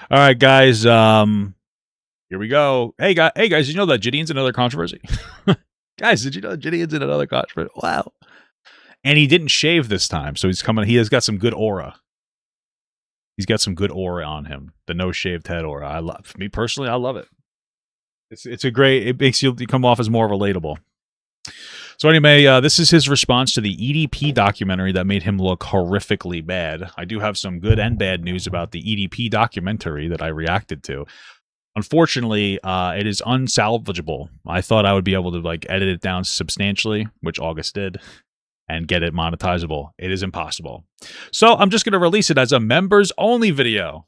All right, guys. Here we go. Hey, guys. Did you know that JiDion's another controversy? Guys, did you know JiDion's in another controversy? Wow. And he didn't shave this time, so he's coming. He has got some good aura. He's got some good aura on him. The no shaved head aura. I love. Me personally, I love it. It's a great. It makes you come off as more relatable. So anyway, this is his response to the EDP documentary that made him look horrifically bad. I do have some good and bad news about the EDP documentary that I reacted to. Unfortunately, it is unsalvageable. I thought I would be able to edit it down substantially, which August did, and get it monetizable. It is impossible. So I'm just going to release it as a members-only video.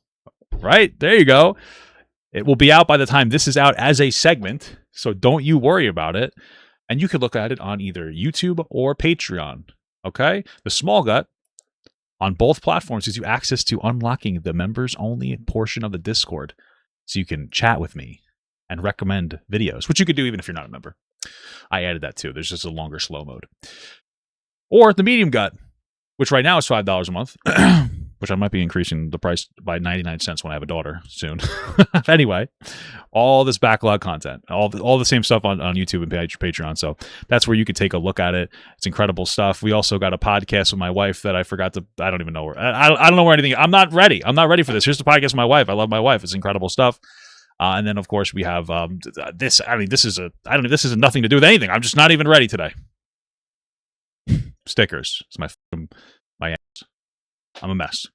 Right? There you go. It will be out by the time this is out as a segment, so don't you worry about it. And you can look at it on either YouTube or Patreon. Okay? The small gut on both platforms gives you access to unlocking the members-only portion of the Discord. So you can chat with me and recommend videos, which you could do even if you're not a member. I added that too. There's just a longer slow mode. Or the medium gut, which right now is $5 a month, which I might be increasing the price by 99 cents when I have a daughter soon. Anyway, all this backlog content, all the same stuff on YouTube and Patreon. So that's where you can take a look at it. It's incredible stuff. We also got a podcast with my wife that I forgot to, I don't even know where, I don't know where anything, I'm not ready for this. Here's the podcast with my wife. I love my wife. It's incredible stuff. And then of course we have this. I mean, this is nothing to do with anything. I'm just not even ready today. Stickers. It's my ass. I'm a mess.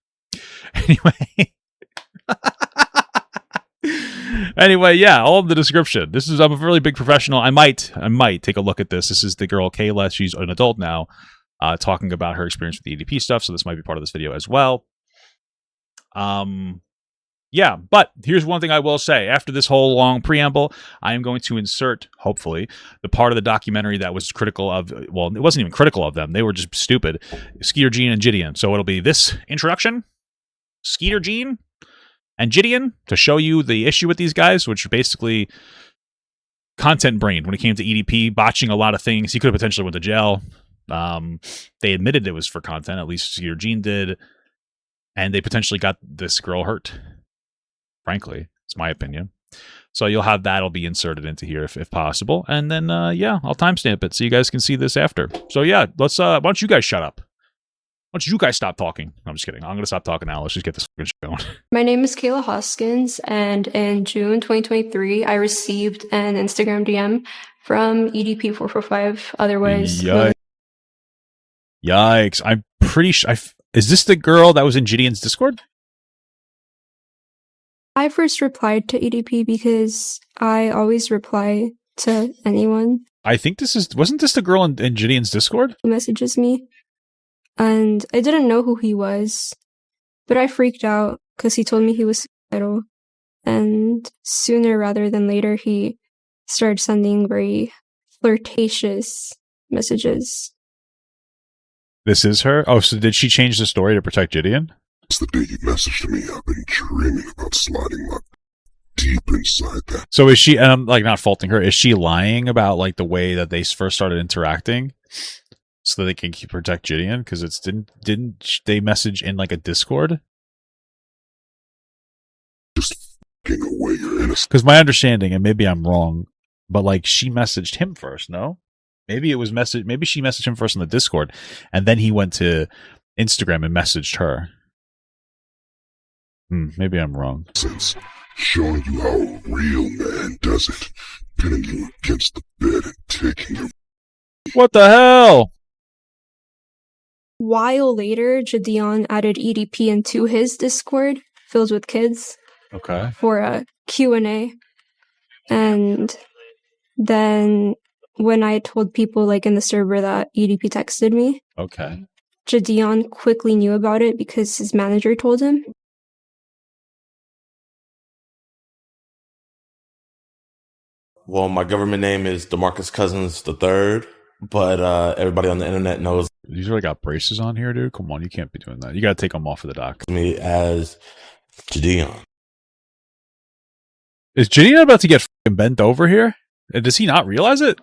Anyway, yeah, all in the description. I'm a really big professional. I might take a look at this. This is the girl Kayla. She's an adult now, talking about her experience with the EDP stuff. So this might be part of this video as well. Yeah, but here's one thing I will say. After this whole long preamble, I am going to insert, hopefully, the part of the documentary that was critical of, well, it wasn't even critical of them. They were just stupid. Skeeter Gene and JiDion. So it'll be this introduction, Skeeter Gene and JiDion, to show you the issue with these guys, which are basically content brain when it came to EDP, botching a lot of things. He could have potentially went to jail. They admitted it was for content, at least Skeeter Gene did, and they potentially got this girl hurt. Frankly, it's my opinion. So you'll have that'll be inserted into here if possible. And then, yeah, I'll timestamp it so you guys can see this after. So yeah, let's, why don't you guys shut up? Why don't you guys stop talking? No, I'm just kidding. I'm going to stop talking now. Let's just get this going. My name is Kayla Hoskins, and in June 2023, I received an Instagram DM from EDP445, otherwise... Yikes. I'm pretty sure... Is this the girl that was in JiDion's Discord? I first replied to EDP because I always reply to anyone. I think wasn't this the girl in JiDion's Discord? Who messages me. And I didn't know who he was, but I freaked out because he told me he was suicidal. And sooner rather than later, he started sending very flirtatious messages. This is her? Oh, so did she change the story to protect JiDion? Since the day you messaged me, I've been dreaming about sliding my deep inside that. So is she, and I'm not faulting her, is she lying about the way that they first started interacting so that they can protect JiDion? Because it's didn't they message in a Discord? Just f***ing away your innocence. Because my understanding, and maybe I'm wrong, but she messaged him first, no? Maybe maybe she messaged him first on the Discord, and then he went to Instagram and messaged her. Maybe I'm wrong. Since showing you how a real man does it, pinning you against the bed and taking your... What the hell? While later, JiDion added EDP into his Discord, filled with kids. Okay. For a Q&A. And then when I told people in the server that EDP texted me, okay, JiDion quickly knew about it because his manager told him. Well, my government name is DeMarcus Cousins III, but everybody on the internet knows these really got braces on here, dude. Come on, you can't be doing that. You got to take them off of the dock. Me as JiDion. Is JiDion about to get bent over here? And does he not realize it?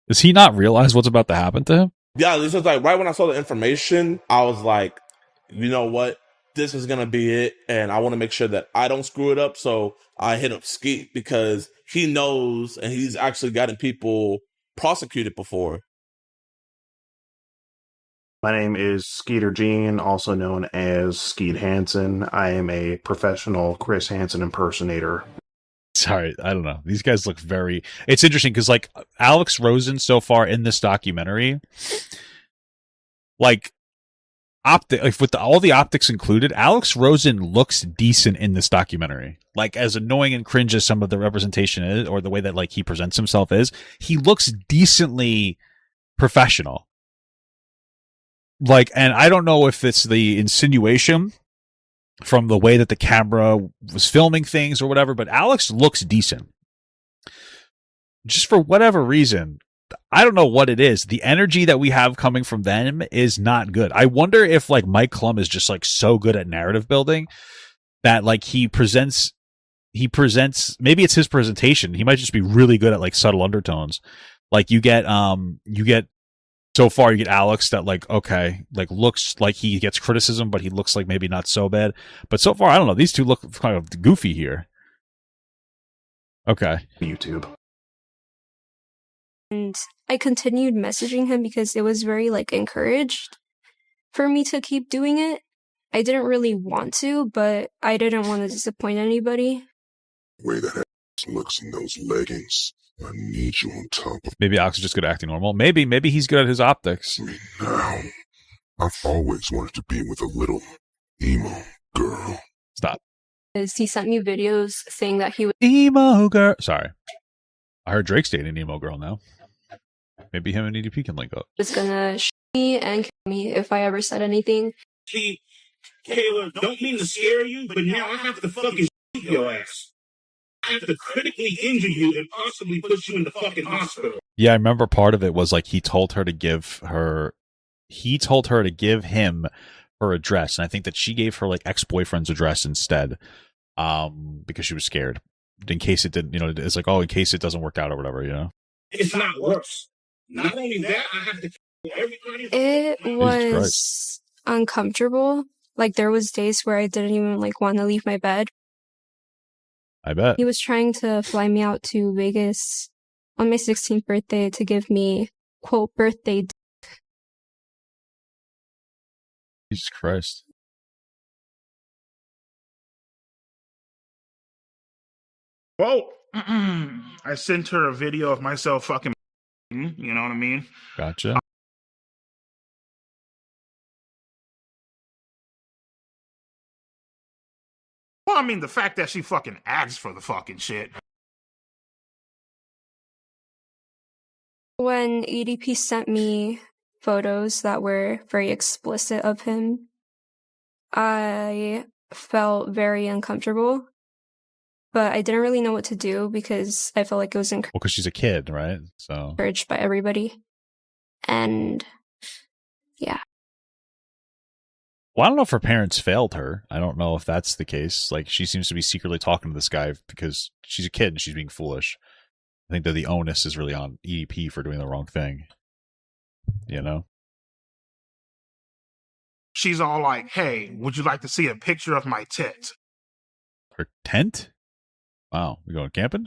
Does he not realize what's about to happen to him? Yeah, this was right when I saw the information, I was like, you know what? this is going to be it. And I want to make sure that I don't screw it up. So I hit up Skeet because he knows and he's actually gotten people prosecuted before. My name is Skeeter Jean, also known as Skeet Hansen. I am a professional Chris Hansen impersonator. Sorry, I don't know. These guys look very... It's interesting because, like, Alex Rosen so far in this documentary, like with all the optics included, Alex Rosen looks decent in this documentary. Like, as annoying and cringe as some of the representation is, or the way that, like, he presents himself is, he looks decently professional. Like, and I don't know if it's the insinuation from the way that the camera was filming things or whatever, but Alex looks decent. Just for whatever reason, I don't know what it is. The energy that we have coming from them is not good. I wonder if, like, Mike Klum is just, like, so good at narrative building that, like, he presents, maybe it's his presentation. He might just be really good at, like, subtle undertones. Like, you get so far, you get Alex that, like, okay, like, looks like he gets criticism, but he looks like maybe not so bad. But so far, I don't know. These two look kind of goofy here. Okay. YouTube. And I continued messaging him because it was very, like, encouraged for me to keep doing it. I didn't really want to, but I didn't want to disappoint anybody. The way that ass looks in those leggings, I need you on top of Maybe Alex is just good at acting normal. Maybe he's good at his optics. me now. I've always wanted to be with a little emo girl. Stop. He sent me videos saying that he Emo girl. Sorry. I heard Drake's dating an emo girl now. Maybe him and EDP can link up. was gonna shoot me and kill me if I ever said anything. See, Taylor, don't mean to scare you, but now I have to fucking shoot your ass. I have to critically injure you and possibly put you in the fucking hospital. Yeah, I remember part of it was, like, he told her to give him her address, and I think that she gave her, like, ex-boyfriend's address instead, because she was scared. In case it didn't, you know, it's like, oh, in case it doesn't work out or whatever, you know? It's not worse. Not only that, I have to kill everybody. It was uncomfortable. Like, there was days where I didn't even, like, want to leave my bed. I bet. He was trying to fly me out to Vegas on my 16th birthday to give me, quote, birthday Jesus Christ. Whoa. I sent her a video of myself fucking, you know what I mean? Gotcha. Well, I mean, the fact that she fucking asked for the fucking shit. When EDP sent me photos that were very explicit of him, I felt very uncomfortable, but I didn't really know what to do because I felt like it was Well, because she's a kid, right? So encouraged by everybody. And yeah. Well, I don't know if her parents failed her. I don't know if that's the case. Like, she seems to be secretly talking to this guy because she's a kid and she's being foolish. I think that the onus is really on EDP for doing the wrong thing. You know? She's all like, hey, would you like to see a picture of my tent? Her tent? Wow. We going camping?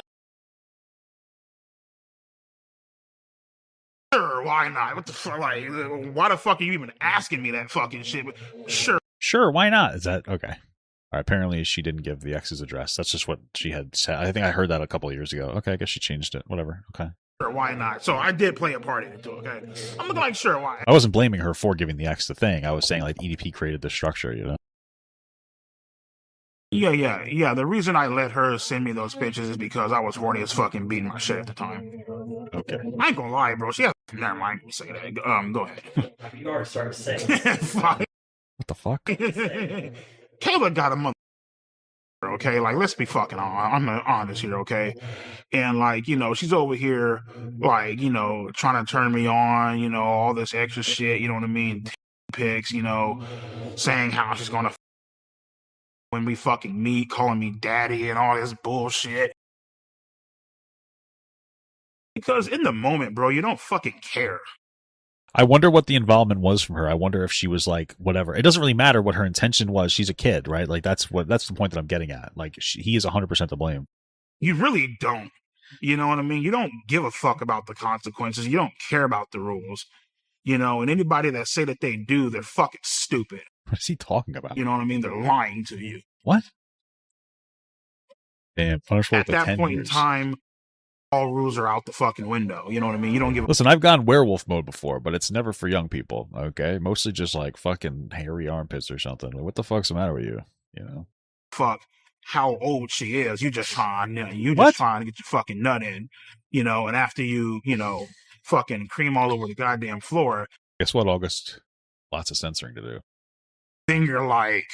Sure, why not? What the fuck? Like, why the fuck are you even asking me that fucking shit? Sure. Sure, why not? Is that okay? All right, apparently she didn't give the ex's address. That's just what she had said. I think I heard that a couple of years ago. Okay, I guess she changed it. Whatever. Okay. Sure, why not? So I did play a part in it too, okay? I'm looking like, sure, why? I wasn't blaming her for giving the ex the thing. I was saying, like, EDP created the structure, you know? Yeah. The reason I let her send me those pictures is because I was horny as fucking beating my shit at the time. Okay. I ain't gonna lie, bro. She has... Never mind. Say that. Go ahead. You already started saying. Fuck. What the fuck? Kayla got a mother. Okay, like, let's be fucking honest here, okay? And, like, you know, she's over here, like, you know, trying to turn me on, you know, all this extra shit, you know what I mean? Pics, you know, saying how she's gonna when we fucking meet, calling me daddy and all this bullshit. Because in the moment, bro, you don't fucking care. I wonder what the involvement was from her. I wonder if she was like, whatever. It doesn't really matter what her intention was. She's a kid, right? Like that's the point that I'm getting at. Like he is 100% to blame. You really don't. You know what I mean? You don't give a fuck about the consequences. You don't care about the rules. You know, and anybody that say that they do, they're fucking stupid. What is he talking about? You know what I mean? They're lying to you. What? Damn, punishable at that point in time, all rules are out the fucking window. You know what I mean? You don't give a Listen, I've gone werewolf mode before, but it's never for young people, okay? Mostly just like fucking hairy armpits or something. Like, what the fuck's the matter with you? You know? fuck how old she is. You just trying to get your fucking nut in, you know, and after you fucking cream all over the goddamn floor. Guess what, August? Lots of censoring to do. Then you're like,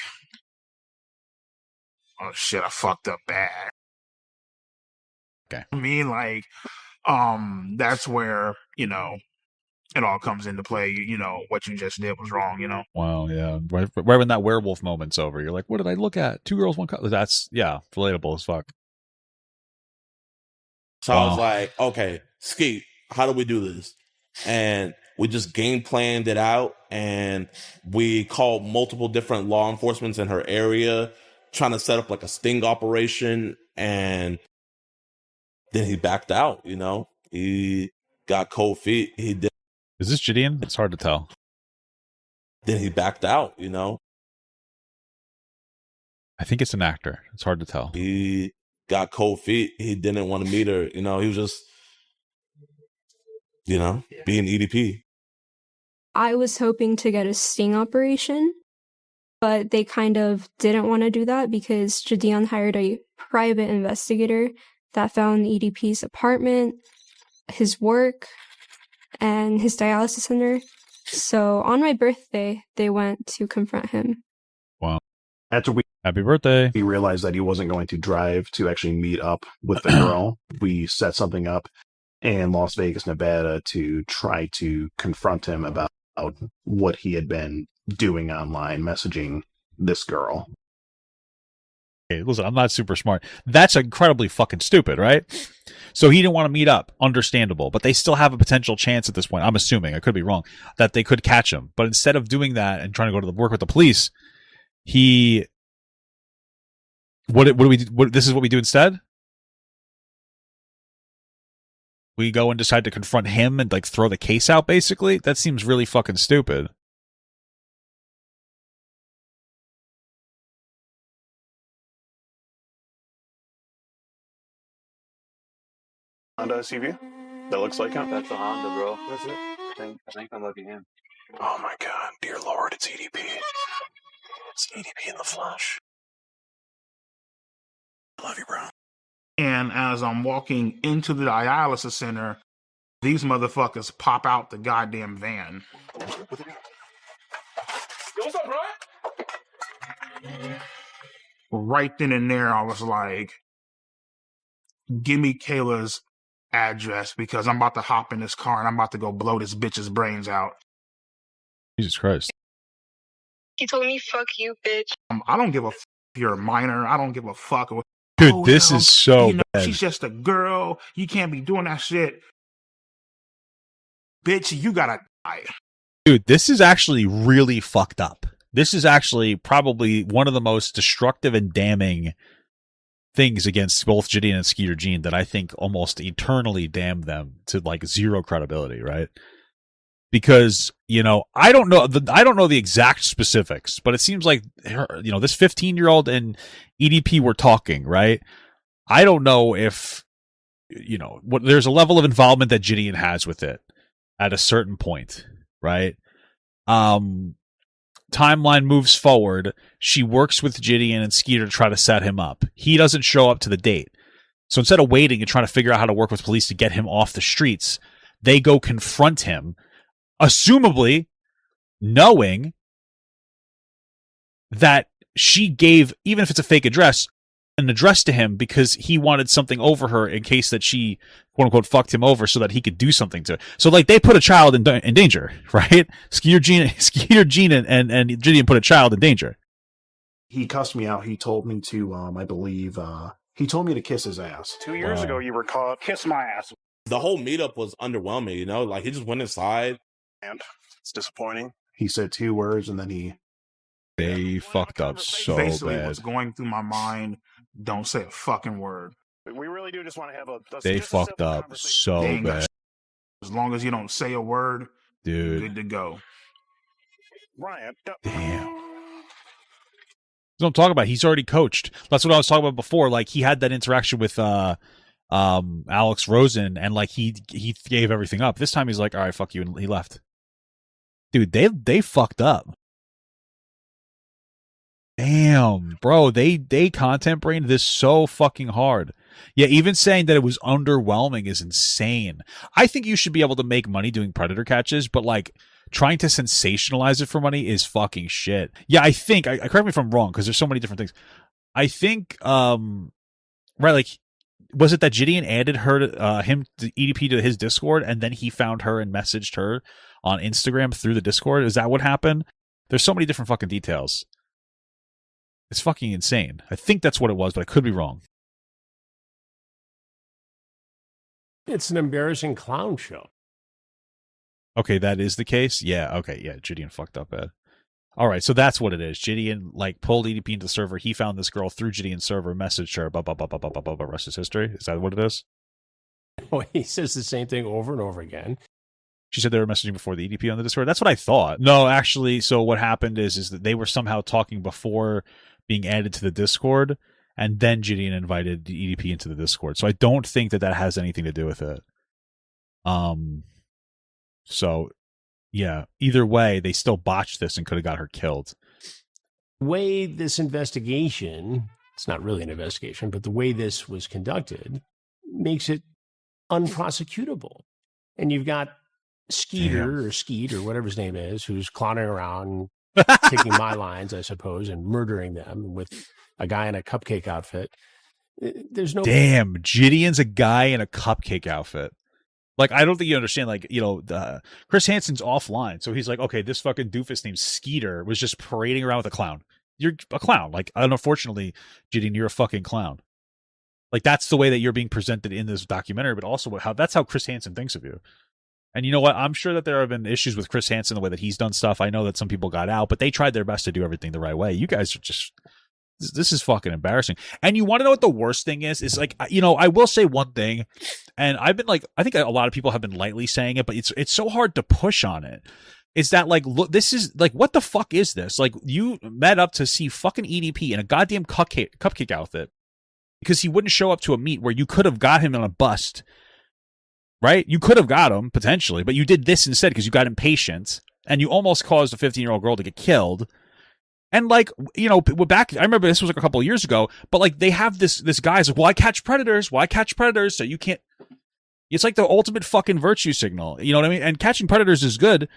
oh shit, I fucked up bad. Okay. I mean, like, that's where, you know, it all comes into play. You know, what you just did was wrong, you know? Wow, yeah. Right when that werewolf moment's over, you're like, what did I look at? 2 girls, 1 cup. That's, yeah, relatable as fuck. So I was like, okay, Skeet, how do we do this? And we just game planned it out, and we called multiple different law enforcement in her area, trying to set up like a sting operation, and then he backed out, you know? He got cold feet. He did. Is this JiDion? It's hard to tell. Then he backed out, you know? I think it's an actor. It's hard to tell. He got cold feet. He didn't want to meet her. You know, he was just, you know, being EDP. I was hoping to get a sting operation, but they kind of didn't want to do that because JiDion hired a private investigator that found EDP's apartment, his work, and his dialysis center. So on my birthday, they went to confront him. Wow. After Happy birthday. we realized that he wasn't going to drive to actually meet up with the girl, we set something up in Las Vegas, Nevada to try to confront him about what he had been doing online, messaging this girl. Okay, listen, I'm not super smart. That's incredibly fucking stupid, right? So he didn't want to meet up. Understandable. But they still have a potential chance at this point. I'm assuming, I could be wrong, that they could catch him. But instead of doing that and trying to go to work with the police, he... What do we do? This is what we do instead? We go and decide to confront him and like throw the case out, basically? That seems really fucking stupid. Honda SUV? That looks like him? That's a Honda, bro. That's it. I think I'm looking at him. Oh my god, dear lord, it's EDP. It's EDP in the flesh. I love you, bro. And as I'm walking into the dialysis center, these motherfuckers pop out the goddamn van. Yo, what's up, bro? Right then and there, I was like, give me Kayla's address because I'm about to hop in this car and I'm about to go blow this bitch's brains out. Jesus Christ. He told me, fuck you, bitch. I don't give a f if you're a minor. I don't give a fuck. Dude, this is so bad. She's just a girl. You can't be doing that shit. Bitch, you gotta die. Dude, this is actually really fucked up. This is actually probably one of the most destructive and damning things against both JiDion and Skeeter Gene that I think almost eternally damned them to like zero credibility, right? Because, you know, I don't know the exact specifics, but it seems like her, you know, this 15-year-old and EDP were talking, right? I don't know if, you know, there's a level of involvement that JiDion has with it at a certain point, right? Timeline moves forward. She works with JiDion and Skeeter to try to set him up. He doesn't show up to the date. So instead of waiting and trying to figure out how to work with police to get him off the streets, they go confront him, assumably knowing that she gave, even if it's a fake address, an address to him because he wanted something over her in case that she, quote unquote, fucked him over so that he could do something to her. So, like, they put a child in danger, right? Skeeter Gene and JiDion put a child in danger. He cussed me out. He told me to, I believe, he told me to kiss his ass. 2 years ago, you were caught. Kiss my ass. The whole meetup was underwhelming, you know? Like, he just went inside, And it's disappointing. He said 2 words and then They fucked up so Basically, bad. what's going through my mind, don't say a fucking word. we really do just want to have They fucked up so bad. As long as you don't say a word, dude. good to go. Ryan, damn. Don't talk about. He's already coached. That's what I was talking about before. Like he had that interaction with Alex Rosen, and like he gave everything up. This time he's like, all right, fuck you, and he left. Dude, they fucked up. Damn, bro, they content brained this so fucking hard. Yeah, even saying that it was underwhelming is insane. I think you should be able to make money doing predator catches, but like trying to sensationalize it for money is fucking shit. Yeah, I think, I correct me if I'm wrong, because there's so many different things. I think, right, like, was it that JiDion added him, the EDP, to his Discord, and then he found her and messaged her on Instagram through the Discord? Is that what happened? There's so many different fucking details. It's fucking insane. I think that's what it was, but I could be wrong. It's an embarrassing clown show. Okay, that is the case? Yeah, okay, yeah, JiDion fucked up bad. All right, so that's what it is. JiDion, like, pulled EDP into the server. He found this girl through JiDion's server, messaged her, rest is history. Is that what it is? Oh, he says the same thing over and over again. She said they were messaging before the EDP on the Discord. That's what I thought. No, actually, so what happened is that they were somehow talking before being added to the Discord, and then JiDion invited the EDP into the Discord. So I don't think that has anything to do with it. So, yeah, either way, they still botched this and could have got her killed. The way this investigation, it's not really an investigation, but the way this was conducted makes it unprosecutable. And you've got Skeeter or Skeet or whatever his name is, who's clowning around, taking my lines, I suppose, and murdering them with a guy in a cupcake outfit. There's no... Damn, JiDion's a guy in a cupcake outfit. Like, I don't think you understand, like, you know, Chris Hansen's offline. So he's like, okay, this fucking doofus named Skeeter was just parading around with a clown. You're a clown. Like, unfortunately, JiDion, you're a fucking clown. Like, that's the way that you're being presented in this documentary, but also that's how Chris Hansen thinks of you. And you know what? I'm sure that there have been issues with Chris Hansen, the way that he's done stuff. I know that some people got out, but they tried their best to do everything the right way. You guys are just... This is fucking embarrassing. And you want to know what the worst thing is? Is like, you know, I will say one thing, and I've been like, I think a lot of people have been lightly saying it, but it's so hard to push on it. Is that like, look, this is like, what the fuck is this? Like, you met up to see fucking EDP in a goddamn cupcake outfit because he wouldn't show up to a meet where you could have got him in a bust, right? You could have got him potentially, but you did this instead because you got impatient and you almost caused a 15-year-old girl to get killed. And like, you know, back, I remember this was like a couple of years ago, but like they have this guy's like, well, I catch predators. Well, I catch predators. So you can't, it's like the ultimate fucking virtue signal. You know what I mean? And catching predators is good.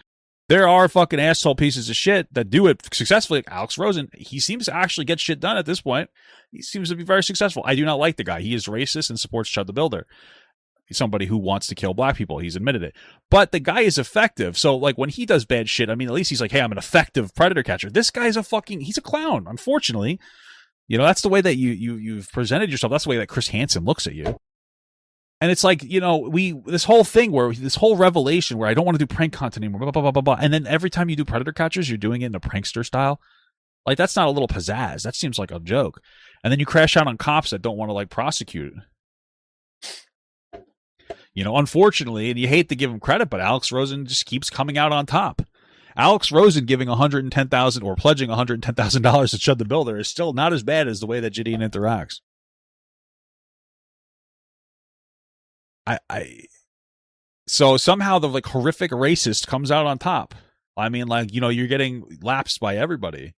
There are fucking asshole pieces of shit that do it successfully. Like Alex Rosen, he seems to actually get shit done at this point. He seems to be very successful. I do not like the guy. He is racist and supports Chud the Builder. He's somebody who wants to kill black people. He's admitted it. But the guy is effective. So, like, when he does bad shit, I mean, at least he's like, hey, I'm an effective predator catcher. This guy's he's a clown, unfortunately. You know, that's the way that you've presented yourself. That's the way that Chris Hansen looks at you. And it's like, you know, this whole revelation where I don't want to do prank content anymore, blah, blah, blah, blah, blah. And then every time you do predator catchers, you're doing it in a prankster style. Like, that's not a little pizzazz. That seems like a joke. And then you crash out on cops that don't want to, like, prosecute it. You know, unfortunately, and you hate to give him credit, but Alex Rosen just keeps coming out on top. Alex Rosen giving $110,000 or pledging $110,000 to Chud the Builder is still not as bad as the way that JiDion interacts. So somehow the like horrific racist comes out on top. I mean, like, you know, you're getting lapsed by everybody.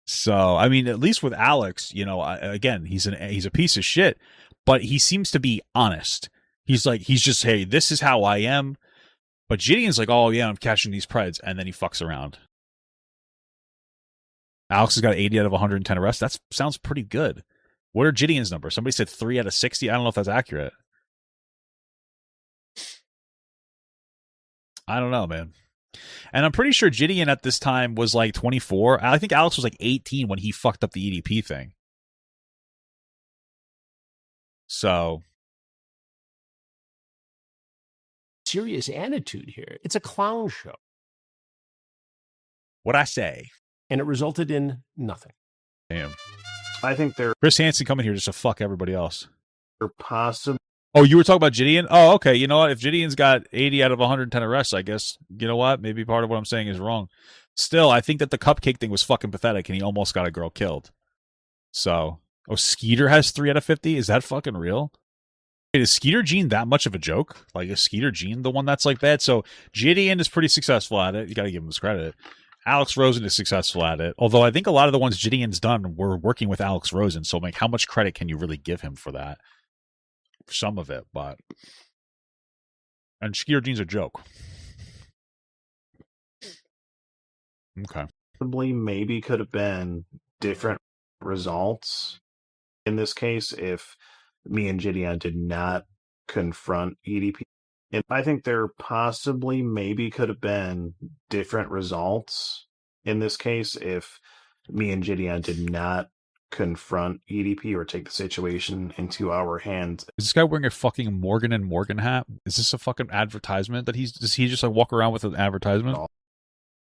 So, I mean, at least with Alex, you know, again, he's a piece of shit, but he seems to be honest. He's like, he's just, hey, this is how I am. But JiDion's like, oh yeah, I'm catching these preds, and then he fucks around. Alex has got 80 out of 110 arrests. That sounds pretty good. What are JiDion's numbers? Somebody said 3 out of 60. I don't know if that's accurate. I don't know, man. And I'm pretty sure JiDion at this time was like 24. I think Alex was like 18 when he fucked up the EDP thing. So, serious attitude here. It's a clown show. What'd I say? And it resulted in nothing. Damn. I think they're Chris Hansen coming here just to fuck everybody else. possibly. Oh, you were talking about JiDion? Oh, okay. You know what? If JiDion's got 80 out of 110 arrests, I guess, you know what? Maybe part of what I'm saying is wrong. Still, I think that the cupcake thing was fucking pathetic, and he almost got a girl killed. So, Skeeter has 3 out of 50? Is that fucking real? Wait, is Skeeter Gene that much of a joke? Like, is Skeeter Gene the one that's like bad? So, JiDion is pretty successful at it. You got to give him his credit. Alex Rosen is successful at it. Although I think a lot of the ones JiDion's done were working with Alex Rosen. So, like, how much credit can you really give him for that? For some of it, but. And Skeeter Gene's a joke. Okay. Possibly maybe could have been different results in this case if me and JiDion did not confront EDP. And I think there possibly maybe could have been different results in this case if me and JiDion did not confront EDP or take the situation into our hands. Is this guy wearing a fucking Morgan and Morgan hat? Is this a fucking advertisement that does he just like walk around with an advertisement?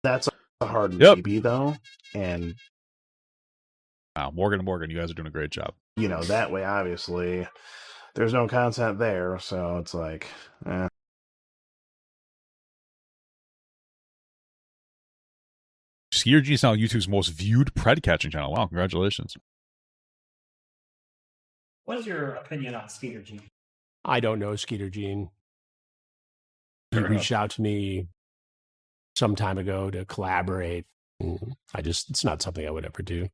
That's a hard Yep. maybe though. And Wow, Morgan and Morgan, you guys are doing a great job. you know, that way obviously there's no content there, so it's like Skeeter Gene is now YouTube's most viewed pred catching channel. Wow, congratulations. What is your opinion on Skeeter Gene? I don't know Skeeter Gene. He reached out to me some time ago to collaborate. It's not something I would ever do.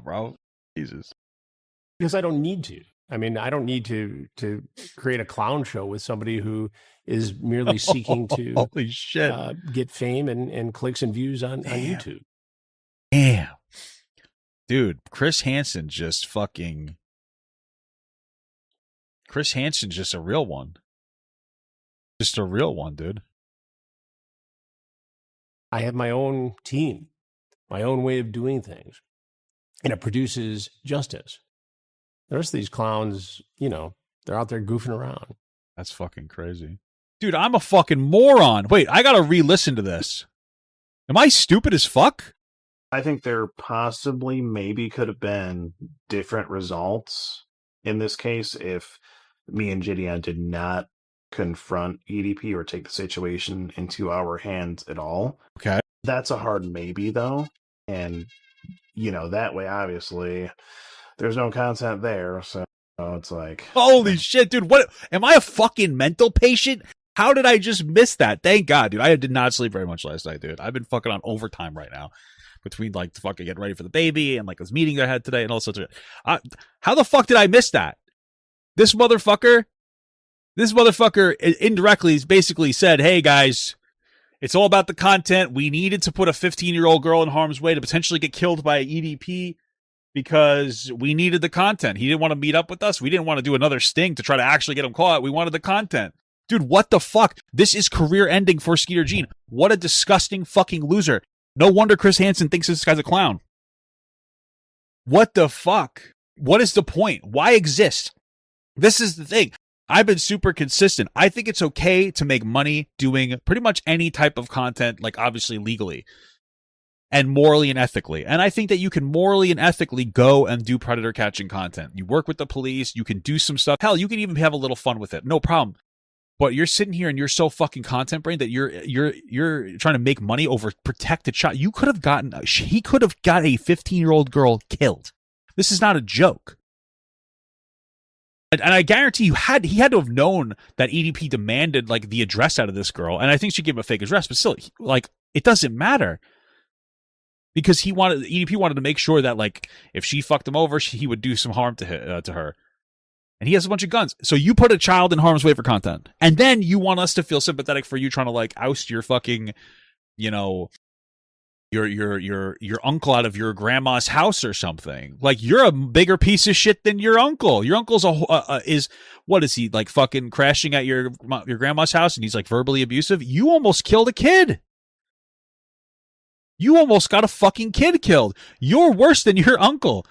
Bro, Jesus. Because I don't need to. I mean, I don't need to create a clown show with somebody who is merely seeking to holy shit, get fame and clicks and views on YouTube. Damn. Dude, Chris Hansen's just a real one. Just a real one, dude. I have my own team, my own way of doing things, and it produces justice. The rest of these clowns, you know, they're out there goofing around. That's fucking crazy. Dude, I'm a fucking moron. Wait, I gotta re-listen to this. Am I stupid as fuck? I think there possibly maybe could have been different results in this case if me and JiDion did not confront EDP or take the situation into our hands at all. Okay. That's a hard maybe though. And, you know, that way obviously there's no content there. So it's like. Holy shit, dude. What? Am I a fucking mental patient? How did I just miss that? Thank God, dude. I did not sleep very much last night, dude. I've been fucking on overtime right now. Between like fucking getting ready for the baby and like this meeting I had today and all sorts of shit. How the fuck did I miss that? This motherfucker indirectly basically said, hey guys, it's all about the content. We needed to put a 15-year-old girl in harm's way to potentially get killed by EDP because we needed the content. He didn't want to meet up with us. We didn't want to do another sting to try to actually get him caught. We wanted the content. Dude, what the fuck? This is career ending for Skeeter Gene. What a disgusting fucking loser. No wonder Chris Hansen thinks this guy's a clown. What the fuck? What is the point? Why exist? This is the thing. I've been super consistent. I think it's okay to make money doing pretty much any type of content, like obviously legally and morally and ethically. And I think that you can morally and ethically go and do predator catching content. You work with the police. You can do some stuff. Hell, you can even have a little fun with it. No problem. But you're sitting here and you're so fucking content brain that you're trying to make money over protected child. He could have got a 15-year-old girl killed. This is not a joke. And I guarantee he had to have known that EDP demanded like the address out of this girl. And I think she gave him a fake address, but still, like, it doesn't matter. Because EDP wanted to make sure that like if she fucked him over, he would do some harm to her. And he has a bunch of guns. So you put a child in harm's way for content. And then you want us to feel sympathetic for you trying to like oust your fucking, you know, your uncle out of your grandma's house or something. Like you're a bigger piece of shit than your uncle. Your uncle's what is he like fucking crashing at your grandma's house and he's like verbally abusive? You almost killed a kid. You almost got a fucking kid killed. You're worse than your uncle.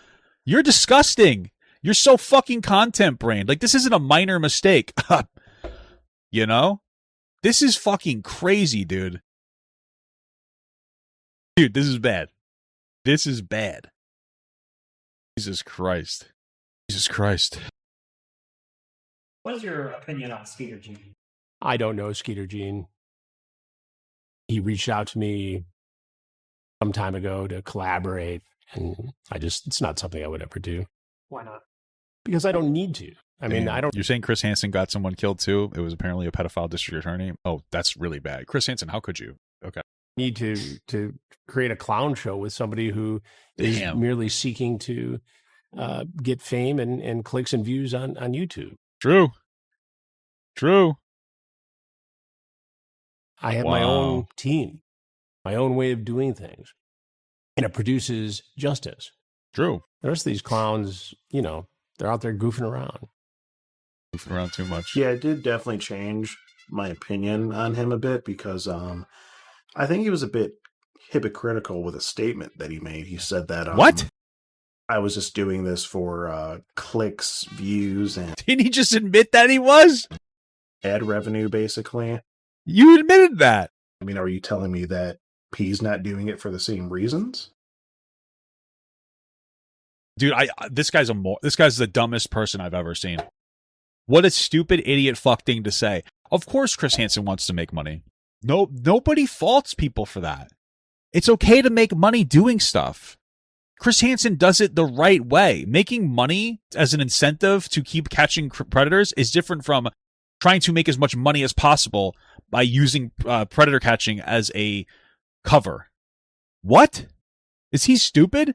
You're disgusting. You're so fucking content brained. Like, this isn't a minor mistake. You know? This is fucking crazy, dude. Dude, this is bad. This is bad. Jesus Christ. Jesus Christ. What is your opinion on Skeeter G? I don't know Skeeter Gene. He reached out to me some time ago to collaborate, and it's not something I would ever do. Why not? Because I don't need to. I mean, I don't You're saying Chris Hansen got someone killed too? It was apparently a pedophile district attorney. Oh, that's really bad. Chris Hansen, how could you? Okay. need to create a clown show with somebody who is merely seeking to get fame and clicks and views on YouTube. True. I have my own team, my own way of doing things, and it produces justice. True. The rest of these clowns, they're out there goofing around. Goofing around too much. Yeah, it did definitely change my opinion on him a bit because I think he was a bit hypocritical with a statement that he made. He said that what? I was just doing this for clicks, views, and didn't he just admit that he was? Ad revenue, basically. You admitted that. I mean, are you telling me that he's not doing it for the same reasons? Dude, this guy's the dumbest person I've ever seen. What a stupid idiot fuck thing to say. Of course Chris Hansen wants to make money. No, nobody faults people for that. It's okay to make money doing stuff. Chris Hansen does it the right way. Making money as an incentive to keep catching predators is different from trying to make as much money as possible by using predator catching as a cover. What? Is he stupid?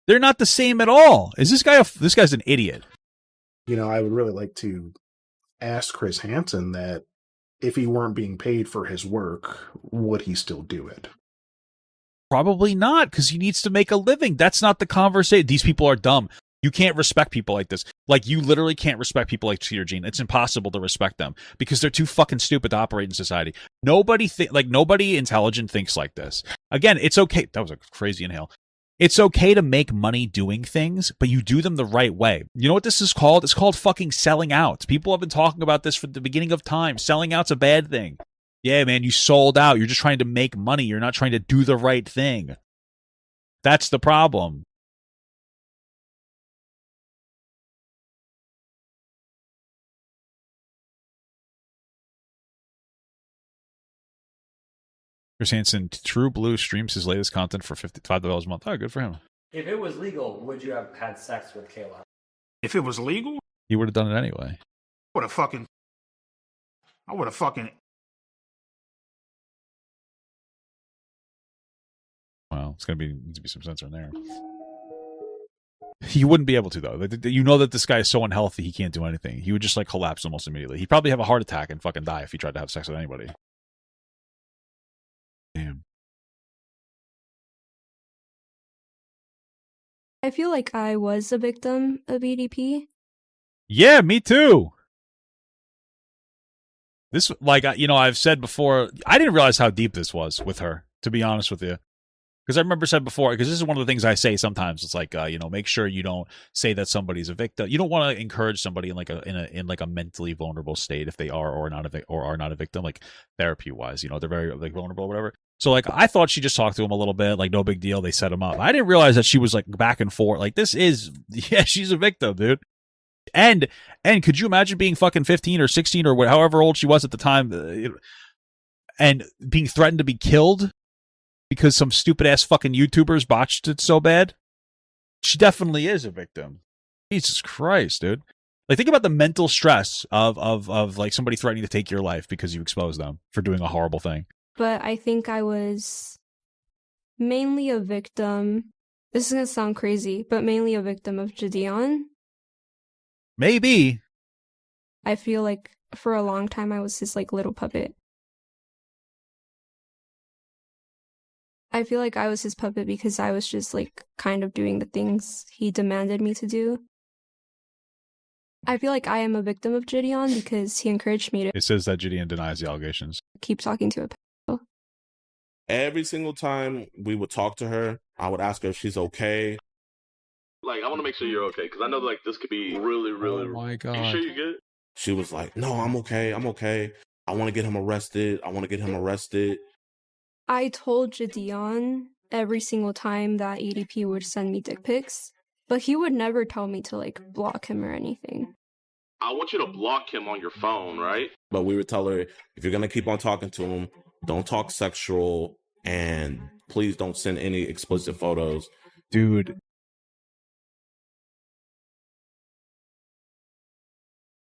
They're not the same at all. Is this guy this guy's an idiot? I would really like to ask Chris Hansen that if he weren't being paid for his work, would he still do it? Probably not, because he needs to make a living. That's not the conversation. These people are dumb. You can't respect people like this. Like, you literally can't respect people like Skeeter Gene. It's impossible to respect them because they're too fucking stupid to operate in society. Nobody intelligent thinks like this. Again, it's okay. That was a crazy inhale. It's okay to make money doing things, but you do them the right way. You know what this is called? It's called fucking selling out. People have been talking about this from the beginning of time. Selling out's a bad thing. Yeah, man, you sold out. You're just trying to make money. You're not trying to do the right thing. That's the problem. Chris Hansen, True Blue streams his latest content for $55 a month. Oh, good for him. If it was legal, would you have had sex with Kayla? If it was legal? He would have done it anyway. I would have fucking... Well, it's going to need to be some censor in there. He wouldn't be able to, though. You know that this guy is so unhealthy, he can't do anything. He would just, collapse almost immediately. He'd probably have a heart attack and fucking die if he tried to have sex with anybody. Damn. I feel like I was a victim of EDP. Yeah, me too. This, I've said before, I didn't realize how deep this was with her, to be honest with you. Because I remember said before, because this is one of the things I say sometimes. It's like, make sure you don't say that somebody's a victim. You don't want to encourage somebody in a mentally vulnerable state if they are or not a victim, like therapy wise. They're very vulnerable or whatever. So I thought she just talked to him a little bit, no big deal. They set him up. I didn't realize that she was back and forth. She's a victim, dude. And could you imagine being fucking 15 or 16 or however old she was at the time, and being threatened to be killed because some stupid ass fucking YouTubers botched it so bad? She definitely is a victim. Jesus Christ, dude. Think about the mental stress of somebody threatening to take your life because you exposed them for doing a horrible thing. But I think I was mainly a victim. This is going to sound crazy, but mainly a victim of JiDion. Maybe. I feel like for a long time I was his little puppet. I feel like I was his puppet because I was just kind of doing the things he demanded me to do. I feel like I am a victim of JiDion because he encouraged me to... It says that JiDion denies the allegations. Keep talking to a pedophile. Every single time we would talk to her, I would ask her if she's okay. I want to make sure you're okay, because I know this could be really, really... Oh my God. You sure you good? She was like, no, I'm okay. I want to get him arrested. I want to get him arrested. I told JiDion every single time that EDP would send me dick pics, but he would never tell me to like block him or anything. I want you to block him on your phone, right? But we would tell her, if you're going to keep on talking to him, don't talk sexual, and please don't send any explicit photos. Dude.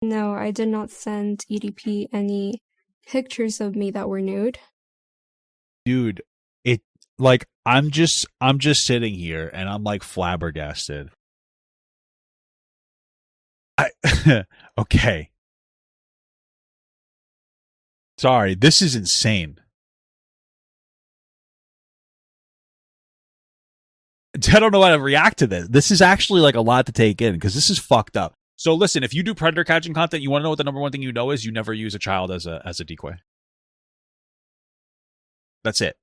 No, I did not send EDP any pictures of me that were nude. Dude, it like I'm just sitting here and I'm like flabbergasted. Okay. Sorry, this is insane. I don't know how to react to this. This is actually like a lot to take in because this is fucked up. So listen, if you do predator catching content, you want to know what the number one thing you know is? You never use a child as a decoy. That's it.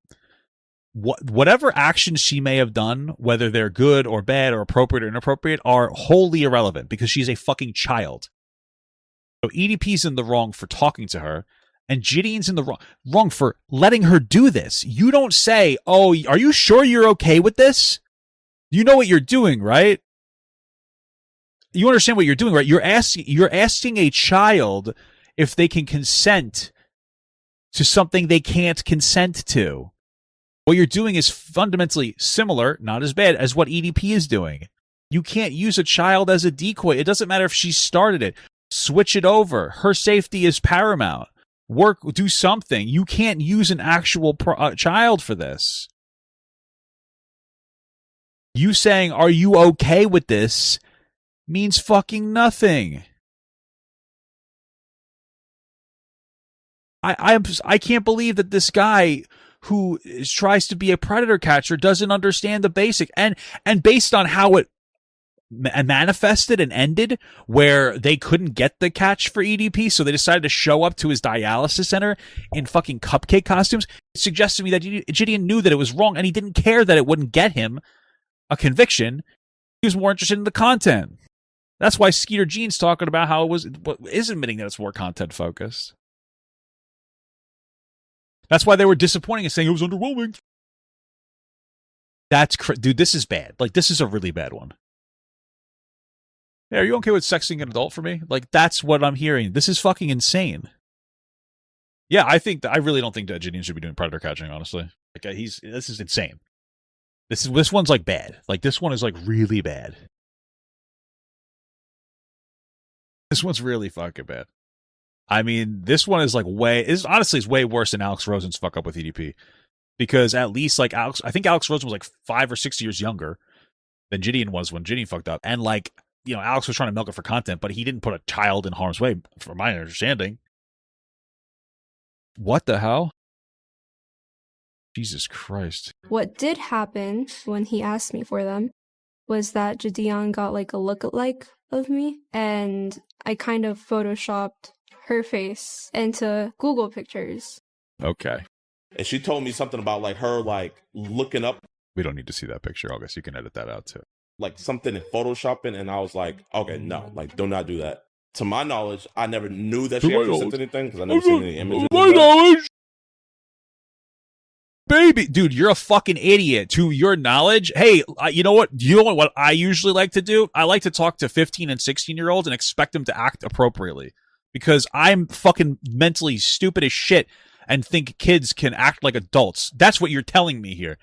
Whatever actions she may have done, whether they're good or bad or appropriate or inappropriate, are wholly irrelevant because she's a fucking child. So EDP's in the wrong for talking to her, and JiDion's in the wrong for letting her do this. You don't say, "Oh, are you sure you're okay with this?" You know what you're doing, right? You understand what you're doing, right? You're asking a child if they can consent to something they can't consent to. What you're doing is fundamentally similar, not as bad, as what EDP is doing. You can't use a child as a decoy. It doesn't matter if she started it. Switch it over. Her safety is paramount. Do something. You can't use an actual child for this. You saying, "Are you okay with this?" means fucking nothing. I can't believe that this guy who tries to be a predator catcher doesn't understand the basic, and based on how it manifested and ended, where they couldn't get the catch for EDP, so they decided to show up to his dialysis center in fucking cupcake costumes. It suggests to me that JiDion knew that it was wrong, and he didn't care that it wouldn't get him a conviction. He was more interested in the content. That's why Skeeter Jean's talking about how is admitting that it's more content focused. That's why they were disappointing and saying it was underwhelming. Dude, this is bad. Like, this is a really bad one. Hey, are you okay with sexing an adult for me? Like, that's what I'm hearing. This is fucking insane. Yeah, I really don't think that JiDion should be doing predator catching, honestly. Like, this is insane. This one's like bad. Like, this one is like really bad. This one's really fucking bad. I mean, this one is like honestly is way worse than Alex Rosen's fuck up with EDP. Because at least like I think Alex Rosen was like 5 or 6 years younger than JiDion was when JiDion fucked up. And like, you know, Alex was trying to milk it for content, but he didn't put a child in harm's way, from my understanding. What the hell? Jesus Christ. What did happen when he asked me for them was that JiDion got like a lookalike of me, and I kind of photoshopped her face into Google pictures. Okay. And she told me something about like her like looking up. We don't need to see that picture, August. You can edit that out too. Like something in photoshopping, and I was like, okay, no, like do not do that. To my knowledge, I never knew that she actually sent anything because I never seen any images. To my knowledge. Baby, dude, you're a fucking idiot. To your knowledge, hey, you know what? You know what I usually like to do? I like to talk to 15 and 16-year-olds and expect them to act appropriately. Because I'm fucking mentally stupid as shit and think kids can act like adults. That's what you're telling me here.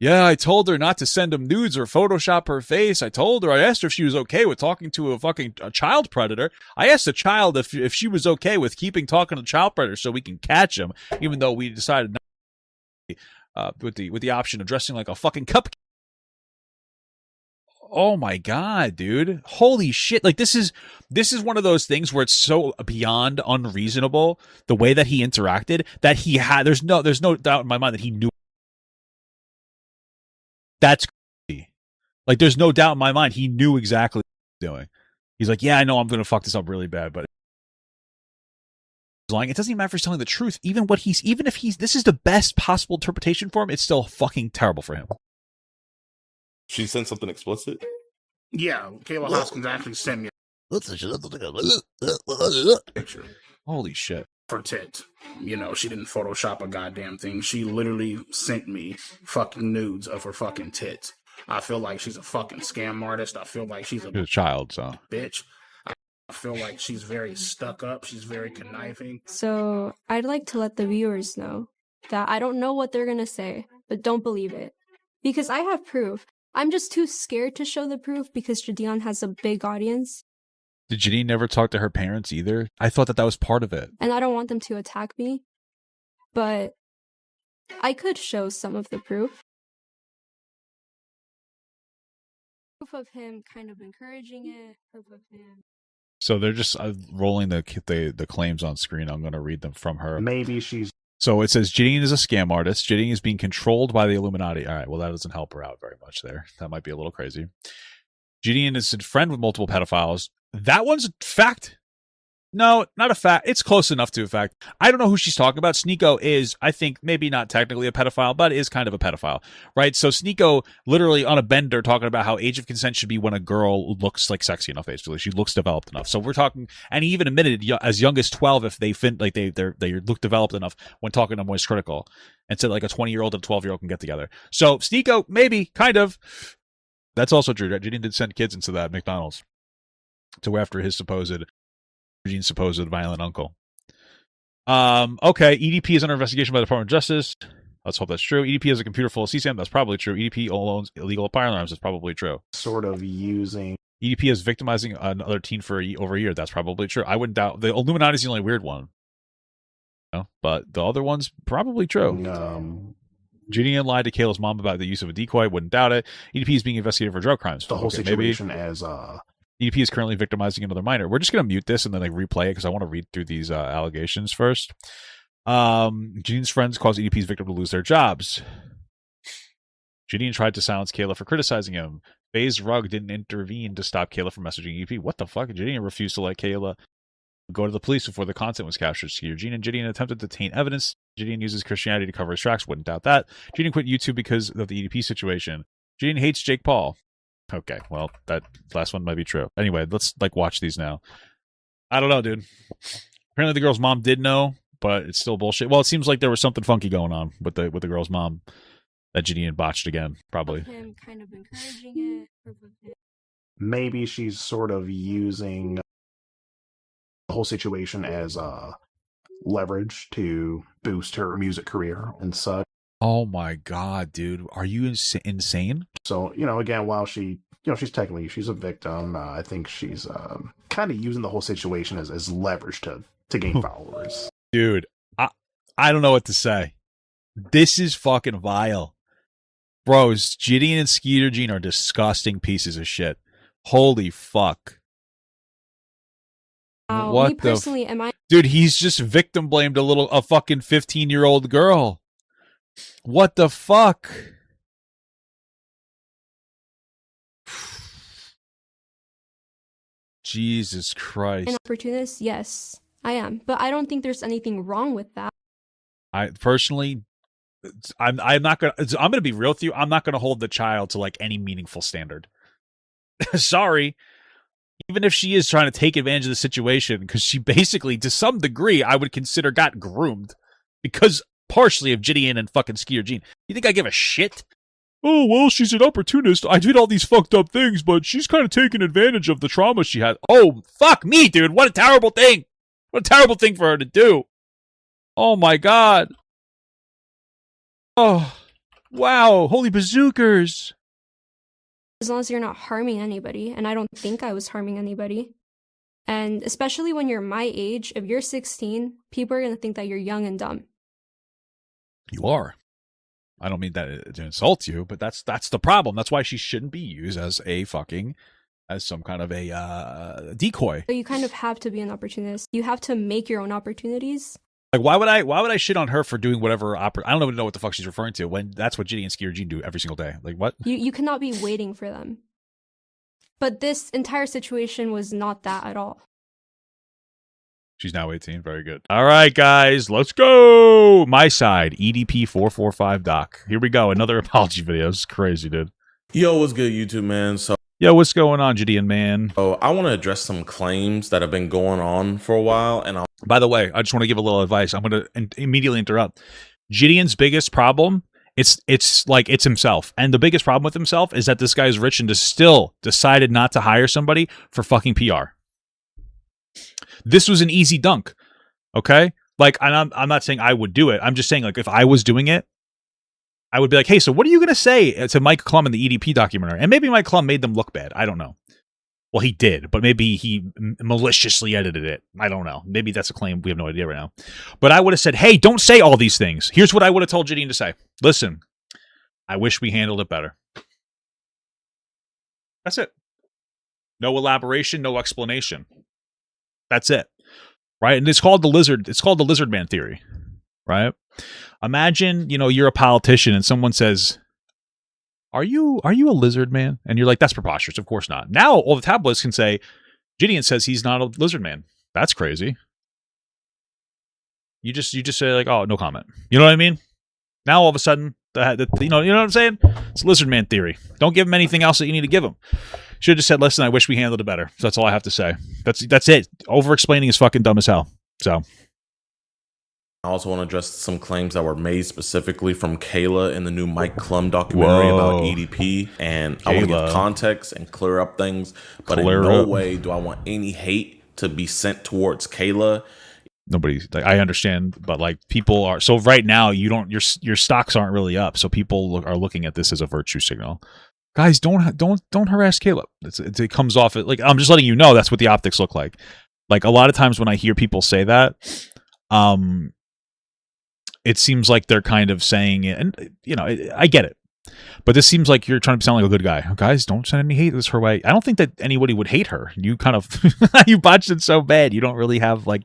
Yeah, I told her not to send him nudes or Photoshop her face. I asked her if she was okay with talking to a child predator. I asked the child if she was okay with keeping talking to child predators so we can catch him, even though we decided not with the option of dressing like a fucking cupcake. Oh my god, dude. Holy shit. Like this is one of those things where it's so beyond unreasonable the way that he interacted that he had there's no doubt in my mind that he knew. That's crazy. Like there's no doubt in my mind he knew exactly what he was doing. He's like, "Yeah, I know I'm going to fuck this up really bad, but lying. It doesn't even matter if he's telling the truth. Even if this is the best possible interpretation for him, it's still fucking terrible for him." She sent something explicit? Yeah, Kayla Hoskins actually sent me a picture. Holy shit. her tit. You know, she didn't Photoshop a goddamn thing. She literally sent me fucking nudes of her fucking tits. I feel like she's a fucking scam artist. I feel like she's a child, so bitch. I feel like she's very stuck up. She's very conniving. So I'd like to let the viewers know that I don't know what they're going to say, but don't believe it. Because I have proof. I'm just too scared to show the proof because JiDion has a big audience. Did Janine never talk to her parents either? I thought that was part of it. And I don't want them to attack me. But I could show some of the proof. Proof of him kind of encouraging it. Proof of him. So they're just rolling the claims on screen. I'm going to read them from her. Maybe she's... So it says, JiDion is a scam artist. JiDion is being controlled by the Illuminati. All right, well, that doesn't help her out very much there. That might be a little crazy. JiDion is a friend with multiple pedophiles. That one's a fact. No, not a fact. It's close enough to a fact. I don't know who she's talking about. Sneeko is, I think, maybe not technically a pedophile, but is kind of a pedophile, right? So Sneeko literally on a bender talking about how age of consent should be when a girl looks like sexy enough, basically. She looks developed enough. So we're talking, and he even admitted as young as 12 if they look developed enough when talking to Moist Critical, and said like a 20-year-old and a 12-year-old can get together. So Sneeko, maybe, kind of. That's also true. JiDion did send kids into that McDonald's to go after his supposed violent uncle. Okay, EDP is under investigation by the Department of Justice. Let's hope that's true. EDP has a computer full of CSAM. That's probably true. EDP owns illegal firearms. That's probably true. Sort of using... EDP is victimizing another teen for over a year. That's probably true. I wouldn't doubt. The Illuminati is the only weird one. No, but the other one's probably true. JiDion lied to Kayla's mom about the use of a decoy. Wouldn't doubt it. EDP is being investigated for drug crimes. The whole situation as... EDP is currently victimizing another minor. We're just going to mute this and then replay it because I want to read through these allegations first. JiDion's friends caused EDP's victim to lose their jobs. JiDion tried to silence Kayla for criticizing him. Faye's Rug didn't intervene to stop Kayla from messaging EDP. What the fuck? JiDion refused to let Kayla go to the police before the content was captured. JiDion attempted to taint evidence. JiDion uses Christianity to cover his tracks. Wouldn't doubt that. JiDion quit YouTube because of the EDP situation. JiDion hates Jake Paul. Okay, well, that last one might be true. Anyway, let's watch these now. I don't know, dude. Apparently the girl's mom did know, but it's still bullshit. Well, it seems like there was something funky going on with the girl's mom that JiDion botched again, probably. Him kind of encouraging it. Maybe she's sort of using the whole situation as leverage to boost her music career and such. Oh my god, dude. Are you insane? So, again, while she's a victim, I think she's kind of using the whole situation as leverage to gain followers. Dude, I don't know what to say. This is fucking vile. Bros, JiDion and Skeeter Gene are disgusting pieces of shit. Holy fuck. What me personally, am I... Dude, he's just victim blamed a fucking 15-year-old girl. What the fuck? Jesus Christ. An opportunist? Yes, I am. But I don't think there's anything wrong with that. I personally, I'm not gonna be real with you. I'm not gonna hold the child to like any meaningful standard. Sorry. Even if she is trying to take advantage of the situation, because she basically, to some degree, I would consider got groomed because partially of JiDion and fucking Skeeter Gene. You think I give a shit? Oh, well, she's an opportunist. I did all these fucked up things, but she's kind of taking advantage of the trauma she had. Oh, fuck me, dude. What a terrible thing. What a terrible thing for her to do. Oh, my God. Oh, wow. Holy bazookas. As long as you're not harming anybody, and I don't think I was harming anybody. And especially when you're my age, if you're 16, people are going to think that you're young and dumb. You are. I don't mean that to insult you, but that's the problem. That's why she shouldn't be used as some kind of a decoy. So you kind of have to be an opportunist. You have to make your own opportunities. Like, why would I shit on her for doing whatever? I don't even know what the fuck she's referring to. When that's what JiDion and Skeeter Gene do every single day. Like, what? You cannot be waiting for them. But this entire situation was not that at all. She's now 18. Very good. All right, guys, let's go. My side, EDP445 doc. Here we go. Another apology video. This is crazy, dude. Yo, what's good, YouTube, man? So Yo, what's going on, JiDion, man? Oh, I want to address some claims that have been going on for a while, and By the way, I just want to give a little advice. I'm going to immediately interrupt. JiDion's biggest problem, it's himself. And the biggest problem with himself is that this guy's rich and still decided not to hire somebody for fucking PR. This was an easy dunk, okay? Like, and I'm not saying I would do it. I'm just saying, like, if I was doing it, I would be like, hey, so what are you going to say to Mike Klum in the EDP documentary? And maybe Mike Klum made them look bad. I don't know. Well, he did, but maybe he maliciously edited it. I don't know. Maybe that's a claim. We have no idea right now. But I would have said, hey, don't say all these things. Here's what I would have told JiDion to say. Listen, I wish we handled it better. That's it. No elaboration, no explanation. That's it. Right? And it's called the lizard man theory. Right? Imagine, you're a politician and someone says, Are you a lizard man? And you're like, that's preposterous. Of course not. Now all the tabloids can say, JiDion says he's not a lizard man. That's crazy. You just say like, oh, no comment. You know what I mean? Now all of a sudden, you know what I'm saying? It's lizard man theory. Don't give him anything else that you need to give him. Should have just said, listen, I wish we handled it better. So that's all I have to say. That's it. Over explaining is fucking dumb as hell. So. I also want to address some claims that were made specifically from Kayla in the new Mike Klum documentary about EDP. And I want to give context and clear up things. But in no way do I want any hate to be sent towards Kayla. Nobody's like, I understand, but like people are. So right now, your stocks aren't really up. So people are looking at this as a virtue signal. Guys, don't harass Kayla. It comes off like, I'm just letting you know that's what the optics look like. Like a lot of times when I hear people say that, it seems like they're kind of saying it, and I get it, but this seems like you're trying to sound like a good guy. Guys, don't send any hate this her way. I don't think that anybody would hate her. You kind of you botched it so bad. You don't really have like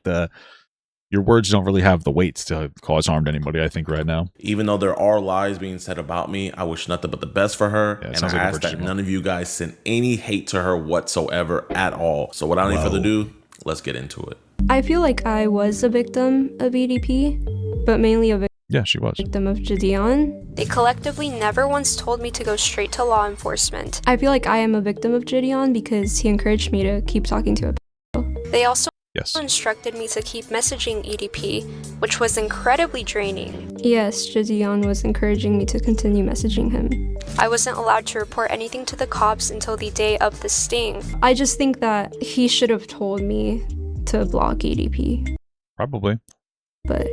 your words don't really have the weight to cause harm to anybody. I think right now, even though there are lies being said about me, I wish nothing but the best for her, and I ask that none of you guys send any hate to her whatsoever at all. So without any further ado, let's get into it. I feel like I was a victim of EDP, but mainly a she was victim of JiDion. They collectively never once told me to go straight to law enforcement. I feel like I am a victim of JiDion because he encouraged me to keep talking to him. They also instructed me to keep messaging EDP, which was incredibly draining. Yes, JiDion was encouraging me to continue messaging him. I wasn't allowed to report anything to the cops until the day of the sting. I just think that he should have told me to block EDP. Probably. But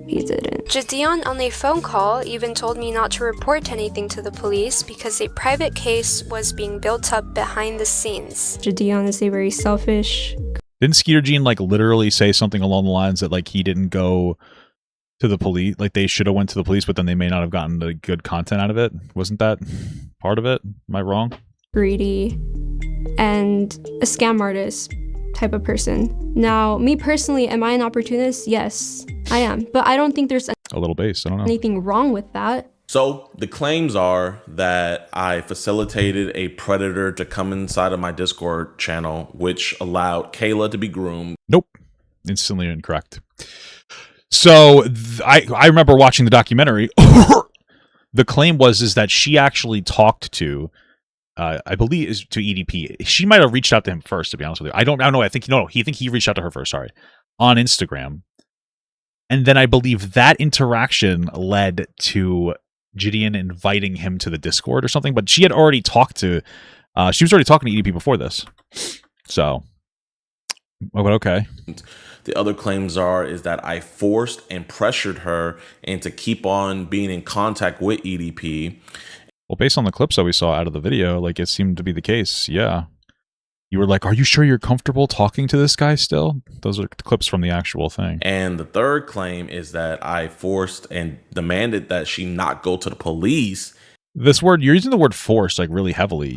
he didn't. JiDion on a phone call even told me not to report anything to the police because a private case was being built up behind the scenes. JiDion is a very selfish... Didn't Skeeter Jean like literally say something along the lines that like he didn't go to the police, like they should have went to the police, but then they may not have gotten the good content out of it? Wasn't that part of it? Am I wrong? Greedy and a scam artist type of person. Now, me personally, am I an opportunist? Yes, I am. But I don't think there's a little base. I don't know. Anything wrong with that. So the claims are that I facilitated a predator to come inside of my Discord channel, which allowed Kayla to be groomed. Nope. Instantly incorrect. So I remember watching the documentary. The claim is that she actually talked to, I believe, is to EDP. She might have reached out to him first, to be honest with you. I don't know. I think he reached out to her first. Sorry, on Instagram, and then I believe that interaction led to JiDion inviting him to the Discord or something. But she had already talked to, she was already talking to EDP before this. So, but okay. The other claims is that I forced and pressured her into keep on being in contact with EDP. Well, based on the clips that we saw out of the video, like it seemed to be the case. Yeah. You were like, are you sure you're comfortable talking to this guy still? Those are clips from the actual thing. And the third claim is that I forced and demanded that she not go to the police. This word, you're using the word force like really heavily.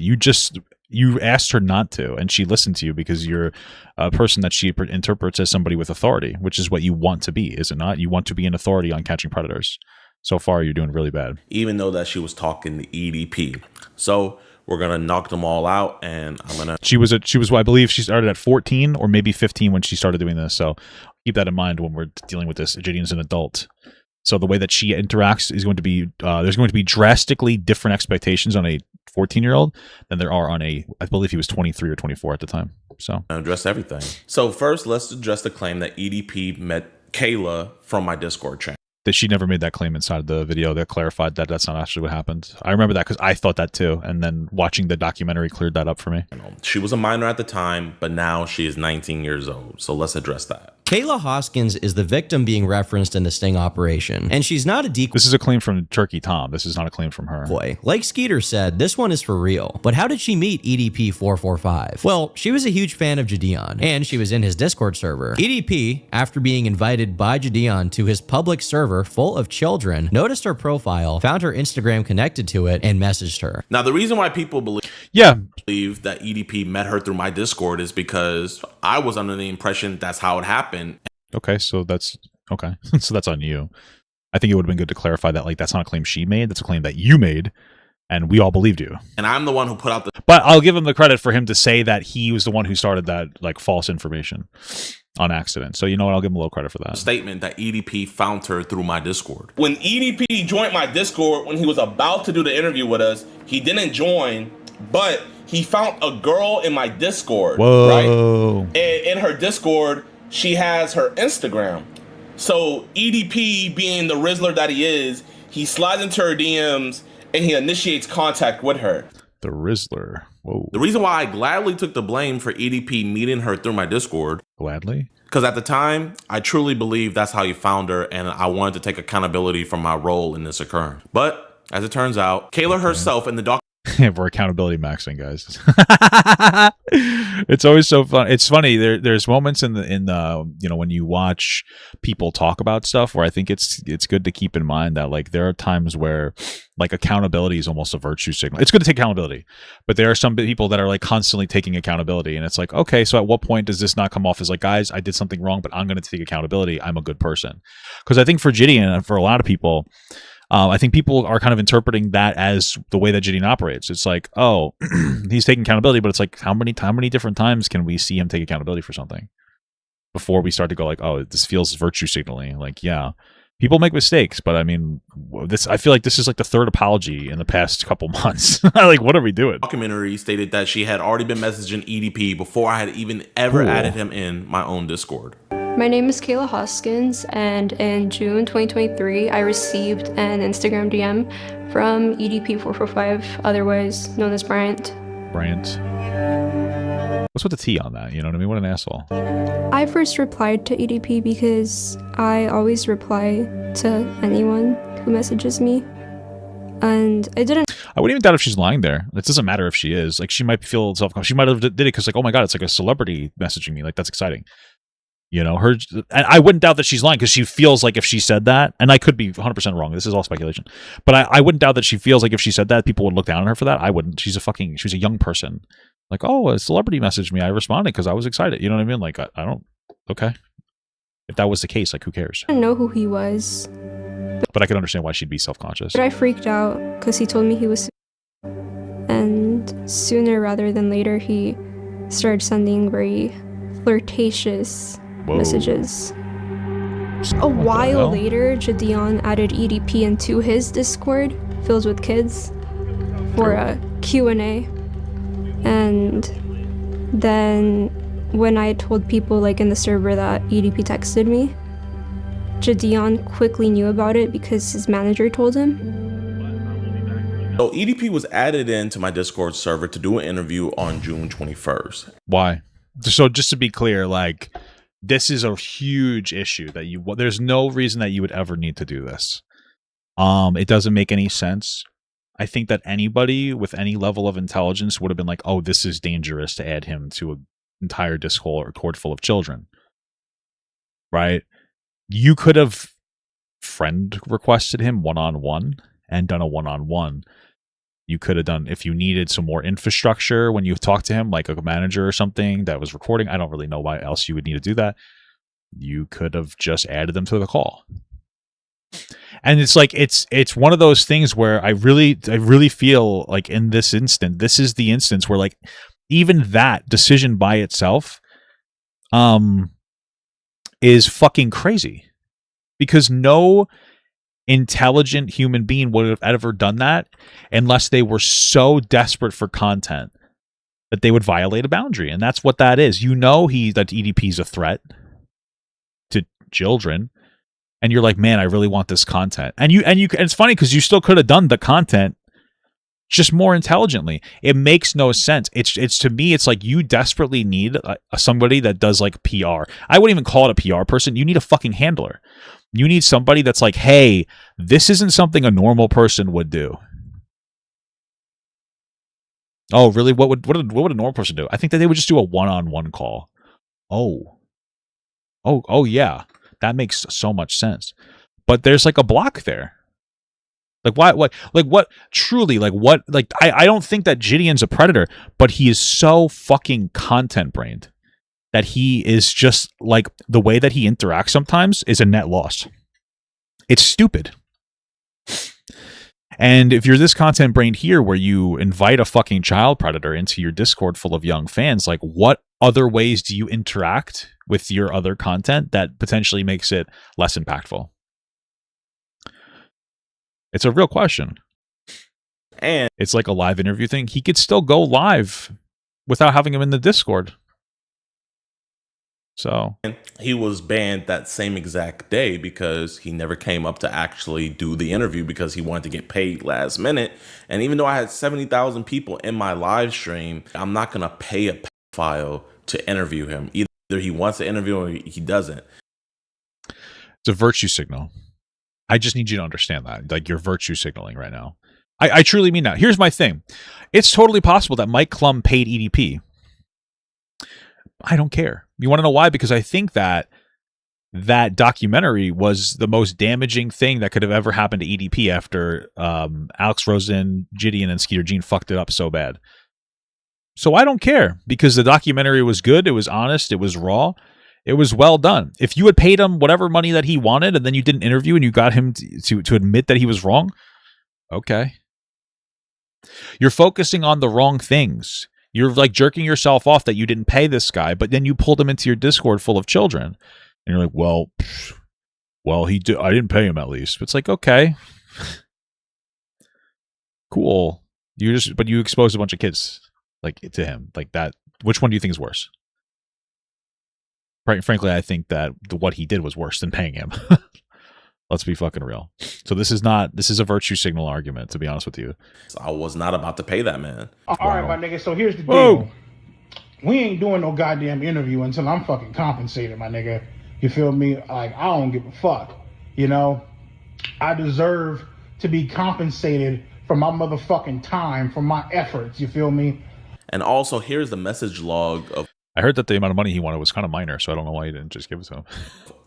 You asked her not to, and she listened to you because you're a person that she interprets as somebody with authority, which is what you want to be, is it not? You want to be an authority on catching predators. So far, you're doing really bad. Even though that she was talking to EDP. So we're going to knock them all out, and I'm going to... She was, I believe she started at 14 or maybe 15 when she started doing this. So keep that in mind when we're dealing with this. JiDion's an adult. So the way that she interacts is going to be, there's going to be drastically different expectations on a 14-year-old than there are on I believe he was 23 or 24 at the time. So address everything. So first, let's address the claim that EDP met Kayla from my Discord channel. That she never made that claim inside the video that clarified that that's not actually what happened. I remember that because I thought that too. And then watching the documentary cleared that up for me. She was a minor at the time, but now she is 19 years old. So let's address that. Kayla Hoskins is the victim being referenced in the sting operation, and she's not a decoy. This is a claim from Turkey Tom. This is not a claim from her. Like Skeeter said, this one is for real. But how did she meet EDP445? Well, she was a huge fan of JiDion, and she was in his Discord server. EDP, after being invited by JiDion to his public server full of children, noticed her profile, found her Instagram connected to it, and messaged her. Now, the reason why people believe that EDP met her through my Discord is because I was under the impression that's how it happened. Okay, so that's okay. So that's on you. I think it would have been good to clarify that, like, that's not a claim she made. That's a claim that you made, and we all believed you. And I'm the one who put out the... But I'll give him the credit for him to say that he was the one who started that, like, false information on accident. So, you know what? I'll give him a little credit for that. Statement that EDP found her through my Discord. When EDP joined my Discord, when he was about to do the interview with us, he didn't join, but he found a girl in my Discord. Whoa. Right? And in her Discord, she has her Instagram. So EDP, being the Rizzler that he is, he slides into her DMs and he initiates contact with her. The Rizzler. Whoa. The reason why I gladly took the blame for EDP meeting her through my Discord. Gladly? Because at the time, I truly believed that's how you found her, and I wanted to take accountability for my role in this occurring. But as it turns out, Kayla herself and the doc. We're accountability maxing, guys. It's always so fun. It's funny. There's moments in the you know, when you watch people talk about stuff where I think it's good to keep in mind that, like, there are times where, like, accountability is almost a virtue signal. It's good to take accountability, but there are some people that are, like, constantly taking accountability, and it's like, okay, so at what point does this not come off as like, guys, I did something wrong, but I'm going to take accountability. I'm a good person. Because I think for JiDion and for a lot of people, I think people are kind of interpreting that as the way that JiDion operates. It's like, oh, he's taking accountability, but it's like, how many different times can we see him take accountability for something before we start to go like, oh, this feels virtue signaling? Like, yeah, people make mistakes, but I mean, I feel like this is like the third apology in the past couple months. Like, what are we doing? Documentary stated that she had already been messaging EDP before I had even ever added him in my own Discord. My name is Kayla Hoskins, and in June 2023, I received an Instagram DM from EDP445, otherwise known as Bryant. What's with the T on that? You know what I mean? What an asshole. I first replied to EDP because I always reply to anyone who messages me. And I wouldn't even doubt if she's lying there. It doesn't matter if she is. Like, she might feel self-conscious. She might have did it because, like, oh my God, it's like a celebrity messaging me. Like, that's exciting. You know, and I wouldn't doubt that she's lying because she feels like if she said that, and I could be 100% wrong. This is all speculation, but I wouldn't doubt that she feels like if she said that, people would look down on her for that. I wouldn't. She was a young person. Like, oh, a celebrity messaged me. I responded because I was excited. You know what I mean? Like, I don't. Okay. If that was the case, like, who cares? I didn't know who he was. But I could understand why she'd be self-conscious. But I freaked out because he told me he was. And sooner rather than later, he started sending very flirtatious messages. A while later, JiDion added EDP into his Discord filled with kids for a Q&A. And then when I told people, like, in the server that EDP texted me, JiDion quickly knew about it because his manager told him. So EDP was added into my Discord server to do an interview on June 21st. Why? So just to be clear, like, this is a huge issue that there's no reason that you would ever need to do this. It doesn't make any sense. I think that anybody with any level of intelligence would have been like, oh, this is dangerous to add him to an entire Discord full of children. Right? You could have friend requested him one-on-one and done a one-on-one. You could have done, if you needed some more infrastructure when you talked to him, like a manager or something that was recording. I don't really know why else you would need to do that. You could have just added them to the call. And it's like, it's one of those things where I really feel like in this instant, this is the instance where, like, even that decision by itself is fucking crazy. Because no intelligent human being would have ever done that unless they were so desperate for content that they would violate a boundary. And that's what that is. You know that EDP is a threat to children, and you're like, man, I really want this content. And it's funny because you still could have done the content just more intelligently. It makes no sense. It's to me, it's like you desperately need somebody that does like PR. I wouldn't even call it a PR person. You need a fucking handler. You need somebody that's like, hey, this isn't something a normal person would do. Oh, really? What would a normal person do? I think that they would just do a one-on-one call. Oh, yeah. That makes so much sense. But there's like a block there. Like why? What? Truly? Like what? Like I don't think that JiDion's a predator, but he is so fucking content brained that he is just like the way that he interacts sometimes is a net loss. It's stupid. And if you're this content brained here where you invite a fucking child predator into your Discord full of young fans, like what other ways do you interact with your other content that potentially makes it less impactful? It's a real question. And it's like a live interview thing. He could still go live without having him in the Discord. So he was banned that same exact day because he never came up to actually do the interview because he wanted to get paid last minute. And even though I had 70,000 people in my live stream, I'm not going to pay a pedophile to interview him. Either he wants to interview or he doesn't. It's a virtue signal. I just need you to understand that. Like, you're virtue signaling right now. I truly mean that. Here's my thing. It's totally possible that Mike Klum paid EDP. I don't care. You want to know why? Because I think that documentary was the most damaging thing that could have ever happened to EDP after Alex Rosen, JiDion, and Skeeter Jean fucked it up so bad. So I don't care because the documentary was good. It was honest. It was raw. It was well done. If you had paid him whatever money that he wanted and then you did an interview and you got him to admit that he was wrong, okay. You're focusing on the wrong things. You're like jerking yourself off that you didn't pay this guy, but then you pulled him into your Discord full of children. And you're like, well, I didn't pay him at least. It's like, okay. Cool. But you exposed a bunch of kids like to him. Like that. Which one do you think is worse? Right, frankly, I think that what he did was worse than paying him. Let's be fucking real. So this is a virtue signal argument, to be honest with you. I was not about to pay that man. All right, my nigga. So here's the deal. We ain't doing no goddamn interview until I'm fucking compensated, my nigga. You feel me? Like, I don't give a fuck. You know? I deserve to be compensated for my motherfucking time, for my efforts. You feel me? And also, here's the message log of... I heard that the amount of money he wanted was kind of minor, so I don't know why he didn't just give it to him.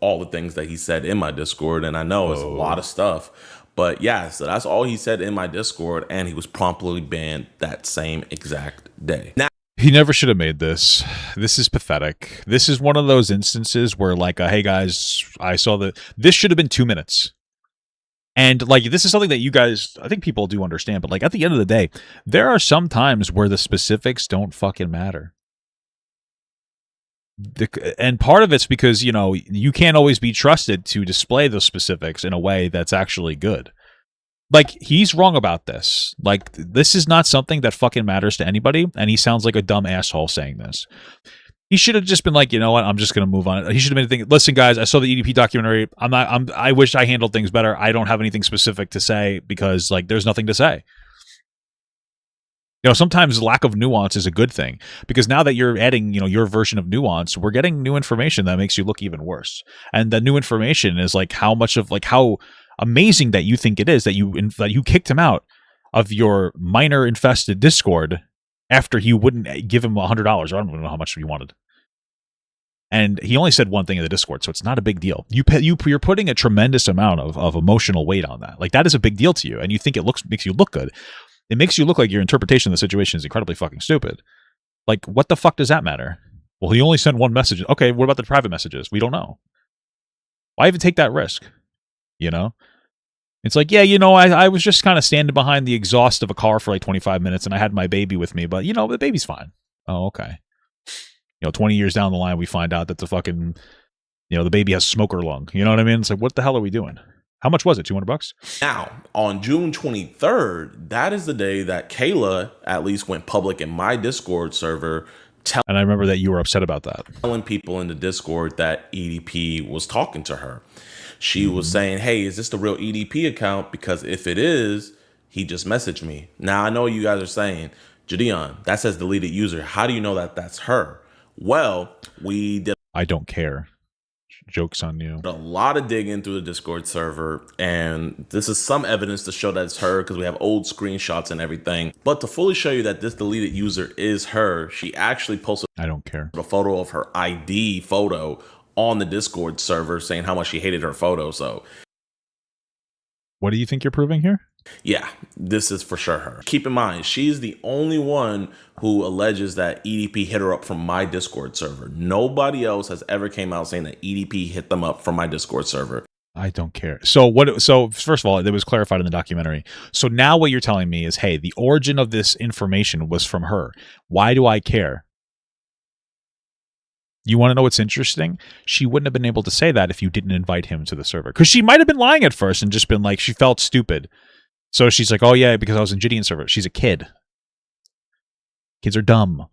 All the things that he said in my Discord, and I know it's a lot of stuff. But yeah, so that's all he said in my Discord, and he was promptly banned that same exact day. Now, he never should have made this. This is pathetic. This is one of those instances where, like, hey guys, I saw this should have been 2 minutes. And like, this is something that you guys, I think people do understand, but like at the end of the day, there are some times where the specifics don't fucking matter. And part of it's because, you know, you can't always be trusted to display the specifics in a way that's actually good. Like, he's wrong about this. Like, this is not something that fucking matters to anybody, and he sounds like a dumb asshole saying this. He should have just been like, you know what, I'm just going to move on. He should have been thinking, listen, guys, I saw the EDP documentary. I wish I handled things better. I don't have anything specific to say because, like, there's nothing to say. You know, sometimes lack of nuance is a good thing because now that you're adding, you know, your version of nuance, we're getting new information that makes you look even worse. And the new information is like how amazing that you think it is that you kicked him out of your minor infested Discord after you wouldn't give him $100. I don't even know how much you wanted. And he only said one thing in the Discord, so it's not a big deal. You're putting a tremendous amount of emotional weight on that. Like, that is a big deal to you, and you think it makes you look good. It makes you look like your interpretation of the situation is incredibly fucking stupid. Like, what the fuck does that matter? Well, he only sent one message. Okay, what about the private messages? We don't know. Why even take that risk? You know? It's like, yeah, you know, I was just kind of standing behind the exhaust of a car for like 25 minutes and I had my baby with me, but, you know, the baby's fine. Oh, okay. You know, 20 years down the line, we find out that the fucking, you know, the baby has smoker lung. You know what I mean? It's like, what the hell are we doing? How much was it? $200? Now, on June 23rd, that is the day that Kayla at least went public in my Discord server, and I remember that you were upset about that. Telling people in the Discord that EDP was talking to her. She was saying, hey, is this the real EDP account? Because if it is, he just messaged me. Now, I know you guys are saying, JiDion, that says deleted user. How do you know that that's her? Well, we did. I don't care. Joke's on you. A lot of digging through the Discord server, and this is some evidence to show that it's her because we have old screenshots and everything. But to fully show you that this deleted user is her, she actually posted I don't care. a photo of her ID photo on the Discord server saying how much she hated her photo. So what do you think you're proving here? Yeah, this is for sure her. Keep in mind, she's the only one who alleges that EDP hit her up from my Discord server. Nobody else has ever came out saying that EDP hit them up from my Discord server. I don't care. So first of all, it was clarified in the documentary. So now what you're telling me is, hey, the origin of this information was from her. Why do I care? You want to know what's interesting? She wouldn't have been able to say that if you didn't invite him to the server. Because she might have been lying at first and just been like, she felt stupid. So she's like, oh yeah, because I was in JiDion's server. She's a kid. Kids are dumb.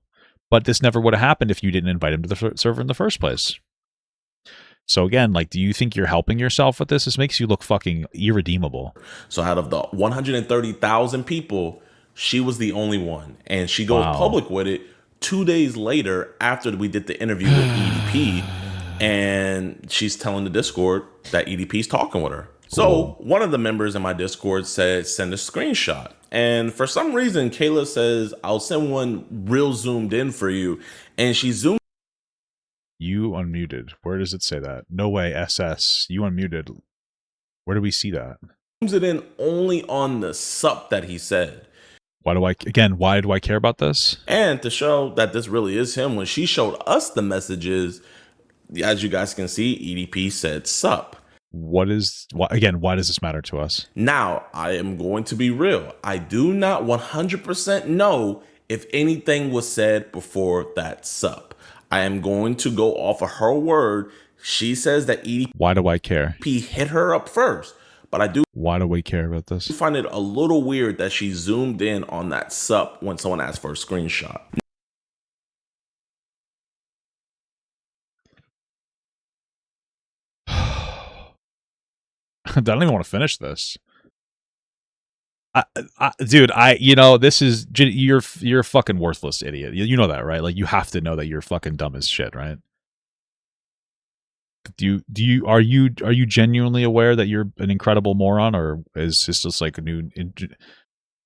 But this never would have happened if you didn't invite him to the server in the first place. So again, like, do you think you're helping yourself with this? This makes you look fucking irredeemable. So out of the 130,000 people, she was the only one. And she goes public with it 2 days later after we did the interview with EDP. And she's telling the Discord that EDP's talking with her. So one of the members in my Discord said, send a screenshot. And for some reason, Kayla says, I'll send one real zoomed in for you. And she zoomed. You unmuted. Where does it say that? No way, SS. You unmuted. Where do we see that? Zooms it in only on the sup that he said. Why do I care about this? And to show that this really is him, when she showed us the messages, as you guys can see, EDP said sup. Why does this matter to us? Now, I am going to be real. I do not 100% know if anything was said before that sup. I am going to go off of her word. She says that EDP. Why do I care? Hit her up first. But I do. Why do we care about this? I find it a little weird that she zoomed in on that sup when someone asked for a screenshot. I don't even want to finish this. Dude, this is, you're a fucking worthless idiot. You know that, right? Like, you have to know that you're fucking dumb as shit, right? Are you genuinely aware that you're an incredible moron, or is this just like a new?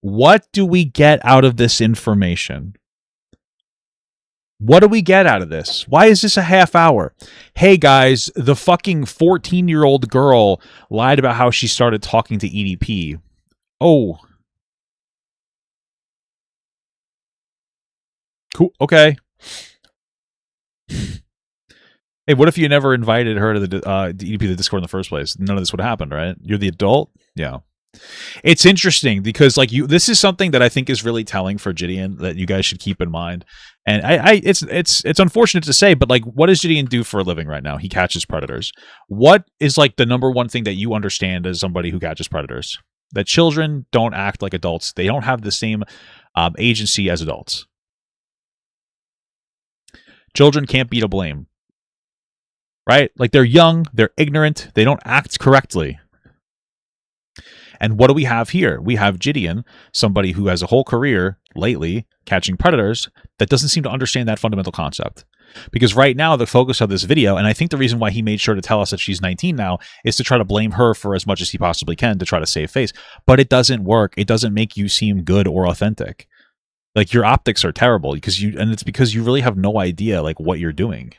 What do we get out of this information? What do we get out of this? Why is this a half hour? Hey guys, the fucking 14-year-old girl lied about how she started talking to EDP. Oh. Cool. Okay. Hey, what if you never invited her to the EDP, the Discord in the first place? None of this would have happened, right? You're the adult? Yeah. It's interesting because, like, this is something that I think is really telling for JiDion that you guys should keep in mind. And it's unfortunate to say, but like, what does JiDion do for a living right now? He catches predators. What is like the number one thing that you understand as somebody who catches predators? That children don't act like adults. They don't have the same agency as adults. Children can't be to blame. Right? Like, they're young, they're ignorant, they don't act correctly. And what do we have here? We have JiDion, somebody who has a whole career lately catching predators that doesn't seem to understand that fundamental concept. Because right now, the focus of this video, and I think the reason why he made sure to tell us that she's 19 now, is to try to blame her for as much as he possibly can to try to save face. But it doesn't work. It doesn't make you seem good or authentic. Like, your optics are terrible and it's because you really have no idea like what you're doing.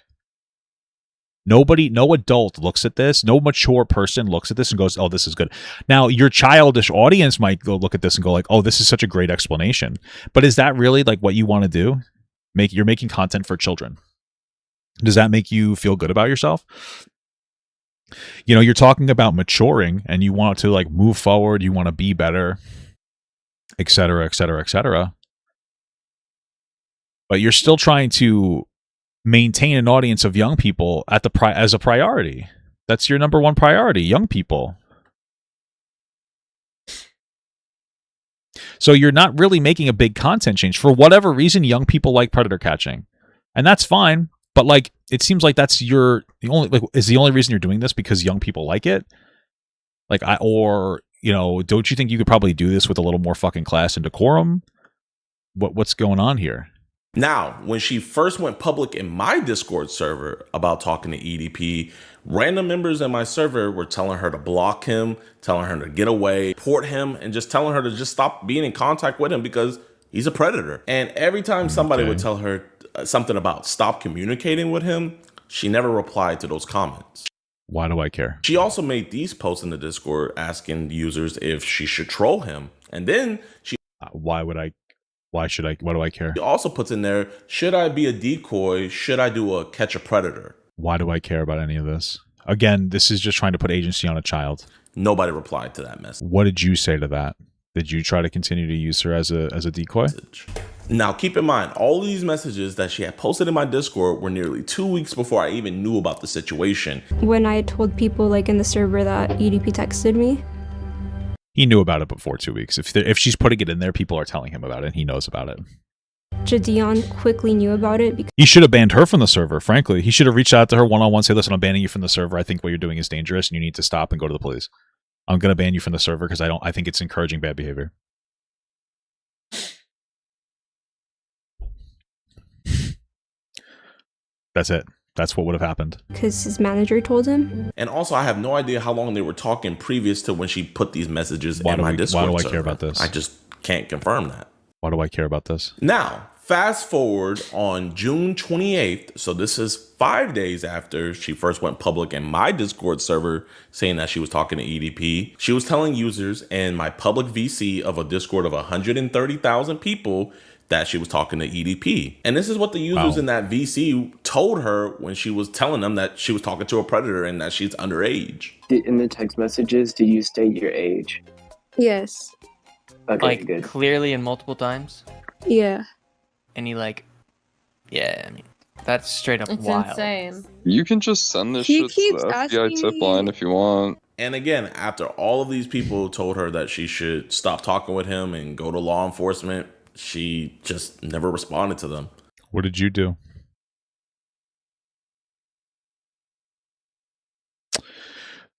No adult looks at this. No mature person looks at this and goes, oh, this is good. Now, your childish audience might go look at this and go like, oh, this is such a great explanation. But is that really like what you want to do? You're making content for children. Does that make you feel good about yourself? You know, you're talking about maturing and you want to like move forward. You want to be better, et cetera, et cetera, et cetera. But you're still trying to maintain an audience of young people as a priority. That's your number one priority, young people. So you're not really making a big content change. For whatever reason, young people like predator catching. And that's fine. But like, it seems like that's the only reason you're doing this because young people like it. Like, don't you think you could probably do this with a little more fucking class and decorum? What's going on here? Now, when she first went public in my Discord server about talking to EDP, random members in my server were telling her to block him, telling her to get away, report him, and just telling her to just stop being in contact with him because he's a predator. And every time somebody would tell her something about stop communicating with him, she never replied to those comments. Why do I care? She also made these posts in the Discord asking users if she should troll him. And then she... Why do I care? She also puts in there, should I be a decoy? Should I do a catch a predator? Why do I care about any of this? Again, this is just trying to put agency on a child. Nobody replied to that message. What did you say to that? Did you try to continue to use her as a decoy? Now, keep in mind, all these messages that she had posted in my Discord were nearly 2 weeks before I even knew about the situation. When I told people like in the server that EDP texted me. He knew about it before 2 weeks. If she's putting it in there, people are telling him about it, and he knows about it. JiDion quickly knew about it. He should have banned her from the server, frankly. He should have reached out to her one-on-one, say, listen, I'm banning you from the server. I think what you're doing is dangerous, and you need to stop and go to the police. I'm going to ban you from the server because I think it's encouraging bad behavior. That's it. That's what would have happened. Because his manager told him. And also, I have no idea how long they were talking previous to when she put these messages in my Discord Why do I server. care about this? I just can't confirm that. Why do I care about this? Now, fast forward on June 28th. So this is 5 days after she first went public in my Discord server saying that she was talking to EDP. She was telling users in my public VC of a Discord of 130,000 people that she was talking to EDP. And this is what the users in that VC told her when she was telling them that she was talking to a predator and that she's underage. In the text messages, do you state your age? Yes. Okay, like, good. Clearly and multiple times? Yeah. And he yeah, I mean, that's straight up It's wild. insane. You can just send this shit to the FBI tip line if you want. And again, after all of these people told her that she should stop talking with him and go to law enforcement, she just never responded to them. What did you do?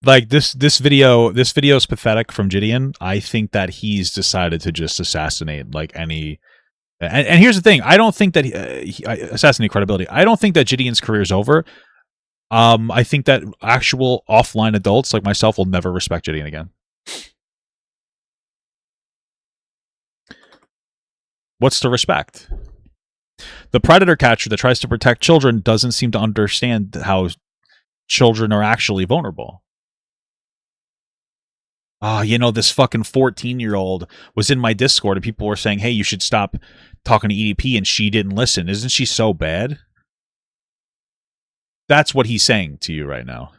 Like this video is pathetic from JiDion. I think that he's decided to just assassinate like any. And here's the thing: I don't think that assassinate credibility. I don't think that JiDion's career is over. I think that actual offline adults like myself will never respect JiDion again. What's to respect? The predator catcher that tries to protect children doesn't seem to understand how children are actually vulnerable. This fucking 14-year-old was in my Discord and people were saying, hey, you should stop talking to EDP, and she didn't listen. Isn't she so bad? That's what he's saying to you right now,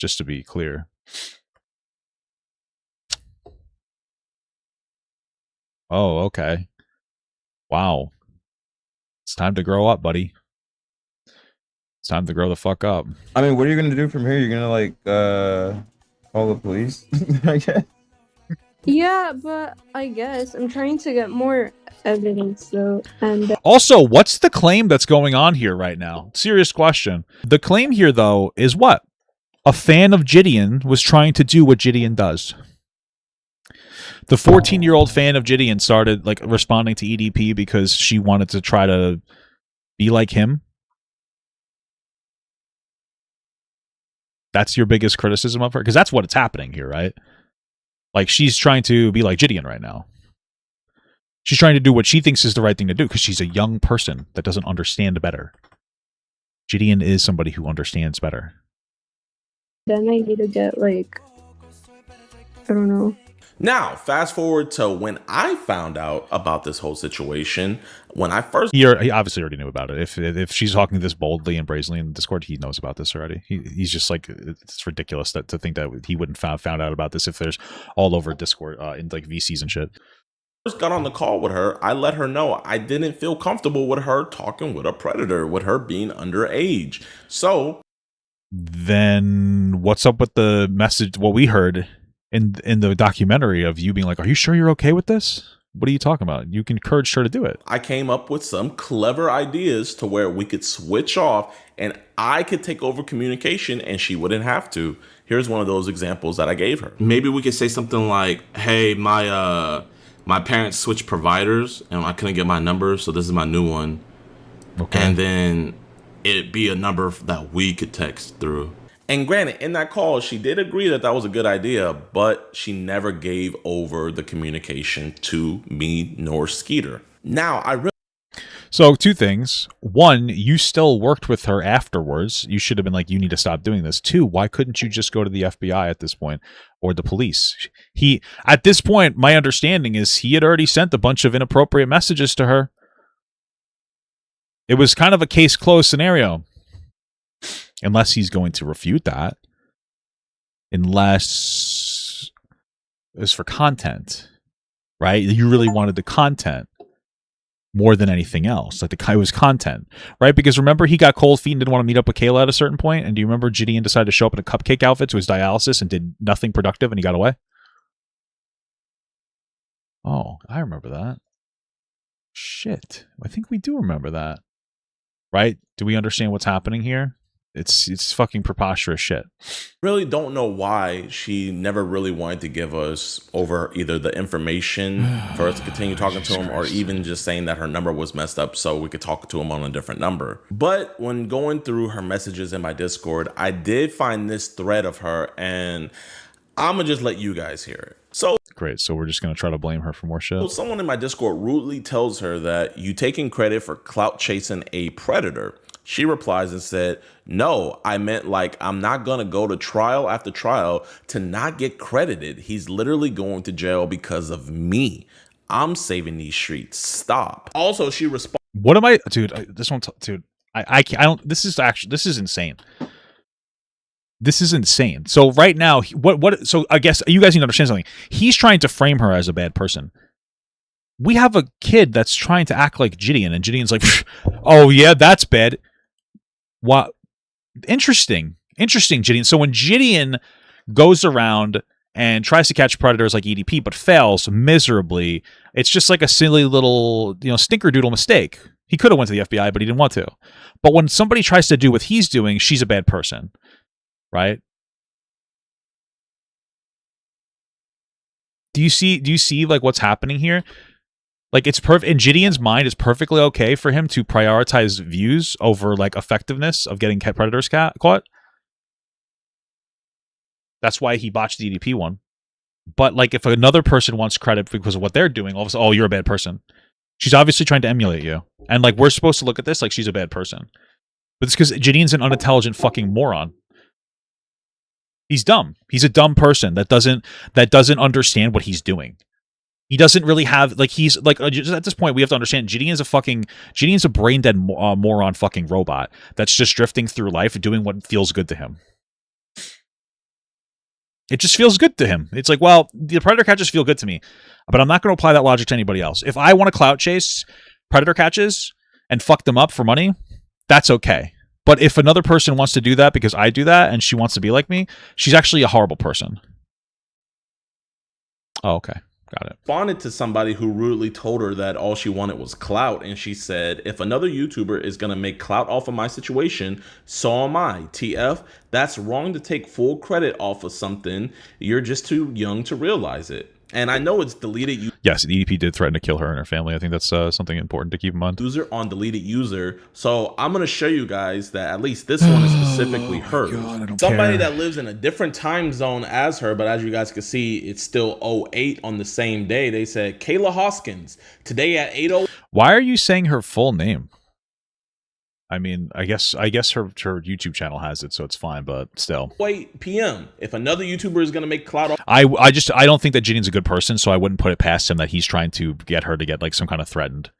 just to be clear. Oh, okay. Wow. It's time to grow up, buddy. It's time to grow the fuck up. I mean, what are you going to do from here? You're going to, call the police? I guess. Yeah, but I guess I'm trying to get more evidence, though. And also, what's the claim that's going on here right now? Serious question. The claim here, though, is what? A fan of JiDion was trying to do what JiDion does. The 14-year-old fan of JiDion started like responding to EDP because she wanted to try to be like him. That's your biggest criticism of her? Because that's what's happening here, right? Like, she's trying to be like JiDion right now. She's trying to do what she thinks is the right thing to do because she's a young person that doesn't understand better. JiDion is somebody who understands better. then I need to get, like, I don't know. Now, fast forward to when I found out about this whole situation. When I first... He obviously already knew about it. If she's talking this boldly and brazenly in Discord, he knows about this already. He's just like, it's ridiculous to think that he wouldn't found out about this if there's all over Discord in like VCs and shit. First got on the call with her, I let her know I didn't feel comfortable with her talking with a predator, with her being underage. So... Then what's up with the message, what we heard in the documentary of you being like, are you sure you're okay with this? What are you talking about? You encouraged her to do it. I came up with some clever ideas to where we could switch off and I could take over communication and she wouldn't have to. Here's one of those examples that I gave her. Maybe we could say something like, hey, my parents switched providers and I couldn't get my number, so this is my new one. Okay. And then it'd be a number that we could text through. And granted, in that call, she did agree that that was a good idea, but she never gave over the communication to me nor Skeeter. Now, So, two things. One, you still worked with her afterwards. You should have been like, you need to stop doing this. Two, why couldn't you just go to the FBI at this point or the police? At this point, my understanding is he had already sent a bunch of inappropriate messages to her. It was kind of a case closed scenario. Unless he's going to refute that. Unless it's for content. Right? You really wanted the content more than anything else. Like the guy was content. Right? Because remember, he got cold feet and didn't want to meet up with Kayla at a certain point. And do you remember JiDion decided to show up in a cupcake outfit to his dialysis and did nothing productive and he got away? Oh, I remember that. Shit. I think we do remember that. Right? Do we understand what's happening here? It's fucking preposterous shit. really don't know why she never really wanted to give us over either the information for us to continue talking to him or even just saying that her number was messed up so we could talk to him on a different number. But when going through her messages in my Discord, I did find this thread of her and I'm gonna just let you guys hear it. So great. So we're just gonna try to blame her for more shit. Someone in my Discord rudely tells her that you taking credit for clout chasing a predator. She replies and said, no, I meant like I'm not going to go to trial after trial to not get credited. He's literally going to jail because of me. I'm saving these streets. Stop. Also, she responds. What am I, dude? I don't. This is insane. This is insane. So right now, so I guess you guys need to understand something. He's trying to frame her as a bad person. We have a kid that's trying to act like JiDion, and JiDion's like, oh yeah, that's bad. What? Interesting, JiDion. So when JiDion goes around and tries to catch predators like EDP, but fails miserably, it's just like a silly little, stinkerdoodle mistake. He could have went to the FBI, but he didn't want to. But when somebody tries to do what he's doing, she's a bad person, right? Do you see like what's happening here? Like it's perfect in JiDion's mind. It's perfectly okay for him to prioritize views over like effectiveness of getting predators caught. That's why he botched the EDP one. But like if another person wants credit because of what they're doing, all of a sudden, oh, you're a bad person. She's obviously trying to emulate you, and like we're supposed to look at this like she's a bad person. But it's because JiDion's an unintelligent fucking moron. He's dumb. He's a dumb person that doesn't understand what he's doing. He doesn't really have, like, he's, like, just at this point, we have to understand, JiDion's a brain-dead moron fucking robot that's just drifting through life doing what feels good to him. It just feels good to him. It's like, well, the predator catches feel good to me, but I'm not going to apply that logic to anybody else. If I want to clout chase predator catches and fuck them up for money, that's okay. But if another person wants to do that because I do that and she wants to be like me, she's actually a horrible person. Oh, okay. Got it. Responded to somebody who rudely told her that all she wanted was clout, and she said, if another YouTuber is going to make clout off of my situation, so am I. TF, that's wrong to take full credit off of something. You're just too young to realize it. And I know it's deleted. Yes, the EDP did threaten to kill her and her family. I think that's something important to keep in mind. User on deleted user. So I'm going to show you guys that at least this one is specifically hers. Somebody that lives in a different time zone as her, but as you guys can see, it's still 08 on the same day. They said, Kayla Hoskins, today at 8:00. Why are you saying her full name? I mean, I guess her YouTube channel has it, so it's fine, but still. 8 p.m. If another YouTuber is going to make clout off. I don't think that JiDion's a good person, so I wouldn't put it past him that he's trying to get her to get like some kind of threatened.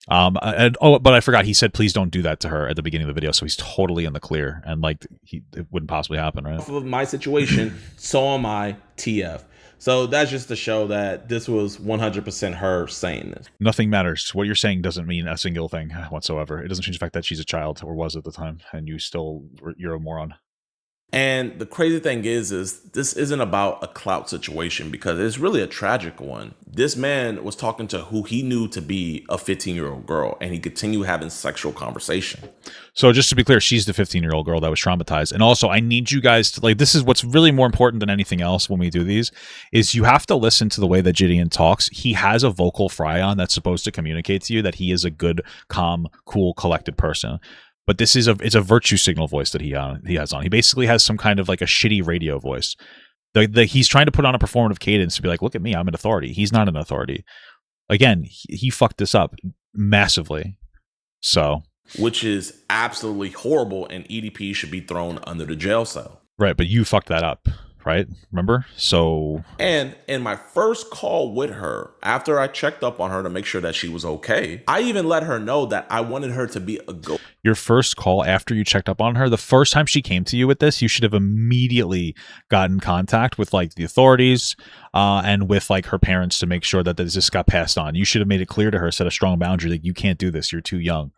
But I forgot he said please don't do that to her at the beginning of the video, so he's totally in the clear and like it wouldn't possibly happen, right? Off of my situation, so am I. TF. So that's just to show that this was 100% her saying this. Nothing matters. What you're saying doesn't mean a single thing whatsoever. It doesn't change the fact that she's a child or was at the time, and you're a moron. And the crazy thing is this isn't about a clout situation because it's really a tragic one. This man was talking to who he knew to be a 15-year-old girl, and he continued having sexual conversation. So just to be clear, she's the 15-year-old girl that was traumatized. And also, I need you guys to, like, this is what's really more important than anything else when we do these, is you have to listen to the way that JiDion talks. He has a vocal fry on that's supposed to communicate to you that he is a good, calm, cool, collected person. But this is it's a virtue signal voice that he has on. He basically has some kind of like a shitty radio voice. He's trying to put on a performative cadence to be like, look at me, I'm an authority. He's not an authority. Again, he fucked this up massively. So, which is absolutely horrible, and EDP should be thrown under the jail cell. Right, but you fucked that up, right? Remember? So, and in my first call with her, after I checked up on her to make sure that she was okay, I even let her know that I wanted her to be a ghost. Your first call after you checked up on her, the first time she came to you with this, you should have immediately gotten contact with like the authorities and with like her parents to make sure that this got passed on. You should have made it clear to her, set a strong boundary that you can't do this. You're too young.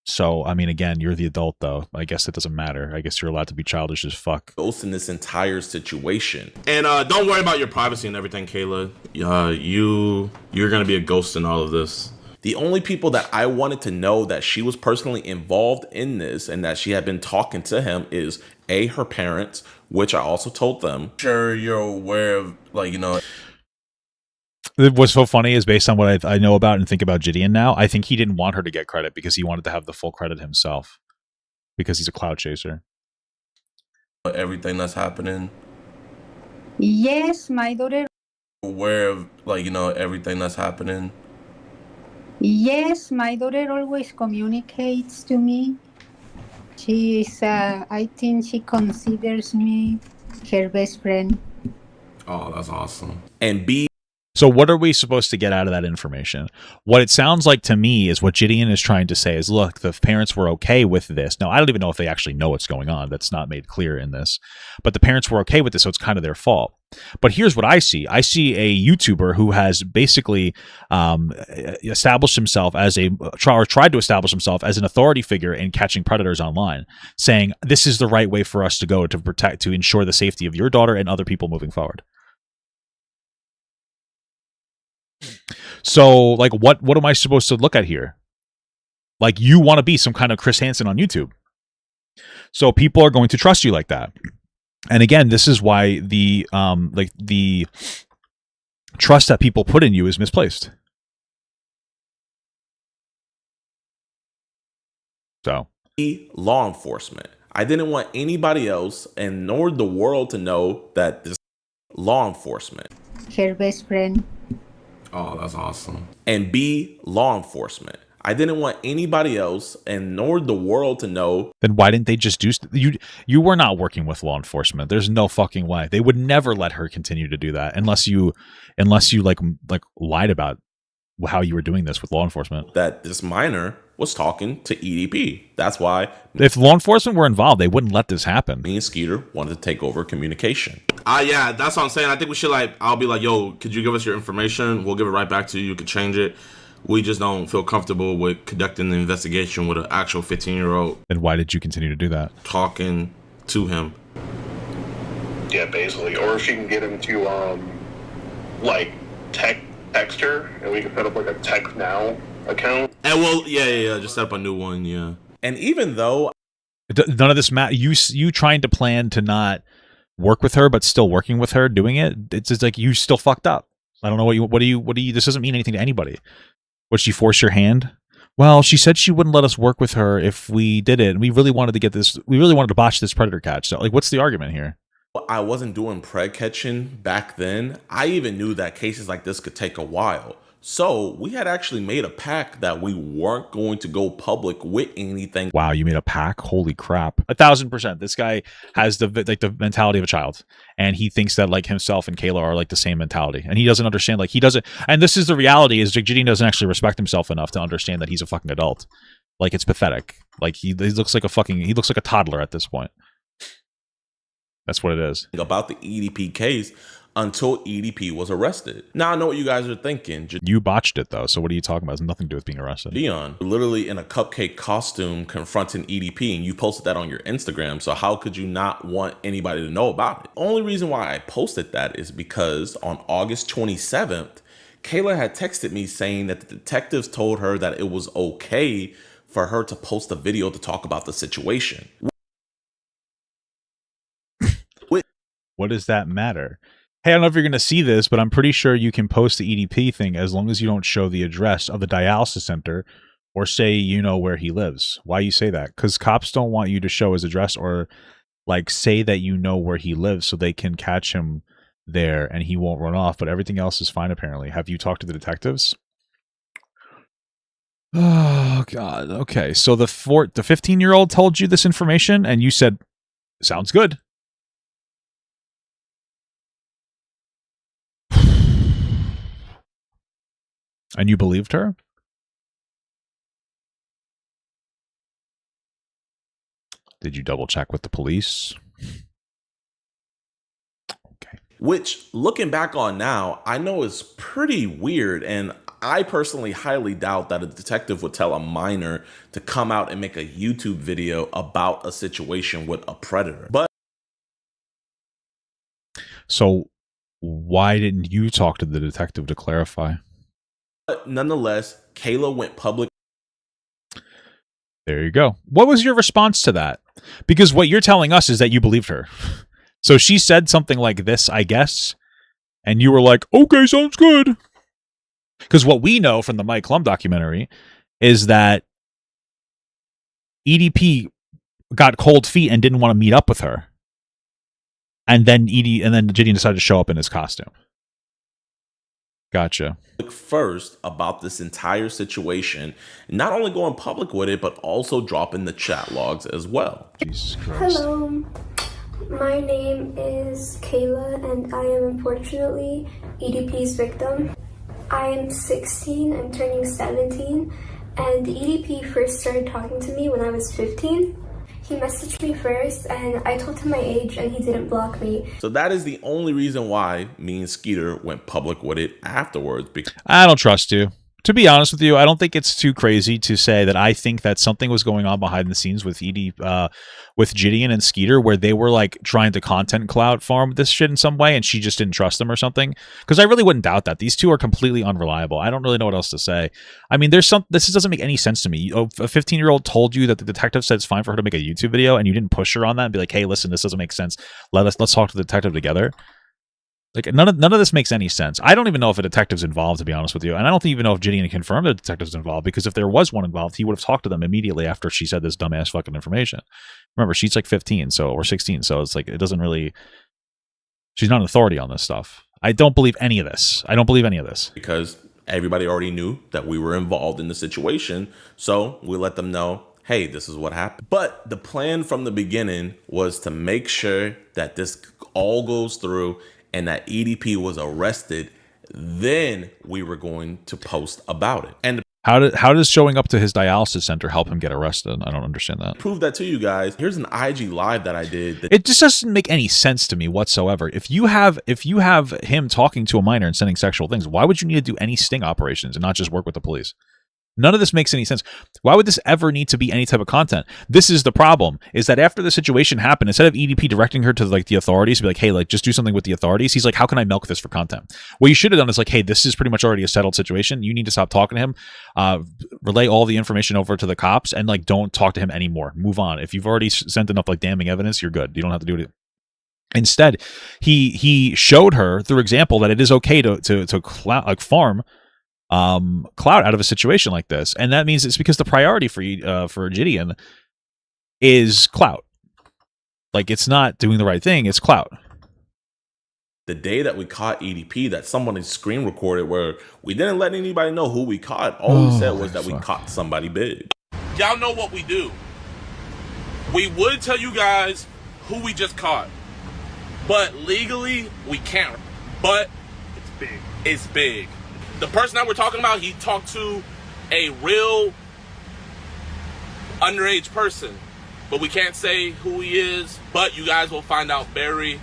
So, I mean, again, you're the adult, though. I guess it doesn't matter. I guess you're allowed to be childish as fuck. Ghost in this entire situation. And don't worry about your privacy and everything, Kayla. You're going to be a ghost in all of this. The only people that I wanted to know that she was personally involved in this and that she had been talking to him is her parents, which I also told them. Sure, you're aware of, like, you know. What's so funny is based on what I know about and think about JiDion now, I think he didn't want her to get credit because he wanted to have the full credit himself because he's a cloud chaser. Everything that's happening. Yes, my daughter. Aware of, like, you know, everything that's happening. Yes, my daughter always communicates to me. I think she considers me her best friend. Oh, that's awesome. And So what are we supposed to get out of that information? What it sounds like to me is what JiDion is trying to say is, look, the parents were okay with this. Now, I don't even know if they actually know what's going on. That's not made clear in this. But the parents were okay with this, so it's kind of their fault. But here's what I see. I see a YouTuber who has basically established himself as tried to establish himself as an authority figure in catching predators online, saying this is the right way for us to go to ensure the safety of your daughter and other people moving forward. So, like, what am I supposed to look at here? Like, you want to be some kind of Chris Hansen on YouTube. So people are going to trust you like that. And again, this is why the trust that people put in you is misplaced. So, law enforcement. I didn't want anybody else and nor the world to know that this law enforcement. Her best friend. Oh, that's awesome. And law enforcement. I didn't want anybody else and nor the world to know. Then why didn't they just do you were not working with law enforcement. There's no fucking way. They would never let her continue to do that unless you like lied about how you were doing this with law enforcement. That this minor was talking to EDP. That's why if law enforcement were involved, they wouldn't let this happen. Me and Skeeter wanted to take over communication. Yeah, that's what I'm saying. I think we should I'll be like, yo, could you give us your information? We'll give it right back to you. You can change it. We just don't feel comfortable with conducting the investigation with an actual 15-year-old. Then why did you continue to do that? Talking to him. Yeah, basically. Or if she can get him to, text her, and we can set up a text now account. And just set up a new one, yeah. And even though none of this matter, you trying to plan to not work with her, but still working with her, doing it. It's just like you still fucked up. I don't know what do you. This doesn't mean anything to anybody. Would she force your hand? Well, she said she wouldn't let us work with her if we did it, and we really wanted to get this. We really wanted to botch this predator catch. So, what's the argument here? I wasn't doing pred catching back then. I even knew that cases like this could take a while. So we had actually made a pact that we weren't going to go public with anything. Wow, you made a pact? Holy crap. 1,000%. This guy has the mentality of a child. And he thinks that himself and Kayla are the same mentality. And he doesn't understand, he doesn't. And this is the reality is JiDion doesn't actually respect himself enough to understand that he's a fucking adult. It's pathetic. He looks like a toddler at this point. That's what it is. About the EDP case, until EDP was arrested. Now I know what you guys are thinking. You botched it though, so what are you talking about? It has nothing to do with being arrested. Dion, literally in a cupcake costume confronting EDP, and you posted that on your Instagram, so how could you not want anybody to know about it? Only reason why I posted that is because on August 27th, Kayla had texted me saying that the detectives told her that it was okay for her to post a video to talk about the situation. What does that matter? Hey, I don't know if you're going to see this, but I'm pretty sure you can post the EDP thing as long as you don't show the address of the dialysis center or say you know where he lives. Why you say that? Because cops don't want you to show his address or like say that you know where he lives so they can catch him there and he won't run off, but everything else is fine apparently. Have you talked to the detectives? Oh god. Okay. So the 15-year-old told you this information and you said sounds good. And you believed her? Did you double check with the police? Which, looking back on now, I know is pretty weird, and I personally highly doubt that a detective would tell a minor to come out and make a YouTube video about a situation with a predator. But so why didn't you talk to the detective to clarify? But nonetheless, Kayla went public. There you go. What was your response to that? Because what you're telling us is that you believed her. So she said something like this, I guess, and you were like, okay, sounds good. Because what we know from the Mike Klum documentary is that EDP got cold feet and didn't want to meet up with her. And then JiDion decided to show up in his costume. Gotcha. First about this entire situation, not only going public with it, but also dropping the chat logs as well. Jesus Christ. Hello. My name is Kayla, and I am unfortunately EDP's victim. I am 16, I'm turning 17, and EDP first started talking to me when I was 15. He messaged me first, and I told him my age, and he didn't block me. So that is the only reason why me and Skeeter went public with it afterwards. I don't trust you. To be honest with you, I don't think it's too crazy to say that I think that something was going on behind the scenes with with JiDion and Skeeter, where they were like trying to content cloud farm this shit in some way, and she just didn't trust them or something. Because I really wouldn't doubt that. These two are completely unreliable. I don't really know what else to say. I mean, this doesn't make any sense to me. A 15-year-old told you that the detective said it's fine for her to make a YouTube video, and you didn't push her on that and be like, hey, listen, this doesn't make sense. Let's talk to the detective together. Like none of this makes any sense. I don't even know if a detective's involved, to be honest with you, and I don't even know if JiDion confirmed the detective's involved, because if there was one involved, he would have talked to them immediately after she said this dumbass fucking information. Remember, she's like 15, or 16, so it's like it doesn't really. She's not an authority on this stuff. I don't believe any of this. Because everybody already knew that we were involved in the situation, so we let them know, hey, this is what happened. But the plan from the beginning was to make sure that this all goes through and that EDP was arrested. Then we were going to post about it. And how does showing up to his dialysis center help him get arrested? I don't understand that. Prove that to you guys. Here's an IG live that I did. It just doesn't make any sense to me whatsoever. If you have him talking to a minor and sending sexual things, why would you need to do any sting operations and not just work with the police? None of this makes any sense. Why would this ever need to be any type of content? This is the problem, is that after the situation happened, instead of EDP directing her to like the authorities, be like, hey, like just do something with the authorities, he's like, how can I milk this for content? What you should have done is like, hey, this is pretty much already a settled situation. You need to stop talking to him, relay all the information over to the cops, and like don't talk to him anymore. Move on. If you've already sent enough like damning evidence, you're good. You don't have to do it. Instead, he showed her through example that it is okay to farm clout out of a situation like this, and that means it's because the priority for JiDion is clout. Like, it's not doing the right thing; it's clout. The day that we caught EDP, that somebody screen recorded where we didn't let anybody know who we caught. All we said was that we caught somebody big. Y'all know what we do. We would tell you guys who we just caught, but legally we can't. But it's big. It's big. The person that we're talking about, he talked to a real underage person, but we can't say who he is, but you guys will find out very,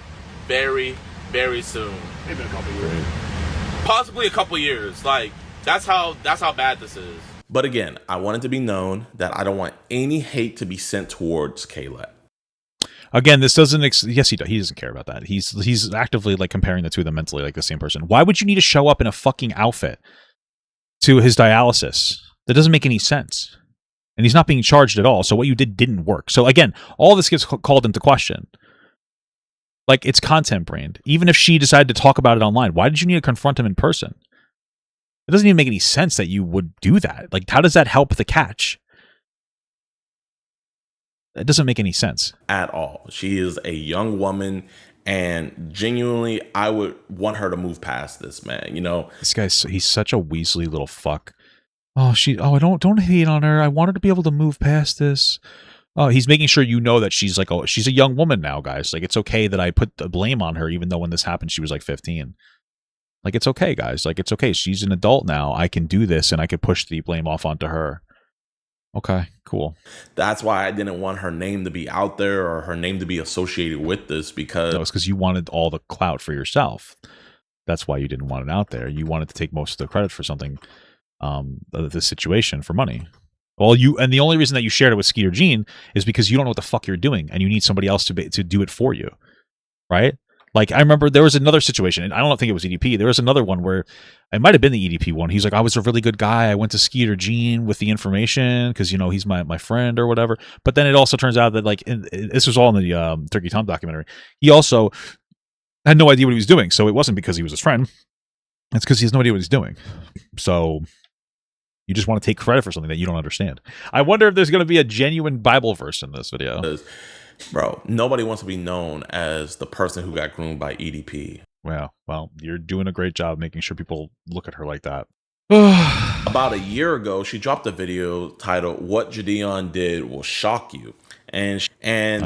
very, very soon. Maybe a couple years. Possibly a couple years. Like, that's how bad this is. But again, I want it to be known that I don't want any hate to be sent towards Kayla. Again, this doesn't. Yes, he doesn't care about that. He's actively like comparing the two of them mentally, like the same person. Why would you need to show up in a fucking outfit to his dialysis? That doesn't make any sense. And he's not being charged at all. So what you did didn't work. So again, all this gets called into question. Like, it's content brand. Even if she decided to talk about it online, why did you need to confront him in person? It doesn't even make any sense that you would do that. Like, how does that help the catch? It doesn't make any sense. At all. She is a young woman, and genuinely, I would want her to move past this, man. You know? This guy's, he's such a Weasley little fuck. Oh, don't hate on her. I want her to be able to move past this. Oh, he's making sure you know that she's like, oh, she's a young woman now, guys. Like, it's okay that I put the blame on her, even though when this happened, she was like 15. Like, it's okay, guys. Like, it's okay. She's an adult now. I can do this, and I could push the blame off onto her. Okay, cool. That's why I didn't want her name to be out there or her name to be associated with this, because... No, it's because you wanted all the clout for yourself. That's why you didn't want it out there. You wanted to take most of the credit for something, this situation, for money. Well, and the only reason that you shared it with Skeeter Jean is because you don't know what the fuck you're doing, and you need somebody else to do it for you, right? Like, I remember there was another situation, and I don't think it was EDP. There was another one where it might have been the EDP one. He's like, I was a really good guy. I went to Skeeter Jean with the information because, you know, he's my friend or whatever. But then it also turns out that, like, this was all in the Turkey Tom documentary. He also had no idea what he was doing. So it wasn't because he was his friend. It's because he has no idea what he's doing. So you just want to take credit for something that you don't understand. I wonder if there's going to be a genuine Bible verse in this video. Bro, nobody wants to be known as the person who got groomed by EDP. Well, you're doing a great job making sure people look at her like that. About a year ago, she dropped a video titled "What JiDion Did Will Shock You," and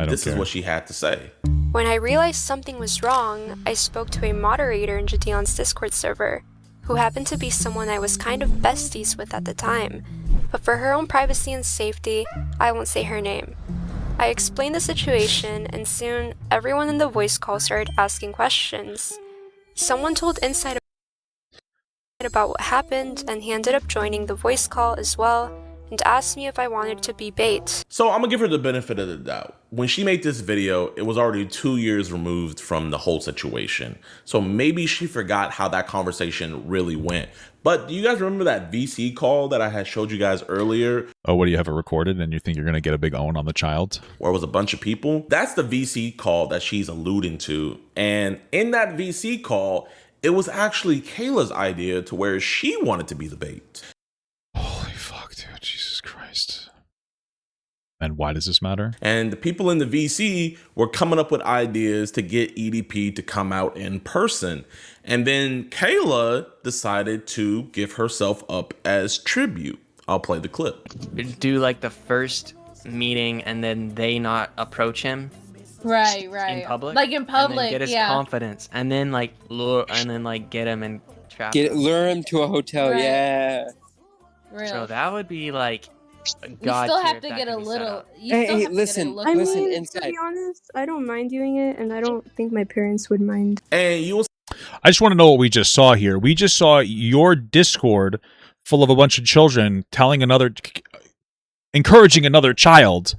this is what she had to say. When I realized something was wrong, I spoke to a moderator in JiDion's Discord server, who happened to be someone I was kind of besties with at the time. But for her own privacy and safety, I won't say her name. I explained the situation, and soon everyone in the voice call started asking questions. Someone told Inside about what happened, and he ended up joining the voice call as well, and asked me if I wanted to be bait. So I'm gonna give her the benefit of the doubt. When she made this video, it was already 2 years removed from the whole situation. So maybe she forgot how that conversation really went. But do you guys remember that VC call that I had showed you guys earlier? Oh, what do you have it recorded and you think you're gonna get a big own on the child? Where it was a bunch of people? That's the VC call that she's alluding to. And in that VC call, it was actually Kayla's idea to where she wanted to be the bait. Holy fuck, dude. Jesus Christ. And why does this matter? And the people in the VC were coming up with ideas to get EDP to come out in person. And then Kayla decided to give herself up as tribute. I'll play the clip. Do like the first meeting and then they not approach him. Right. In public. Like in public, and then get his confidence. And then like lure and then like get him and trap him. Lure him to a hotel, Right. yeah. Real. So that would be like You still have to get a little. Listen, I mean, inside. to be honest, I don't mind doing it, and I don't think my parents would mind. And you will. I just want to know what we just saw here. We just saw your Discord full of a bunch of children encouraging another child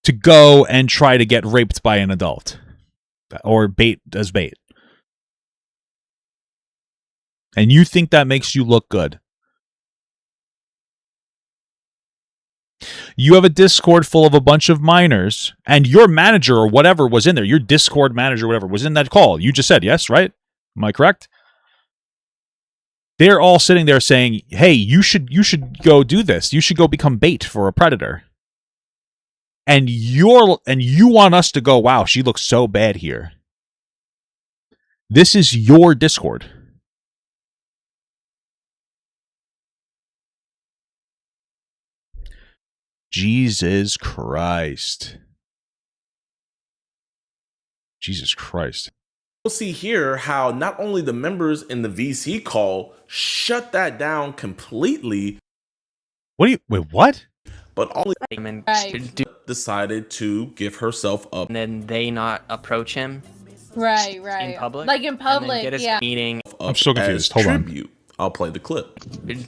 to go and try to get raped by an adult or bait as bait. And you think that makes you look good? You have a Discord full of a bunch of minors, and your manager or whatever was in there. Your Discord manager or whatever was in that call. You just said yes, right? Am I correct? They're all sitting there saying, hey, you should go do this. You should go become bait for a predator. And you want us to go, wow, she looks so bad here. This is your Discord. Jesus Christ. Jesus Christ. You'll see here how not only the members in the VC call shut that down completely. Wait, what? But only Right. decided to give herself up. And then they not approach him. Right. in public, Like in and then public, get us yeah. a meeting. I'm so confused. Hold on. Tribute. I'll play the clip.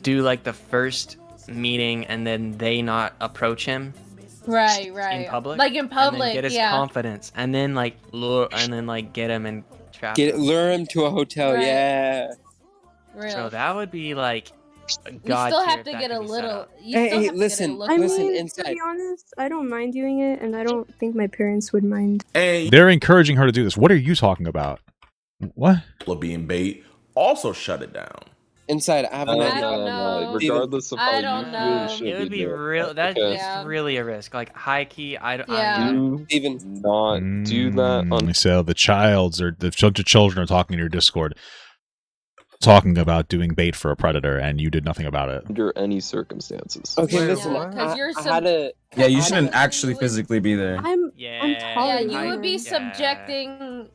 Do like the first meeting, and then they not approach him. Right. In public, Like in and public, then get his yeah. confidence, and then like lure, and then like get him and trap him. Lure him to a hotel. Right. Yeah. Real. So that would be like, You God still tier have if to that get could a be set little. up. You still Hey, have to listen. get a look. I Listen, mean, inside. to be honest, I don't mind doing it, and I don't think my parents would mind. They're encouraging her to do this. What are you talking about? What? Being bait. Also shut it down. Inside, I have I another. don't know. Regardless of how I don't you know. feel, It would be real. That's Yeah. really a risk. Like high key, I don't. Yeah. do Steven. not do that on So the children are talking in your Discord, talking about doing bait for a predator, and you did nothing about it. under any circumstances. Okay, Wait, listen. what? Because you're I had a. Yeah, you I had shouldn't a- actually physically be there. I'm Yeah. tolerating Yeah, you would be Yeah. subjecting.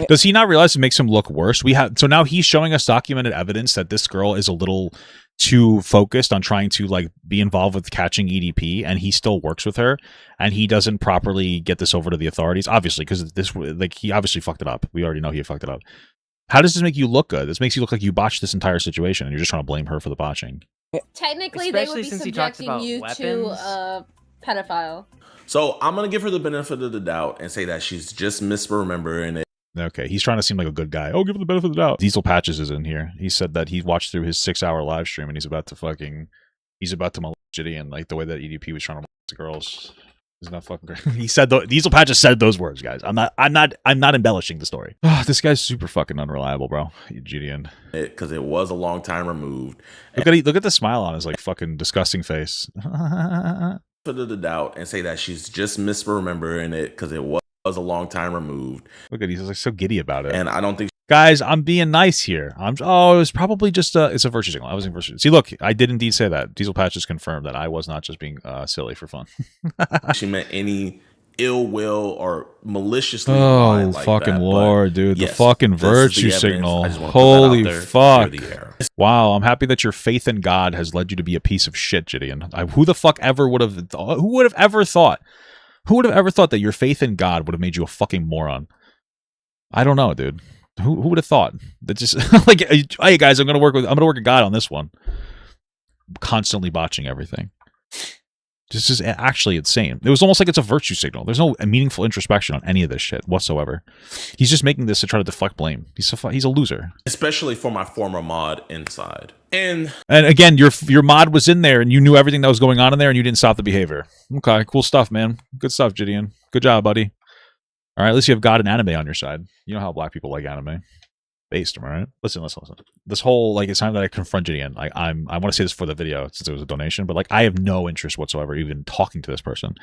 Does he not realize it makes him look worse? So now he's showing us documented evidence that this girl is a little too focused on trying to like be involved with catching EDP, and he still works with her, and he doesn't properly get this over to the authorities, obviously, because he obviously fucked it up. We already know he fucked it up. How does this make you look good? This makes you look like you botched this entire situation, and you're just trying to blame her for the botching. Technically, they would Especially be since he talks subjecting about you to weapons. a pedophile. So I'm gonna give her the benefit of the doubt and say that she's just misremembering it. Okay, he's trying to seem like a good guy. Oh, give him the benefit of the doubt. Diesel Patches is in here. He said that he watched through his 6-hour live stream, and he's about to molest JiDion, like the way that EDP was trying to molest girls. Isn't that fucking great? He said Diesel Patches said those words, guys. I'm not embellishing the story. This guy's super fucking unreliable, bro. JiDion. Because it was a long time removed. Look at the smile on his like fucking disgusting face. Put it the doubt and say that she's just misremembering it because it was a long time removed. Look at he's like so giddy about it. And I don't think guys, I'm being nice here. It was probably just it's a virtue signal. I was in virtue. See, look, I did indeed say that. Diesel Patches confirmed that I was not just being silly for fun. she meant any ill will or maliciously. Oh, like fucking that, Lord, dude. yes, the fucking this is the virtue evidence. signal. I just wanna put that out Holy there, fuck. clear the air. Wow, I'm happy that your faith in God has led you to be a piece of shit, JiDion. Who the fuck ever would have thought? Who would have ever thought that your faith in God would have made you a fucking moron? I don't know, dude. Who would have thought that? Just like, hey guys, I'm gonna work with God on this one. Constantly botching everything. This is actually insane. It was almost like it's a virtue signal. There's no meaningful introspection on any of this shit whatsoever. He's just making this to try to deflect blame. He's a loser. Especially for my former mod inside. And again, your mod was in there, and you knew everything that was going on in there, and you didn't stop the behavior. Okay, cool stuff, man. Good stuff, JiDion. Good job, buddy. All right, at least you have God and anime on your side. You know how black people like anime. Based, am I right? Listen. This whole, like, it's time that I confront JiDion. Like, I want to say this for the video since it was a donation, but like, I have no interest whatsoever even talking to this person.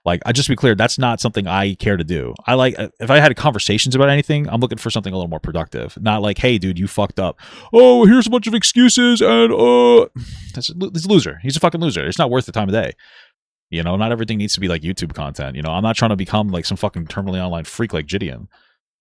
Like, I just to be clear, that's not something I care to do. I like, if I had conversations about anything, I'm looking for something a little more productive. Not like, hey, dude, you fucked up. Oh, here's a bunch of excuses, and this is a loser. He's a fucking loser. It's not worth the time of day. You know, not everything needs to be like YouTube content. You know, I'm not trying to become like some fucking terminally online freak like JiDion.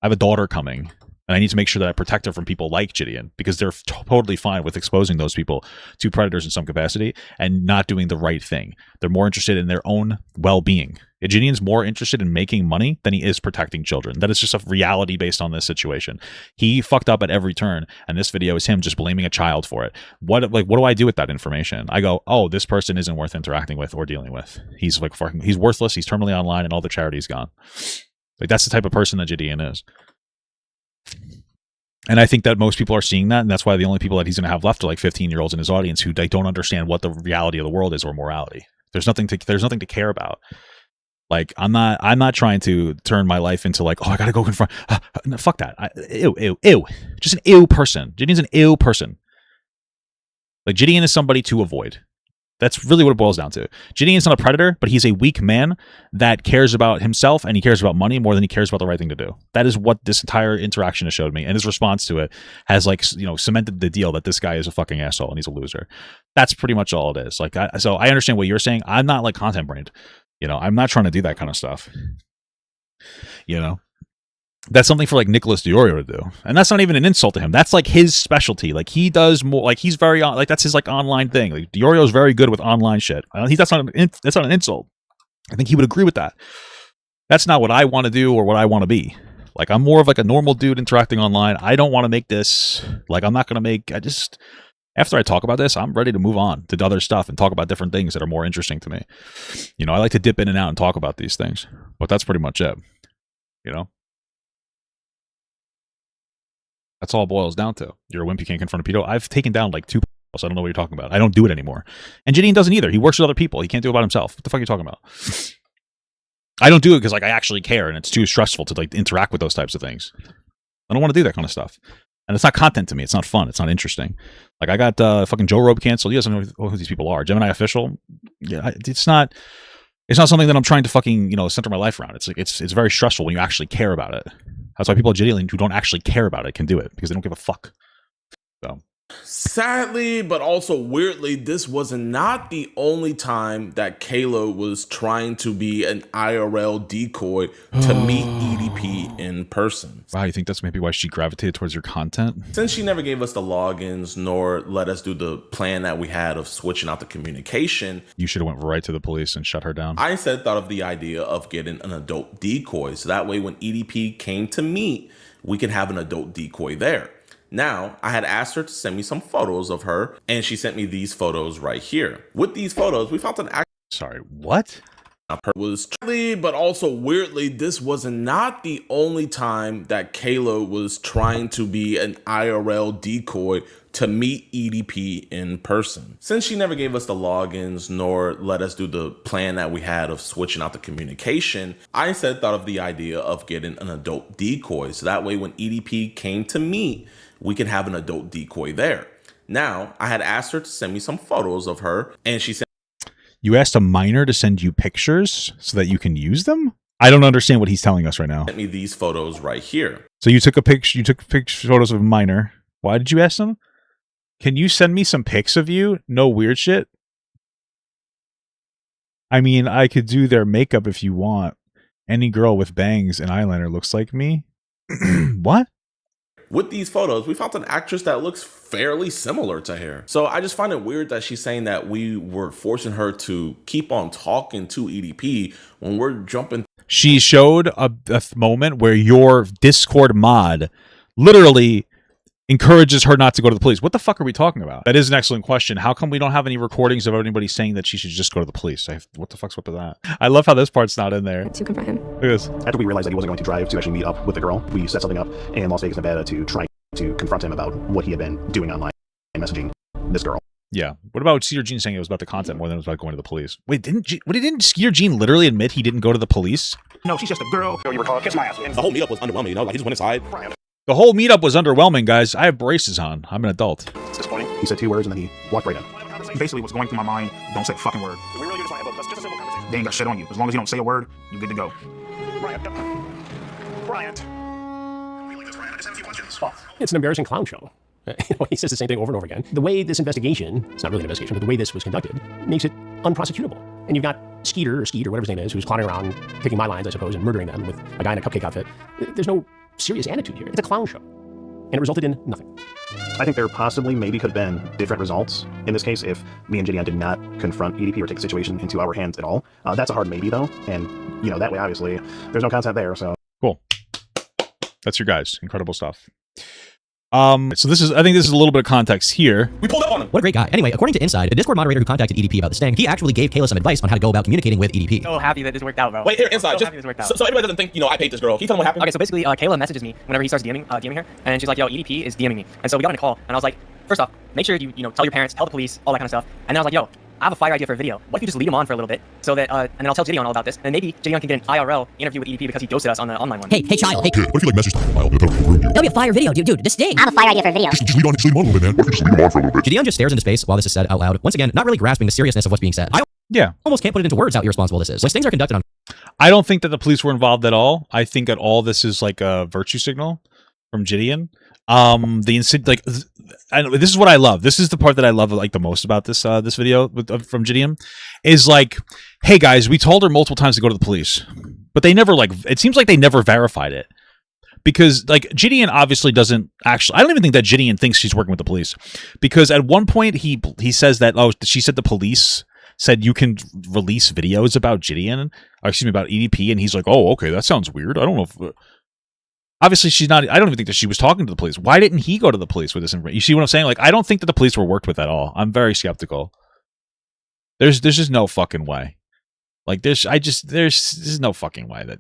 I have a daughter coming, and I need to make sure that I protect her from people like JiDion, because they're totally fine with exposing those people to predators in some capacity and not doing the right thing. They're more interested in their own well-being. JiDion's more interested in making money than he is protecting children. That is just a reality based on this situation. He fucked up at every turn, and this video is him just blaming a child for it. What do I do with that information? I go, oh, this person isn't worth interacting with or dealing with. He's like fucking, he's worthless. He's terminally online, and all the charity's gone. Like, that's the type of person that JiDion is. And I think that most people are seeing that, and that's why the only people that he's going to have left are like 15-year-olds in his audience who don't understand what the reality of the world is or morality. There's nothing to care about. Like, I'm not trying to turn my life into like, oh, I gotta go confront. No, fuck that. Ew. Just an ew person. JiDion's an ew person. Like, JiDion is somebody to avoid. That's really what it boils down to. JiDion's not a predator, but he's a weak man that cares about himself, and he cares about money more than he cares about the right thing to do. That is what this entire interaction has showed me, and his response to it has, like, you know, cemented the deal that this guy is a fucking asshole and he's a loser. That's pretty much all it is. Like, so I understand what you're saying. I'm not like content brained. You know, I'm not trying to do that kind of stuff. You know, that's something for like Nicholas DiOrio to do, and that's not even an insult to him. That's like his specialty. Like, he does more. Like, he's very like, that's his like online thing. Like, DiOrio is very good with online shit. That's not an insult. I think he would agree with that. That's not what I want to do or what I want to be. Like, I'm more of like a normal dude interacting online. I don't want to make this, like, I'm not going to make, after I talk about this, I'm ready to move on to other stuff and talk about different things that are more interesting to me. You know, I like to dip in and out and talk about these things, but that's pretty much it. You know? That's all it boils down to. You're a wimp, you can't confront a pedo. I've taken down like 2 so I don't know what you're talking about. I don't do it anymore. And JiDion doesn't either. He works with other people. He can't do it by himself. What the fuck are you talking about? I don't do it because like I actually care and it's too stressful to like interact with those types of things. I don't want to do that kind of stuff. And it's not content to me. It's not fun. It's not interesting. Like I got fucking Joe Robe canceled. He doesn't know who these people are. Gemini Official. Yeah, it's not something that I'm trying to fucking, you know, center my life around. It's like it's very stressful when you actually care about it. That's why people at JiDion's who don't actually care about it can do it because they don't give a fuck. So. Sadly, but also weirdly, this was not the only time that Kayla was trying to be an IRL decoy to meet EDP in person. Wow, you think that's maybe why she gravitated towards your content? Since she never gave us the logins nor let us do the plan that we had of switching out the communication, you should have went right to the police and shut her down. I instead thought of the idea of getting an adult decoy, so that way when EDP came to meet, we could have an adult decoy there. Now, I had asked her to send me some photos of her, and she sent me these photos right here. With these photos, we found an Sorry, what? Was but also weirdly, this was not the only time that Kayla was trying to be an IRL decoy to meet EDP in person. Since she never gave us the logins nor let us do the plan that we had of switching out the communication, I instead thought of the idea of getting an adult decoy, so that way when EDP came to meet, we can have an adult decoy there. Now, I had asked her to send me some photos of her, and she sent. You asked a minor to send you pictures so that you can use them? I don't understand what he's telling us right now. Sent me these photos right here. So you took a picture. You took photos of a minor. Why did you ask them? Can you send me some pics of you? No weird shit. I mean, I could do their makeup if you want. Any girl with bangs and eyeliner looks like me. What? With these photos, we found an actress that looks fairly similar to her. So I just find it weird that she's saying that we were forcing her to keep on talking to EDP when we're jumping. She showed a moment where your Discord mod literally encourages her not to go to the police. What the fuck are we talking about? That is an excellent question. How come we don't have any recordings of anybody saying that she should just go to the police? What the fuck's up with that? I love how this part's not in there. To confront him. Look at this. After we realized that he wasn't going to drive to actually meet up with the girl, we set something up in Las Vegas, Nevada to try to confront him about what he had been doing online and messaging this girl. Yeah. What about Skeeter Gene saying it was about the content more than it was about going to the police? Wait, didn't Skeeter Gene literally admit he didn't go to the police? No, she's just a girl. You recall, kiss my ass. The whole meetup was underwhelming, you know? Like, he just went inside. The whole meetup was underwhelming, guys. I have braces on. I'm an adult. It's disappointing. He said 2 words and then he walked right in. Basically, what's going through my mind, don't say a fucking word. They ain't got shit on you. As long as you don't say a word, you're good to go. Bryant. It's an embarrassing clown show. He says the same thing over and over again. The way this investigation, it's not really an investigation, but the way this was conducted makes it unprosecutable. And you've got Skeeter, whatever his name is, who's clowning around, picking my lines, I suppose, and murdering them with a guy in a cupcake outfit. There's no serious attitude here. It's a clown show. And it resulted in nothing. I think there possibly maybe could have been different results in this case if me and JiDion did not confront EDP or take the situation into our hands at all. That's a hard maybe, though. And, you know, that way, obviously, there's no content there, so. Cool. That's your guys. Incredible stuff. So I think this is a little bit of context here. We pulled up on him. What a great guy. Anyway, according to Inside, a Discord moderator who contacted EDP about the sting, he actually gave Kayla some advice on how to go about communicating with EDP. So happy that this worked out, bro. Wait, here, Inside. So happy this worked out. So everybody doesn't think, you know, I paid this girl. Can you tell them what happened? Okay, so basically, Kayla messages me whenever he starts DMing her, and she's like, yo, EDP is DMing me. And so we got on a call, and I was like, first off, make sure you tell your parents, tell the police, all that kind of stuff. And then I was like, yo, I have a fire idea for a video. What if you just lead him on for a little bit, so that, and then I'll tell JiDion all about this, and maybe JiDion can get an IRL interview with EDP because he ghosted us on the online one. Hey, child. Hey. What if you like message them for a while? That'll ruin you. That'll be a fire video, dude. This sting. I have a fire idea for a video. Just lead on a little bit, man. What if you just lead them on for a little bit? JiDion just stares into space while this is said out loud. Once again, not really grasping the seriousness of what's being said. I almost can't put it into words how irresponsible this is. When stings are conducted on. I don't think that the police were involved at all. I think that all this is like a virtue signal from JiDion. This is what I love. This is the part that I love like the most about this this video from JiDion is like, hey guys, we told her multiple times to go to the police, but they never it seems like they never verified it. Because like JiDion obviously doesn't actually, I don't even think that JiDion thinks she's working with the police, because at one point he says that, oh, she said the police said you can release videos about JiDion, or excuse me, about EDP, and he's like, oh, okay, that sounds weird. I don't know if Obviously, she's not. I don't even think that she was talking to the police. Why didn't he go to the police with this information? You see what I'm saying? Like, I don't think that the police were worked with at all. I'm very skeptical. There's just no fucking way. Like, there's no fucking way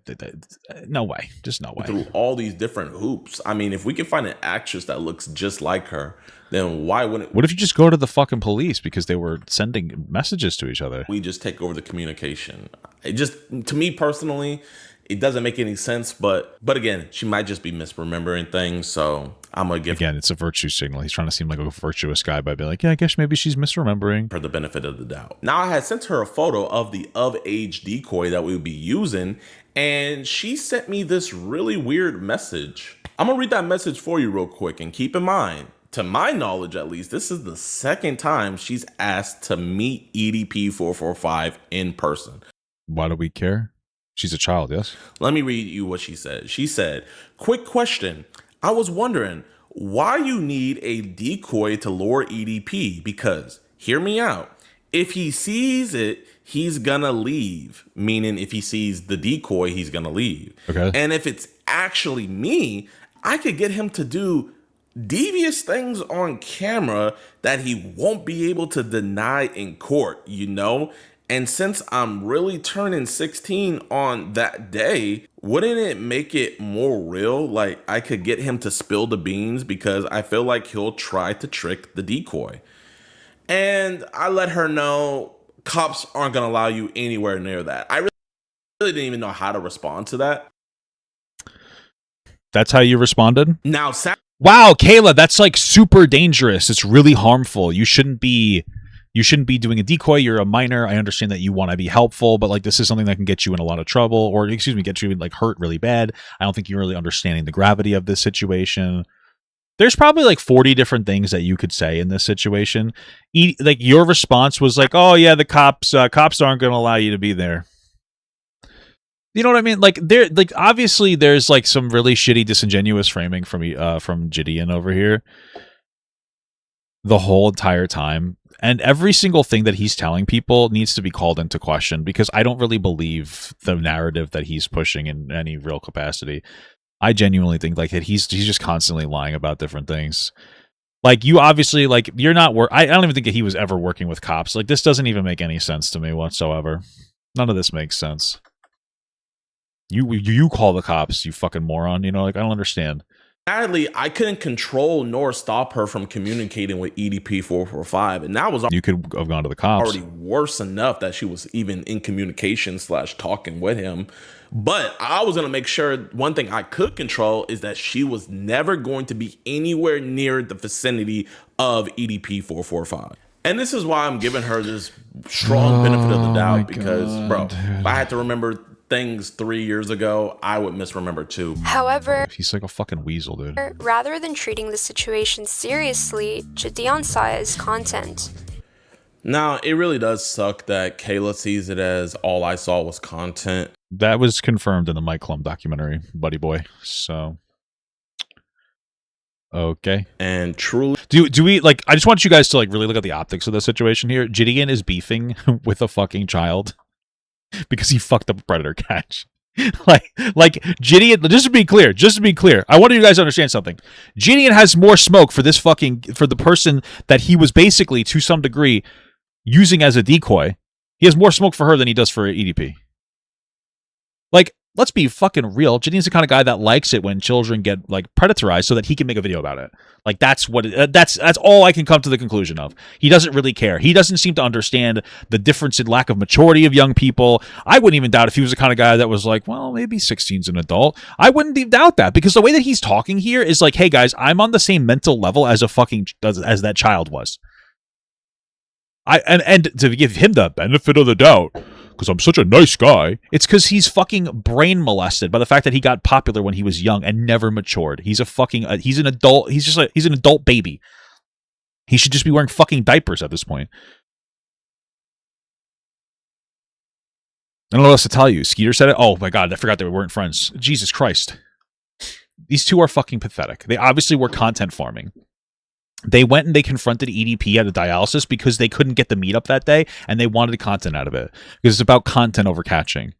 no way. Just no way. Through all these different hoops. I mean, if we can find an actress that looks just like her, then why wouldn't What if you just go to the fucking police because they were sending messages to each other? we just take over the communication? It just, to me personally, it doesn't make any sense, but again, she might just be misremembering things, so I'm gonna give Again, it's a virtue signal. He's trying to seem like a virtuous guy by being like, yeah, I guess maybe she's misremembering. her the benefit of the doubt. Now, I had sent her a photo of the of-age decoy that we would be using, and she sent me this really weird message. I'm gonna read that message for you real quick, and keep in mind, to my knowledge at least, this is the second time she's asked to meet EDP445 in person. Why do we care? She's a child, yes? Let me read you what she said. She said, quick question. I was wondering why you need a decoy to lure EDP, because, hear me out, if he sees it, he's gonna leave. Meaning if he sees the decoy, he's gonna leave. Okay. And if it's actually me, I could get him to do devious things on camera that he won't be able to deny in court, you know? And since I'm really turning 16 on that day, wouldn't it make it more real? Like, I could get him to spill the beans because I feel like he'll try to trick the decoy. And I let her know cops aren't going to allow you anywhere near that. I really didn't even know how to respond to that. That's how you responded? Now, wow, Kayla, that's like super dangerous. It's really harmful. You shouldn't be doing a decoy. You're a minor. I understand that you want to be helpful, but like this is something that can get you in a lot of trouble, or get you like hurt really bad. I don't think you're really understanding the gravity of this situation. There's probably like 40 different things that you could say in this situation. Like your response was like, "Oh yeah, the cops aren't going to allow you to be there." You know what I mean? Like obviously there's like some really shitty disingenuous framing from JiDion over here the whole entire time. And every single thing that he's telling people needs to be called into question, because I don't really believe the narrative that he's pushing in any real capacity. I genuinely think like that he's just constantly lying about different things. Like, you obviously, like, you're not I don't even think that he was ever working with cops. Like, this doesn't even make any sense to me whatsoever. None of this makes sense. You call the cops, you fucking moron. You know, like, I don't understand. Sadly, I couldn't control nor stop her from communicating with EDP445, and that was you could have gone to the cops. Already worse enough that she was even in communication / talking with him. But I was gonna make sure one thing I could control is that she was never going to be anywhere near the vicinity of EDP445. And this is why I'm giving her this strong benefit of the doubt, because, bro, if I had to remember things 3 years ago, I would misremember too. However, he's like a fucking weasel, dude. Rather than treating the situation seriously, JiDion saw it as content. Now, it really does suck that Kayla sees it as all I saw was content. That was confirmed in the Mike Klum documentary, Buddy Boy. So, okay. And truly, do we like? I just want you guys to like really look at the optics of the situation here. JiDion is beefing with a fucking child because he fucked up a predator catch. like JiDion, just to be clear, I want you guys to understand something. JiDion has more smoke for the person that he was basically, to some degree, using as a decoy. He has more smoke for her than he does for EDP. Like, let's be fucking real. JiDion's the kind of guy that likes it when children get like predatorized so that he can make a video about it. Like, that's all I can come to the conclusion of. He doesn't really care. He doesn't seem to understand the difference in lack of maturity of young people. I wouldn't even doubt if he was the kind of guy that was like, well, maybe 16's an adult. I wouldn't even doubt that, because the way that he's talking here is like, hey guys, I'm on the same mental level as as that child was. And to give him the benefit of the doubt, because I'm such a nice guy, it's because he's fucking brain molested by the fact that he got popular when he was young and never matured. He's he's an adult. He's an adult baby. He should just be wearing fucking diapers at this point. I don't know what else to tell you. Skeeter said it. Oh my god, I forgot that we weren't friends. Jesus Christ. These two are fucking pathetic. They obviously were content farming. They went and they confronted EDP at a dialysis because they couldn't get the meetup that day, and they wanted content out of it because it's about content over catching.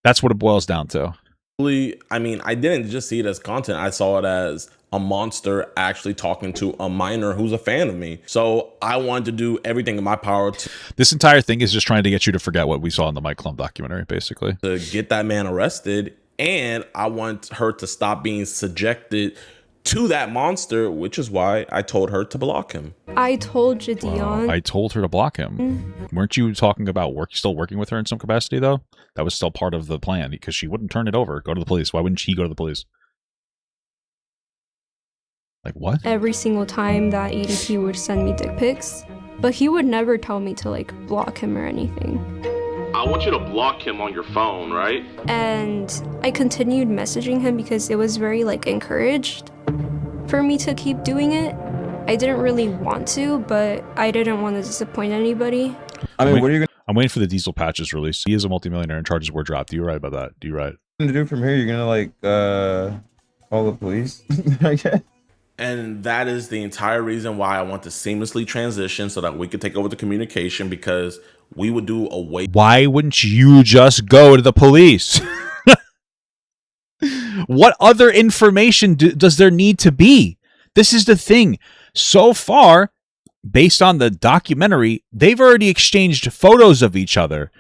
That's what it boils down to. I mean, I didn't just see it as content. I saw it as a monster actually talking to a minor who's a fan of me. So I wanted to do everything in my power This entire thing is just trying to get you to forget what we saw in the Mike Klum documentary, basically. to get that man arrested. And I want her to stop being subjected to that monster, which is why I told her to block him. I told JiDion. I told her to block him. Weren't you talking about still working with her in some capacity, though? That was still part of the plan, because she wouldn't turn it over. Go to the police. Why wouldn't she go to the police? Like, what? Every single time that EDP would send me dick pics, but he would never tell me to, like, block him or anything. I want you to block him on your phone, right? And I continued messaging him because it was very, like, encouraged for me to keep doing it. I didn't really want to, but I didn't want to disappoint anybody. I mean, what are you I'm waiting for the Diesel patches release. He is a multimillionaire and charges were dropped. You're right about that. You're right. going to do from here? You're going to, like, call the police? I guess. And that is the entire reason why I want to seamlessly transition so that we could take over the communication, because we would do away. Why wouldn't you just go to the police? What other information does there need to be? This is the thing. So far, based on the documentary, they've already exchanged photos of each other.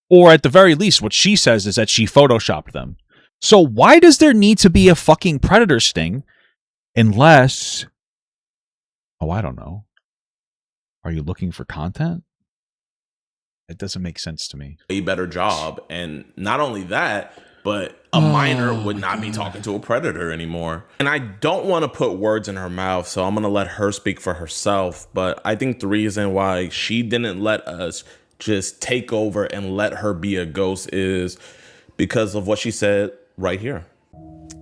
Or at the very least, what she says is that she photoshopped them. So why does there need to be a fucking predator sting? Unless, oh, I don't know. Are you looking for content? It doesn't make sense to me. A better job. And not only that, but a minor would not be talking to a predator anymore. And I don't want to put words in her mouth, so I'm going to let her speak for herself. But I think the reason why she didn't let us just take over and let her be a ghost is because of what she said right here.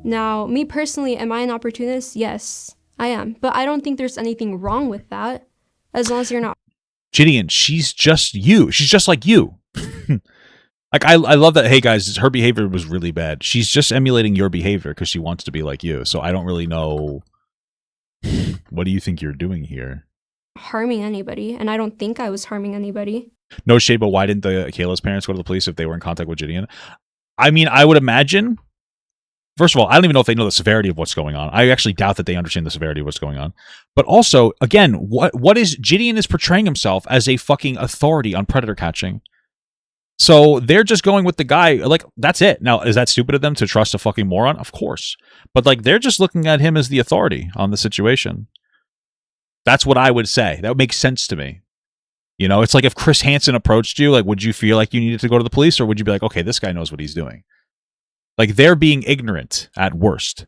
Now, me personally, am I an opportunist? Yes, I am. But I don't think there's anything wrong with that, as long as you're not. JiDion, she's just you. She's just like you. Like, I love that, hey guys, her behavior was really bad. She's just emulating your behavior because she wants to be like you. So I don't really know. What do you think you're doing here? Harming anybody, and I don't think I was harming anybody. No shade, but why didn't Kayla's parents go to the police if they were in contact with JiDion? I mean, I would imagine. First of all, I don't even know if they know the severity of what's going on. I actually doubt that they understand the severity of what's going on. But also, again, what is JiDion is portraying himself as a fucking authority on predator catching. So they're just going with the guy, like, that's it. Now, is that stupid of them to trust a fucking moron? Of course. But, like, they're just looking at him as the authority on the situation. That's what I would say. That would make sense to me. You know, it's like if Chris Hansen approached you, like, would you feel like you needed to go to the police? Or would you be like, okay, this guy knows what he's doing? Like, they're being ignorant at worst.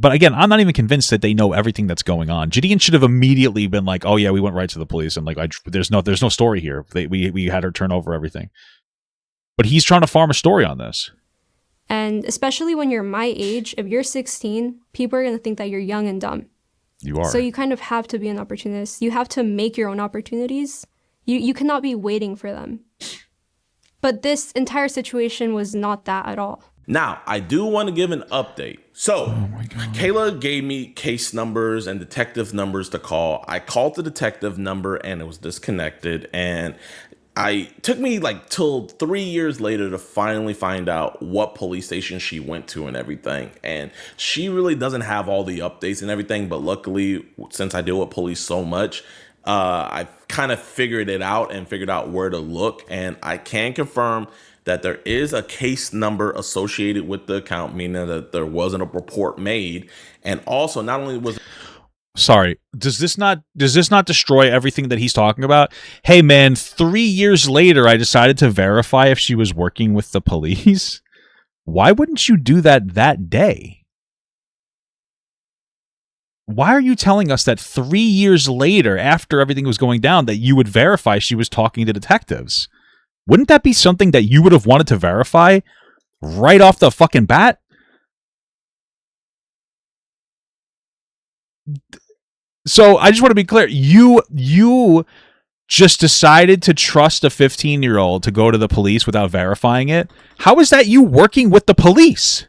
But again, I'm not even convinced that they know everything that's going on. JiDion should have immediately been like, "Oh yeah, we went right to the police," and like, there's no story here. We had her turn over everything. But he's trying to farm a story on this. And especially when you're my age, if you're 16, people are gonna think that you're young and dumb. You are. So you kind of have to be an opportunist. You have to make your own opportunities. You cannot be waiting for them. But this entire situation was not that at all. Now, I do want to give an update. So, Kayla gave me case numbers and detective numbers to call. I called the detective number and it was disconnected. And it took me like till 3 years later to finally find out what police station she went to and everything. And she really doesn't have all the updates and everything. But luckily, since I deal with police so much, I kind of figured it out and figured out where to look. And I can confirm that there is a case number associated with the account, meaning that there wasn't a report made. And also, not only was... Sorry, does this not destroy everything that he's talking about? Hey man, 3 years later, I decided to verify if she was working with the police. Why wouldn't you do that day? Why are you telling us that 3 years later, after everything was going down, that you would verify she was talking to detectives? Wouldn't that be something that you would have wanted to verify right off the fucking bat? So I just want to be clear. You just decided to trust a 15-year-old to go to the police without verifying it? How is that you working with the police?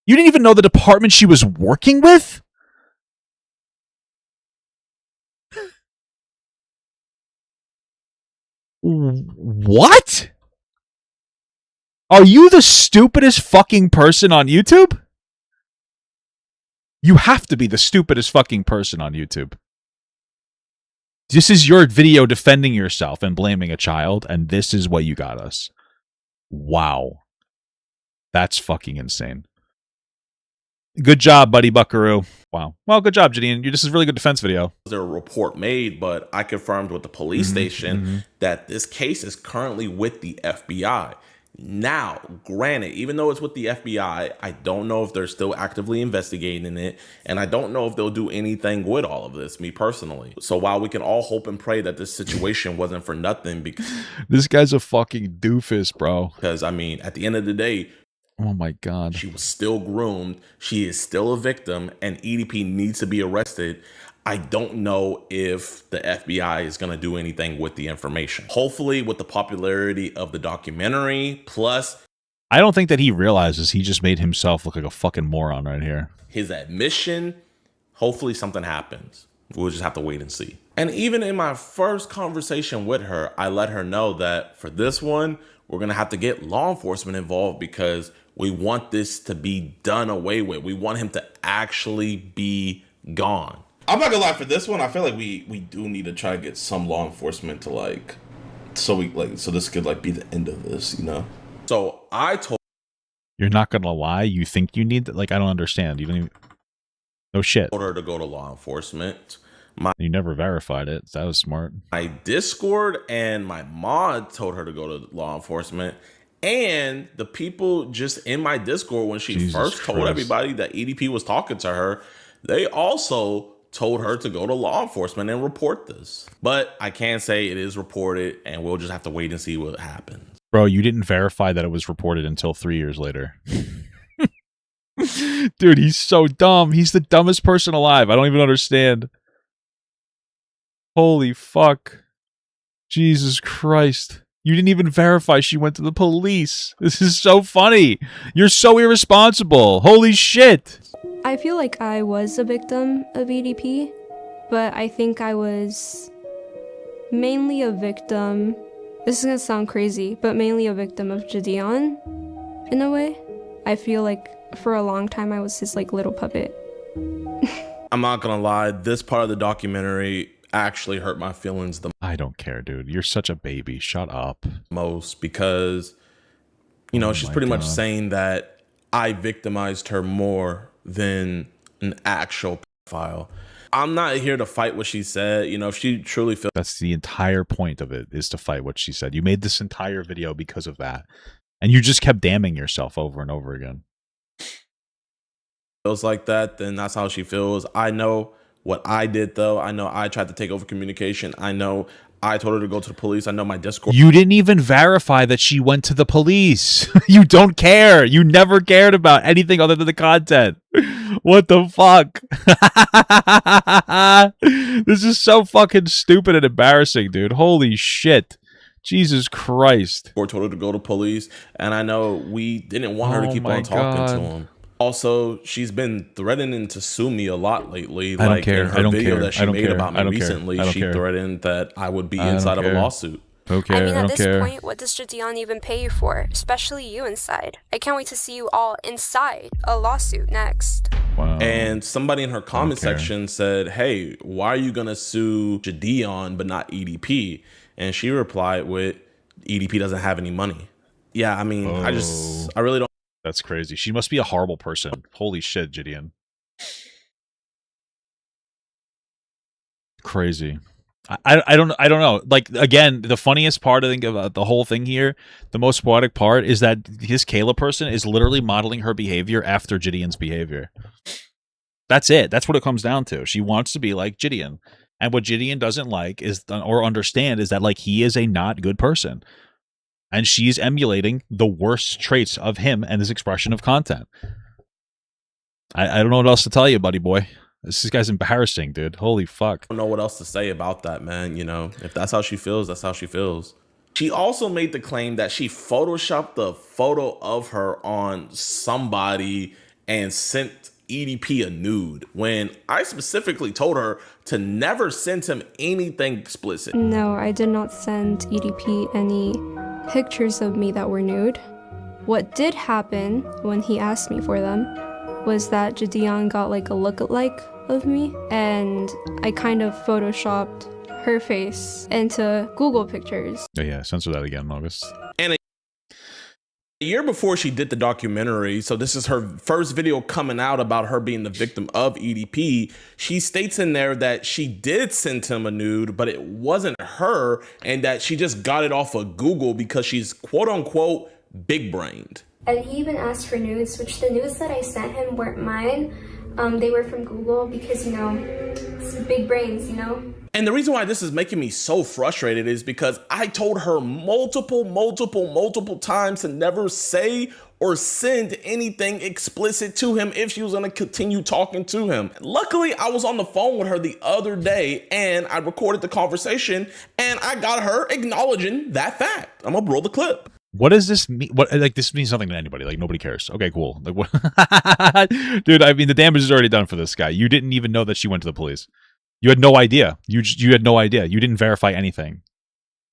You didn't even know the department she was working with? What? Are you the stupidest fucking person on YouTube? You have to be the stupidest fucking person on YouTube. This is your video defending yourself and blaming a child, and this is what you got us. Wow. That's fucking insane. Good job, buddy Buckaroo. Wow. Well, good job, JiDion. This is a really good defense video. There's a report made, but I confirmed with the police station that this case is currently with the FBI. Now, granted, even though it's with the FBI, I don't know if they're still actively investigating it, and I don't know if they'll do anything with all of this, me personally. So while we can all hope and pray that this situation wasn't for nothing, because this guy's a fucking doofus, bro. Because, I mean, at the end of the day, oh my God, she was still groomed. She is still a victim, and EDP needs to be arrested. I don't know if the FBI is going to do anything with the information. Hopefully, with the popularity of the documentary, plus I don't think that he realizes he just made himself look like a fucking moron right here. His admission, hopefully something happens. We'll just have to wait and see. And even in my first conversation with her, I let her know that for this one, we're going to have to get law enforcement involved because we want this to be done away with. We want him to actually be gone. I'm not gonna lie, for this one, I feel like we do need to try to get some law enforcement to so this could be the end of this, you know? So I told. You're not gonna lie. You think you need that? I don't understand. You don't even. No shit. Told her to go to law enforcement. You never verified it. That was smart. My Discord and my mod told her to go to law enforcement. And the people just in my Discord, when she first told everybody that EDP was talking to her, they also told her to go to law enforcement and report this. But I can say it is reported, and we'll just have to wait and see what happens. Bro, you didn't verify that it was reported until 3 years later. Dude, he's so dumb. He's the dumbest person alive. I don't even understand. Holy fuck. Jesus Christ. You didn't even verify she went to the police. This is so funny. You're so irresponsible. Holy shit. I feel like I was a victim of EDP, but I think I was mainly a victim. This is gonna sound crazy, but mainly a victim of JiDion in a way. I feel like for a long time I was his little puppet. I'm not gonna lie, this part of the documentary actually hurt my feelings the I don't care, dude. You're such a baby. Shut up. Most because, you know, she's pretty much saying that I victimized her more than an actual pedophile. I'm not here to fight what she said. You know, if she truly feels... That's the entire point of it, is to fight what she said. You made this entire video because of that. And you just kept damning yourself over and over again. Feels like that, then that's how she feels. I know what I did, though. I know I tried to take over communication. I know I told her to go to the police. I know my Discord. You didn't even verify that she went to the police. You don't care. You never cared about anything other than the content. What the fuck? This is so fucking stupid and embarrassing, dude. Holy shit. Jesus Christ. Or told her to go to police. And I know we didn't want her to keep on talking to him. Also, she's been threatening to sue me a lot lately. I don't care. In her video that she made about me recently, she threatened that I would be inside of a lawsuit. Okay, I mean, at this point, what does JiDion even pay you for? Especially you inside. I can't wait to see you all inside a lawsuit next. Wow. And somebody in her comment section said, hey, why are you going to sue JiDion but not EDP? And she replied with, EDP doesn't have any money. Yeah, I mean, I really don't. That's crazy. She must be a horrible person. Holy shit, JiDion. Crazy. I don't know. Again, the funniest part I think about the whole thing here, the most poetic part is that his Kayla person is literally modeling her behavior after JiDion's behavior. That's it. That's what it comes down to. She wants to be like JiDion. And what JiDion doesn't like is or understand is that he is a not good person. And she's emulating the worst traits of him and his expression of content. I don't know what else to tell you, buddy boy. This guy's embarrassing, dude. Holy fuck. I don't know what else to say about that, man. You know, if that's how she feels, that's how she feels. She also made the claim that she photoshopped the photo of her on somebody and sent EDP a nude, when I specifically told her to never send him anything explicit. No, I did not send EDP any pictures of me that were nude. What did happen when he asked me for them was that JiDion got like a lookalike of me, and I kind of photoshopped her face into Google pictures. Oh yeah, censor that again, August. And a year before she did the documentary, so this is her first video coming out about her being the victim of EDP, she states in there that she did send him a nude, but it wasn't her, and that she just got it off of Google because she's quote unquote big brained. And he even asked for nudes, which the nudes that I sent him weren't mine. They were from Google because, you know, it's big brains, you know? And the reason why this is making me so frustrated is because I told her multiple times to never say or send anything explicit to him if she was going to continue talking to him. Luckily, I was on the phone with her the other day and I recorded the conversation and I got her acknowledging that fact. I'm going to roll the clip. What does this mean? What, like, this means nothing to anybody. Like, nobody cares. Okay, cool. Like, what? Dude, I mean, the damage is already done for this guy. You didn't even know that she went to the police. You had no idea. You had no idea. You didn't verify anything.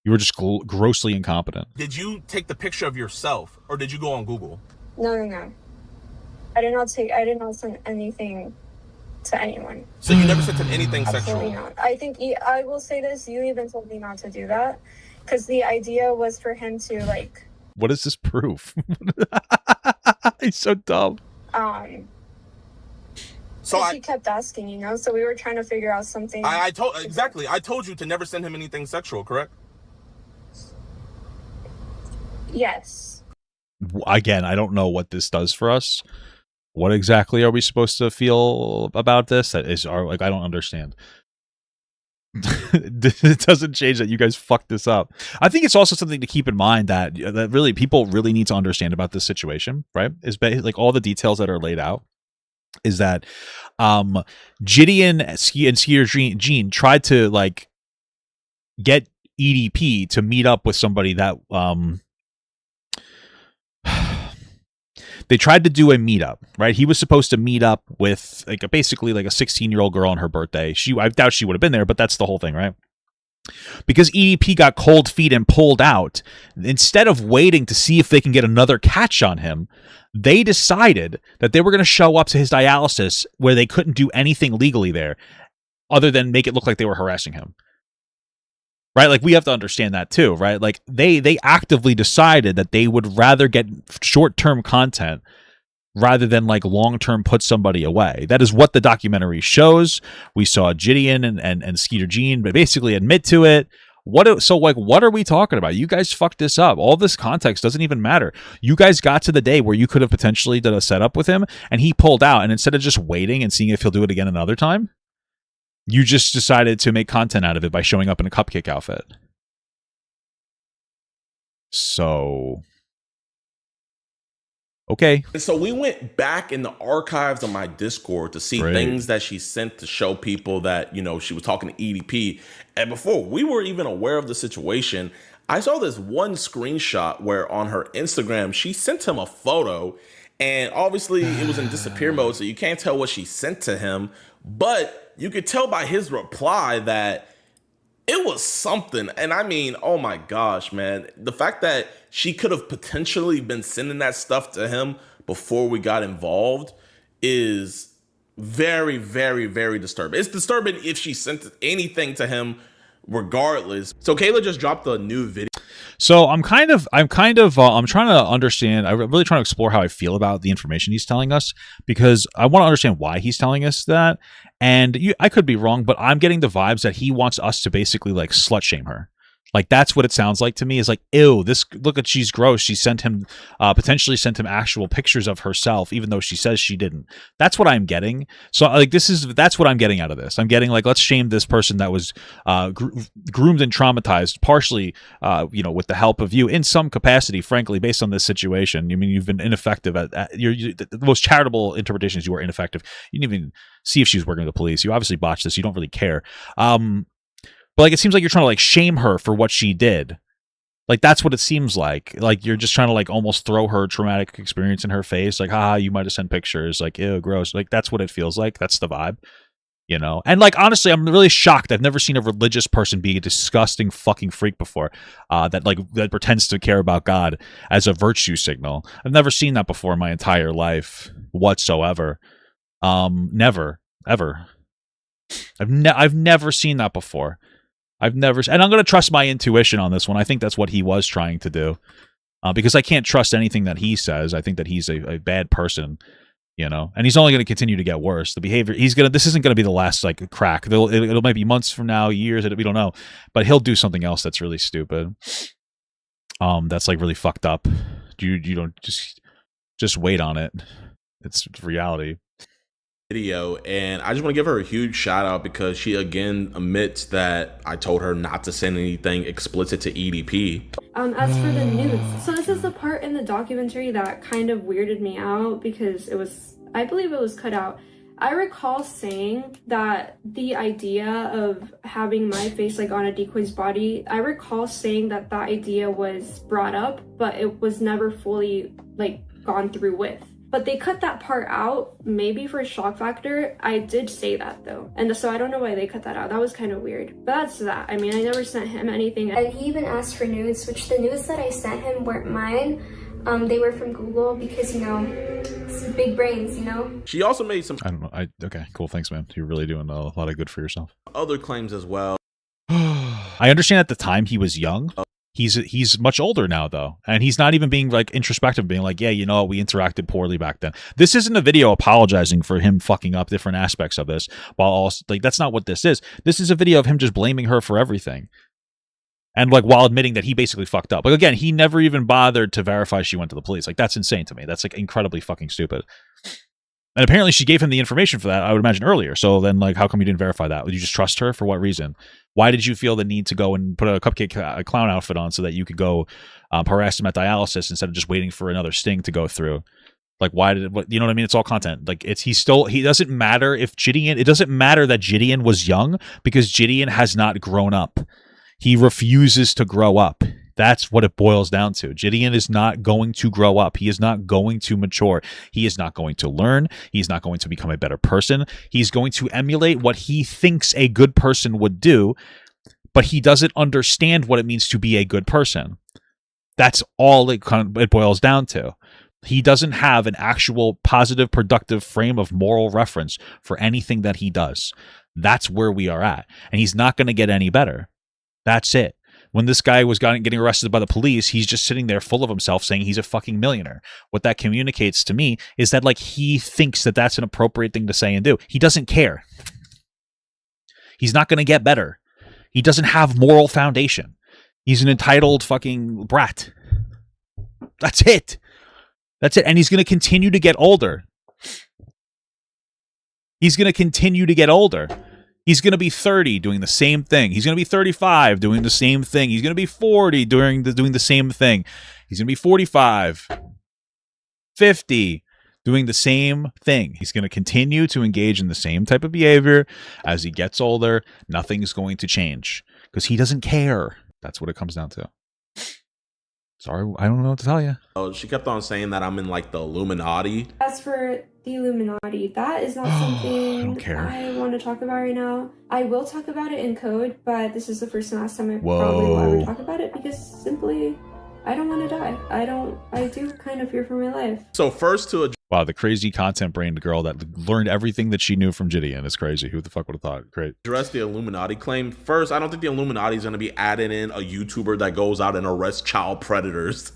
You were just grossly incompetent. Did you take the picture of yourself, or did you go on Google? No. I did not send anything to anyone. So you never sent him anything Absolutely sexual? not. I think, I will say this, you even told me not to do that, because the idea was for him to, like... What is this proof? He's so dumb. So he kept asking, you know, so we were trying to figure out something. I told you to never send him anything sexual, correct? Yes. Again, I don't know what this does for us. What exactly are we supposed to feel about this? That is like, I don't understand. It doesn't change that you guys fucked this up. I think it's also something to keep in mind that really people really need to understand about this situation, right? Is like all the details that are laid out. Is that JiDion and Skier Jean tried to like get EDP to meet up with somebody that they tried to do a meetup, right? He was supposed to meet up with like basically like a 16-year-old girl on her birthday. I doubt she would have been there, but that's the whole thing, right? Because EDP got cold feet and pulled out, instead of waiting to see if they can get another catch on him, they decided that they were going to show up to his dialysis where they couldn't do anything legally there other than make it look like they were harassing him. Right? Like, we have to understand that too, right? Like, they actively decided that they would rather get short-term content rather than like long-term put somebody away. That is what the documentary shows. We saw JiDion and Skeeter Jean but basically admit to it. What are we talking about? You guys fucked this up. All this context doesn't even matter. You guys got to the day where you could have potentially done a setup with him and he pulled out, and instead of just waiting and seeing if he'll do it again another time, you just decided to make content out of it by showing up in a cupcake outfit. So... okay. And so we went back in the archives of my Discord to see things that she sent to show people that, you know, she was talking to EDP. And before we were even aware of the situation, I saw this one screenshot where on her Instagram, she sent him a photo, and obviously it was in disappear mode, so you can't tell what she sent to him, but you could tell by his reply that it was something. And I mean, oh my gosh, man, the fact that she could have potentially been sending that stuff to him before we got involved is very, very, very disturbing. It's disturbing if she sent anything to him regardless. So Kayla just dropped a new video. So I'm trying to understand. I'm really trying to explore how I feel about the information he's telling us, because I want to understand why he's telling us that. And I could be wrong, but I'm getting the vibes that he wants us to basically like slut shame her. Like, that's what it sounds like to me, is like, ew, look at, she's gross. She sent him, potentially sent him actual pictures of herself, even though she says she didn't. That's what I'm getting. So like, that's what I'm getting out of this. I'm getting like, let's shame this person that was groomed and traumatized, partially, with the help of you in some capacity, frankly, based on this situation. I mean, you've been ineffective at the most charitable interpretations. You were ineffective. You didn't even see if she was working with the police. You obviously botched this. You don't really care. But like, it seems like you're trying to like shame her for what she did. Like, that's what it seems like. Like, you're just trying to like almost throw her traumatic experience in her face. Like, haha, you might have sent pictures. Like, ew, gross. Like, that's what it feels like. That's the vibe. You know, and like honestly, I'm really shocked. I've never seen a religious person be a disgusting fucking freak before. That pretends to care about God as a virtue signal. I've never seen that before in my entire life whatsoever. Never, ever. I've never seen that before. And I'm going to trust my intuition on this one. I think that's what he was trying to do, because I can't trust anything that he says. I think that he's a bad person. You know, and he's only going to continue to get worse. The behavior this isn't going to be the last like crack. It might be months from now, years. We don't know, but he'll do something else that's really stupid. That's like really fucked up. You don't just wait on it. It's reality. Video, and I just want to give her a huge shout out because she again admits that I told her not to send anything explicit to EDP. As for the nudes, so this is the part in the documentary that kind of weirded me out because I believe it was cut out. I recall saying that the idea of having my face like on a decoy's body, I recall saying that idea was brought up, but it was never fully like gone through with. But they cut that part out, maybe for shock factor. I did say that though. And so I don't know why they cut that out. That was kind of weird. But that's that. I mean, I never sent him anything. And he even asked for nudes, which the nudes that I sent him weren't mine. They were from Google because, you know, some big brains, you know? She also made some... I don't know. Okay, cool. Thanks, man. You're really doing a lot of good for yourself. Other claims as well. I understand at the time he was young. He's much older now though, and he's not even being like introspective, being like, yeah, you know, we interacted poorly back then. This isn't a video apologizing for him fucking up different aspects of this, while also like that's not what this is. This is a video of him just blaming her for everything, and like while admitting that he basically fucked up. Like again, he never even bothered to verify she went to the police. Like that's insane to me. That's like incredibly fucking stupid. And apparently she gave him the information for that, I would imagine, earlier. So then, like, how come you didn't verify that? Would you just trust her? For what reason? Why did you feel the need to go and put a cupcake clown outfit on so that you could go harass him at dialysis instead of just waiting for another sting to go through? Like, why did it, you know what I mean? It's all content. Like, he doesn't matter if JiDion, it doesn't matter that JiDion was young because JiDion has not grown up. He refuses to grow up. That's what it boils down to. JiDion is not going to grow up. He is not going to mature. He is not going to learn. He's not going to become a better person. He's going to emulate what he thinks a good person would do, but he doesn't understand what it means to be a good person. That's all it boils down to. He doesn't have an actual positive, productive frame of moral reference for anything that he does. That's where we are at. And he's not going to get any better. That's it. When this guy was getting arrested by the police, he's just sitting there full of himself saying he's a fucking millionaire. What that communicates to me is that like he thinks that that's an appropriate thing to say and do. He doesn't care. He's not going to get better. He doesn't have moral foundation. He's an entitled fucking brat. That's it. That's it. And he's going to continue to get older. He's going to continue to get older. He's going to be 30 doing the same thing. He's going to be 35 doing the same thing. He's going to be 40 doing the same thing. He's going to be 45, 50 doing the same thing. He's going to continue to engage in the same type of behavior as he gets older. Nothing's going to change because he doesn't care. That's what it comes down to. Sorry, I don't know what to tell you. Oh, she kept on saying that I'm in like the Illuminati. As for the Illuminati, that is not something I want to talk about right now. I will talk about it in code, but this is the first and last time I probably will ever talk about it because simply I don't want to die. I do kind of fear for my life. So first to wow, the crazy content-brained girl that learned everything that she knew from JiDion is crazy. Who the fuck would have thought? Great. Address the Illuminati claim. First, I don't think the Illuminati is going to be adding in a YouTuber that goes out and arrests child predators.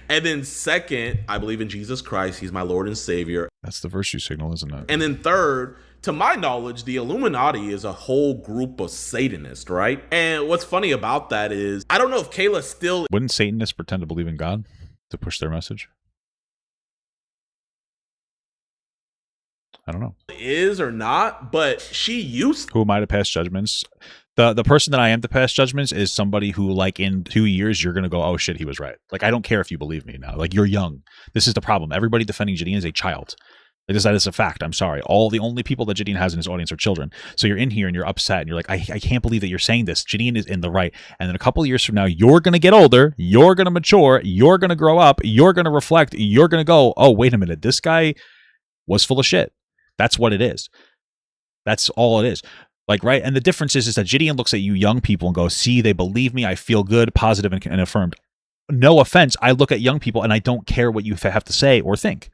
And then second, I believe in Jesus Christ. He's my Lord and Savior. That's the virtue signal, isn't it? And then third, to my knowledge, the Illuminati is a whole group of Satanists, right? And what's funny about that is, I don't know if Kayla still... Wouldn't Satanists pretend to believe in God to push their message? I don't know. Is or not, but she used... Who am I to pass judgments? The person that I am to pass judgments is somebody who, like, in 2 years, you're going to go, oh, shit, he was right. Like, I don't care if you believe me now. Like, you're young. This is the problem. Everybody defending JiDion is a child. Like, that is a fact. I'm sorry. The only people that JiDion has in his audience are children. So you're in here and you're upset and you're like, I can't believe that you're saying this. JiDion is in the right. And then a couple of years from now, you're going to get older. You're going to mature. You're going to grow up. You're going to reflect. You're going to go, oh, wait a minute. This guy was full of shit. That's what it is. That's all it is. Like, right? And the difference is that JiDion looks at you young people and goes, see, they believe me. I feel good, positive, and affirmed. No offense. I look at young people and I don't care what you have to say or think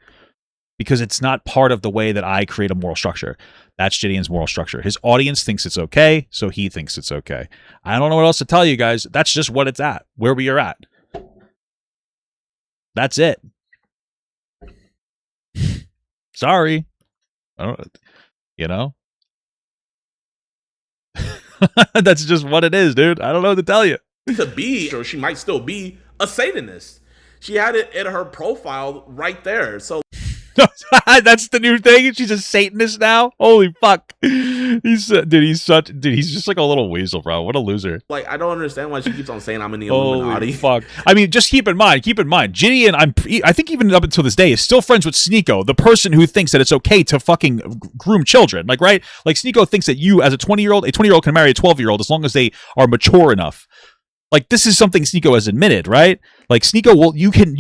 because it's not part of the way that I create a moral structure. That's JiDion's moral structure. His audience thinks it's okay, so he thinks it's okay. I don't know what else to tell you guys. That's just what it's at, where we are at. That's it. Sorry. I don't, you know? That's just what it is, dude. I don't know what to tell you. To be, or she might still be, a Satanist. She had it in her profile right there. So that's the new thing. She's a Satanist now. Holy fuck! He's just like a little weasel, bro. What a loser. Like, I don't understand why she keeps on saying I'm in the Holy Illuminati. Fuck. I mean, just keep in mind, JiDion, I think even up until this day, is still friends with Sneeko, the person who thinks that it's okay to fucking groom children. Like, right? Like, Sneeko thinks that you, as a 20-year-old can marry a 12-year-old as long as they are mature enough. Like, this is something Sneeko has admitted, right? Like, Sneeko you can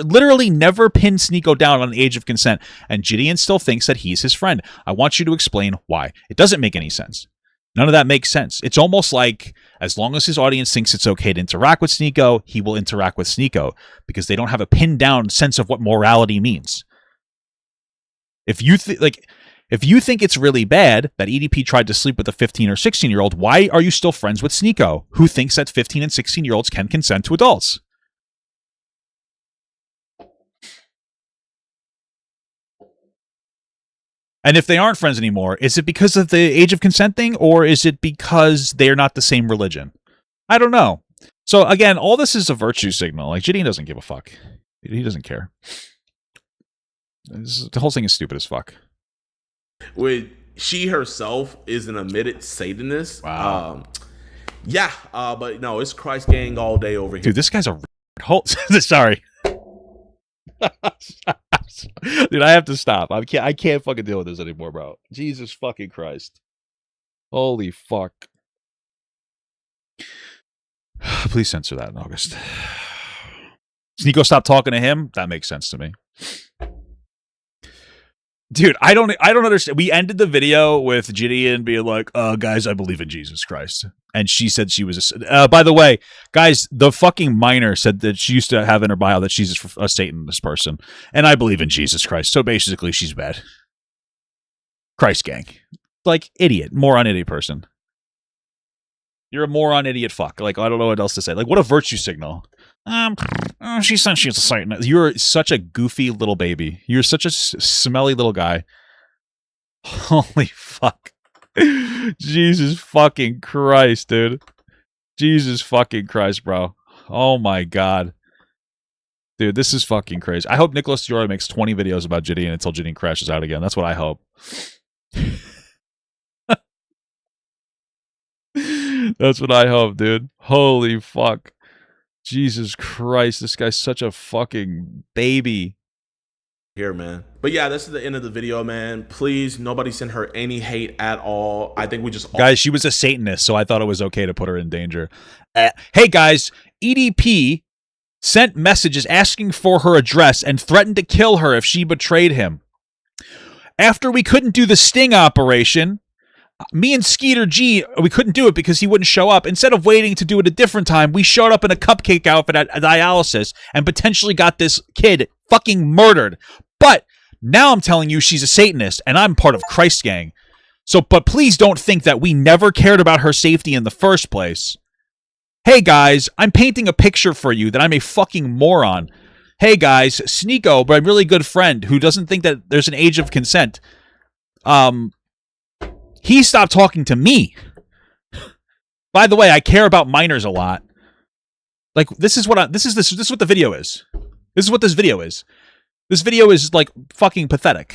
literally never pin Sneeko down on the age of consent, and JiDion still thinks that he's his friend. I want you to explain why. It doesn't make any sense. None of that makes sense. It's almost like, as long as his audience thinks it's okay to interact with Sneeko, he will interact with Sneeko, because they don't have a pinned down sense of what morality means. If you think it's really bad that EDP tried to sleep with a 15 or 16-year-old, why are you still friends with Sneeko, who thinks that 15 and 16-year-olds can consent to adults? And if they aren't friends anymore, is it because of the age of consent thing, or is it because they're not the same religion? I don't know. So again, all this is a virtue signal. Like, JiDion doesn't give a fuck. He doesn't care. The whole thing is stupid as fuck. She herself is an admitted Satanist. Wow. But no, it's Christ gang all day over here. Dude, this guy's a sorry. Dude, I have to stop. I can't fucking deal with this anymore, bro. Jesus fucking Christ. Holy fuck. Please censor that in August. Sneeko stopped talking to him? That makes sense to me. Dude, I don't understand. We ended the video with JiDion being like, guys, I believe in Jesus Christ. And she said she was by the way, guys, the fucking minor said that she used to have in her bio that she's a Satanist person. And I believe in Jesus Christ. So basically, she's bad. Christ gang. Like, idiot. Moron idiot person. You're a moron idiot fuck. Like, I don't know what else to say. Like, what a virtue signal. She said she's a Satanist. You're such a goofy little baby. You're such a smelly little guy. Holy fuck. Jesus fucking Christ, dude. Jesus fucking Christ, bro. Oh my god. Dude, this is fucking crazy. I hope Nicholas Diora makes 20 videos about JiDion until JiDion crashes out again. That's what I hope. That's what I hope, dude. Holy fuck. Jesus Christ, this guy's such a fucking baby. Here, man. But yeah, this is the end of the video, man. Please, nobody send her any hate at all. I think we just... Guys, she was a Satanist, so I thought it was okay to put her in danger. Hey, guys, EDP sent messages asking for her address and threatened to kill her if she betrayed him. After we couldn't do the sting operation... Me and Skeeter G, we couldn't do it because he wouldn't show up. Instead of waiting to do it a different time, we showed up in a cupcake outfit at dialysis and potentially got this kid fucking murdered. But now I'm telling you she's a Satanist and I'm part of Christ gang. So, but please don't think that we never cared about her safety in the first place. Hey guys, I'm painting a picture for you that I'm a fucking moron. Hey guys, Sneeko, but I'm a really good friend who doesn't think that there's an age of consent. He stopped talking to me. By the way, I care about minors a lot. Like, this is what the video is. This is what this video is. This video is like fucking pathetic.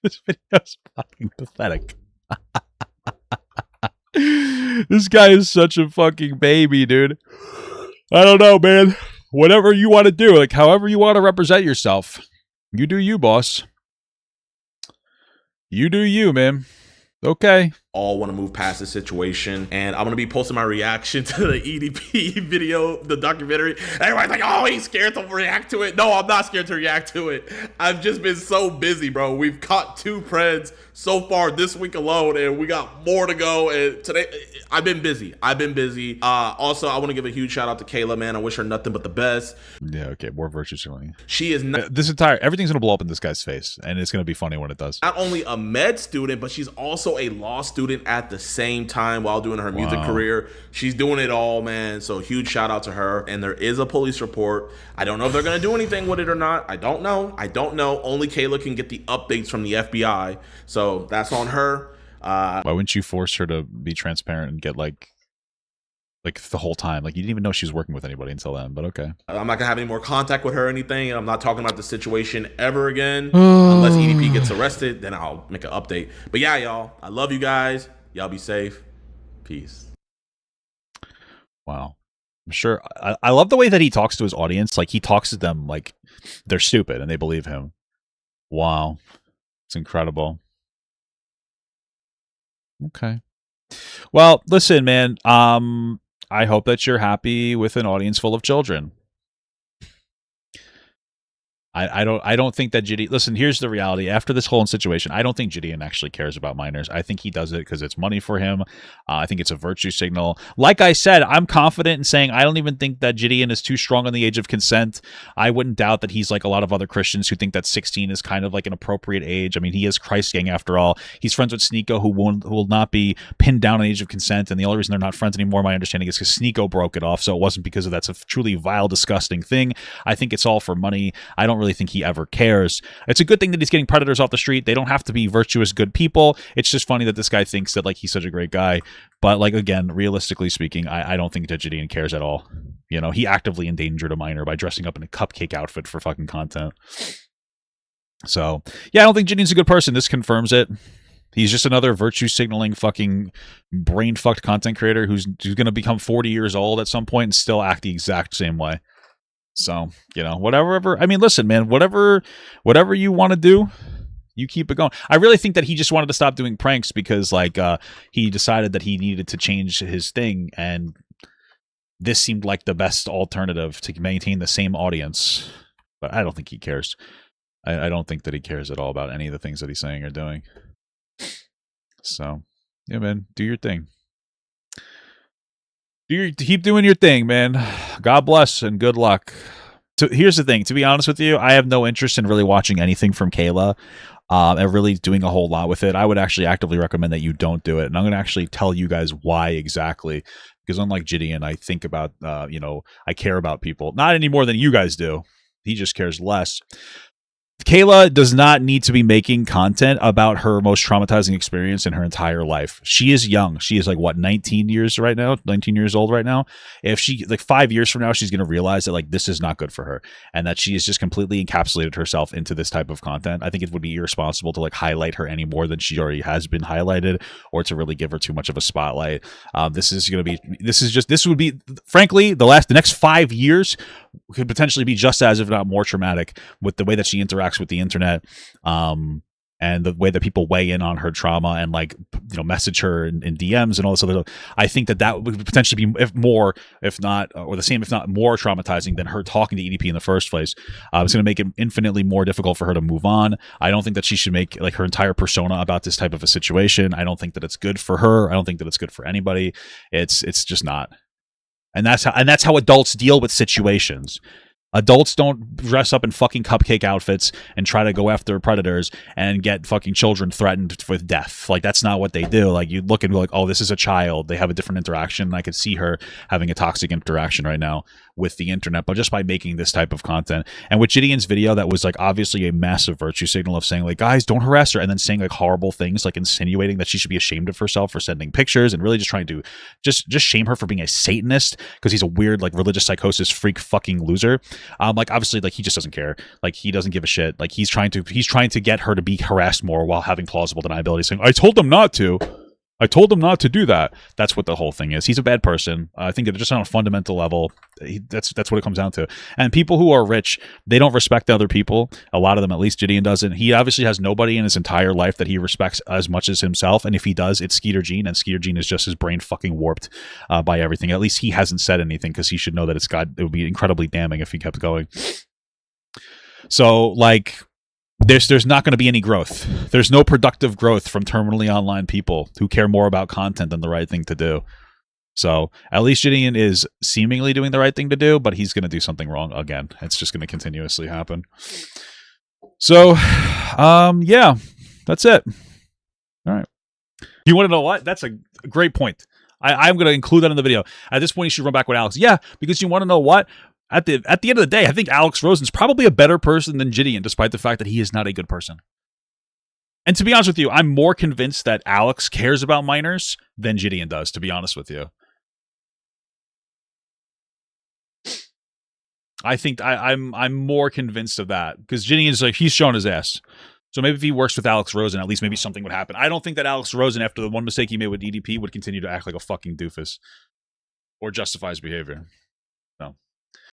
This video is fucking pathetic. This guy is such a fucking baby, dude. I don't know, man. Whatever you want to do, like however you want to represent yourself. You do you, boss. You do you, man. Okay. all want to move past the situation. And I'm going to be posting my reaction to the EDP video, the documentary. Everybody's like, oh, he's scared to react to it. No, I'm not scared to react to it. I've just been so busy, bro. We've caught 2 Preds so far this week alone, and we got more to go. And today, I've been busy. Also, I want to give a huge shout out to Kayla, man. I wish her nothing but the best. Yeah, okay, more virtue signaling. She is not everything's going to blow up in this guy's face, and it's going to be funny when it does. Not only a med student, but she's also a law student at the same time while doing her music career. She's doing it all, man. So huge shout out to her. And there is a police report. I don't know if they're going to do anything with it or not. I don't know. Only Kayla can get the updates from the FBI. So that's on her. Why wouldn't you force her to be transparent and get like the whole time? Like, you didn't even know she was working with anybody until then, but okay. I'm not gonna have any more contact with her or anything, and I'm not talking about the situation ever again. Unless EDP gets arrested, then I'll make an update. But yeah, y'all, I love you guys. Y'all be safe. Peace. Wow. I'm sure. I love the way that he talks to his audience. Like, he talks to them like they're stupid and they believe him. Wow. It's incredible. Okay. Well, listen, man. I hope that you're happy with an audience full of children. I don't think that JiDion... Listen, here's the reality. After this whole situation, I don't think JiDion actually cares about minors. I think he does it because it's money for him. I think it's a virtue signal. Like I said, I'm confident in saying I don't even think that JiDion is too strong on the age of consent. I wouldn't doubt that he's like a lot of other Christians who think that 16 is kind of like an appropriate age. I mean, he is Christ gang after all. He's friends with Sneeko, who will not be pinned down on age of consent. And the only reason they're not friends anymore, my understanding, is because Sneeko broke it off. So it wasn't because of that's a truly vile, disgusting thing. I think it's all for money. I don't really think he ever cares. It's a good thing that he's getting predators off the street. They don't have to be virtuous, good people. It's just funny that this guy thinks that like he's such a great guy. But like, again, realistically speaking, I don't think that JiDion cares at all. You know, he actively endangered a minor by dressing up in a cupcake outfit for fucking content. So yeah, I don't think JiDion's a good person. This confirms it. He's just another virtue signaling fucking brain fucked content creator who's going to become 40 years old at some point and still act the exact same way. So, you know, whatever. I mean, listen, man, whatever you want to do, you keep it going. I really think that he just wanted to stop doing pranks because, like, he decided that he needed to change his thing, and this seemed like the best alternative to maintain the same audience. But I don't think he cares. I don't think that he cares at all about any of the things that he's saying or doing. So, yeah, man, do your thing. Keep doing your thing, man. God bless and good luck. So here's the thing. To be honest with you, I have no interest in really watching anything from Kayla and really doing a whole lot with it. I would actually actively recommend that you don't do it. And I'm going to actually tell you guys why exactly. Because unlike JiDion, I think about, I care about people. Not any more than you guys do. He just cares less. Kayla does not need to be making content about her most traumatizing experience in her entire life. She is young. She is like, what, 19 years old right now. If she, like 5 years from now, she's going to realize that like this is not good for her and that she has just completely encapsulated herself into this type of content. I think it would be irresponsible to like highlight her any more than she already has been highlighted or to really give her too much of a spotlight. This would be, frankly, the next 5 years could potentially be just as, if not more traumatic with the way that she interacts with the internet, and the way that people weigh in on her trauma and like, you know, message her in DMs and all this other stuff. I think that would potentially be more traumatizing than her talking to EDP in the first place. It's going to make it infinitely more difficult for her to move on. I don't think that she should make like her entire persona about this type of a situation. I don't think that it's good for her. I don't think that it's good for anybody. It's just not. And that's how adults deal with situations. Adults don't dress up in fucking cupcake outfits and try to go after predators and get fucking children threatened with death. Like, that's not what they do. Like, you look and be like, oh, this is a child. They have a different interaction. And I could see her having a toxic interaction right now with the internet, but just by making this type of content. And with JiDion's video, that was like obviously a massive virtue signal of saying like, guys, don't harass her, and then saying like horrible things, like insinuating that she should be ashamed of herself for sending pictures and really just trying to just shame her for being a Satanist because he's a weird like religious psychosis freak fucking loser. Like obviously like he just doesn't care. Like he doesn't give a shit. Like he's trying to get her to be harassed more while having plausible deniability, saying, I told them not to. I told him not to do that. That's what the whole thing is. He's a bad person. I think that just on a fundamental level, that's what it comes down to. And people who are rich, they don't respect other people. A lot of them, at least JiDion doesn't. He obviously has nobody in his entire life that he respects as much as himself. And if he does, it's Skeeter Gene. And Skeeter Gene is just his brain fucking warped by everything. At least he hasn't said anything because he should know that it would be incredibly damning if he kept going. So, like, there's not going to be any growth. There's no productive growth from terminally online people who care more about content than the right thing to do. So at least JiDion is seemingly doing the right thing to do, but he's going to do something wrong again. It's just going to continuously happen. So, yeah, that's it. All right. You want to know what? That's a great point. I'm going to include that in the video. At this point, you should run back with Alex. Yeah, because you want to know what? At the end of the day, I think Alex Rosen's probably a better person than JiDion, despite the fact that he is not a good person. And to be honest with you, I'm more convinced that Alex cares about minors than JiDion does, to be honest with you. I think I'm more convinced of that because JiDion's like, he's showing his ass. So maybe if he works with Alex Rosen, at least maybe something would happen. I don't think that Alex Rosen, after the one mistake he made with EDP, would continue to act like a fucking doofus or justify his behavior.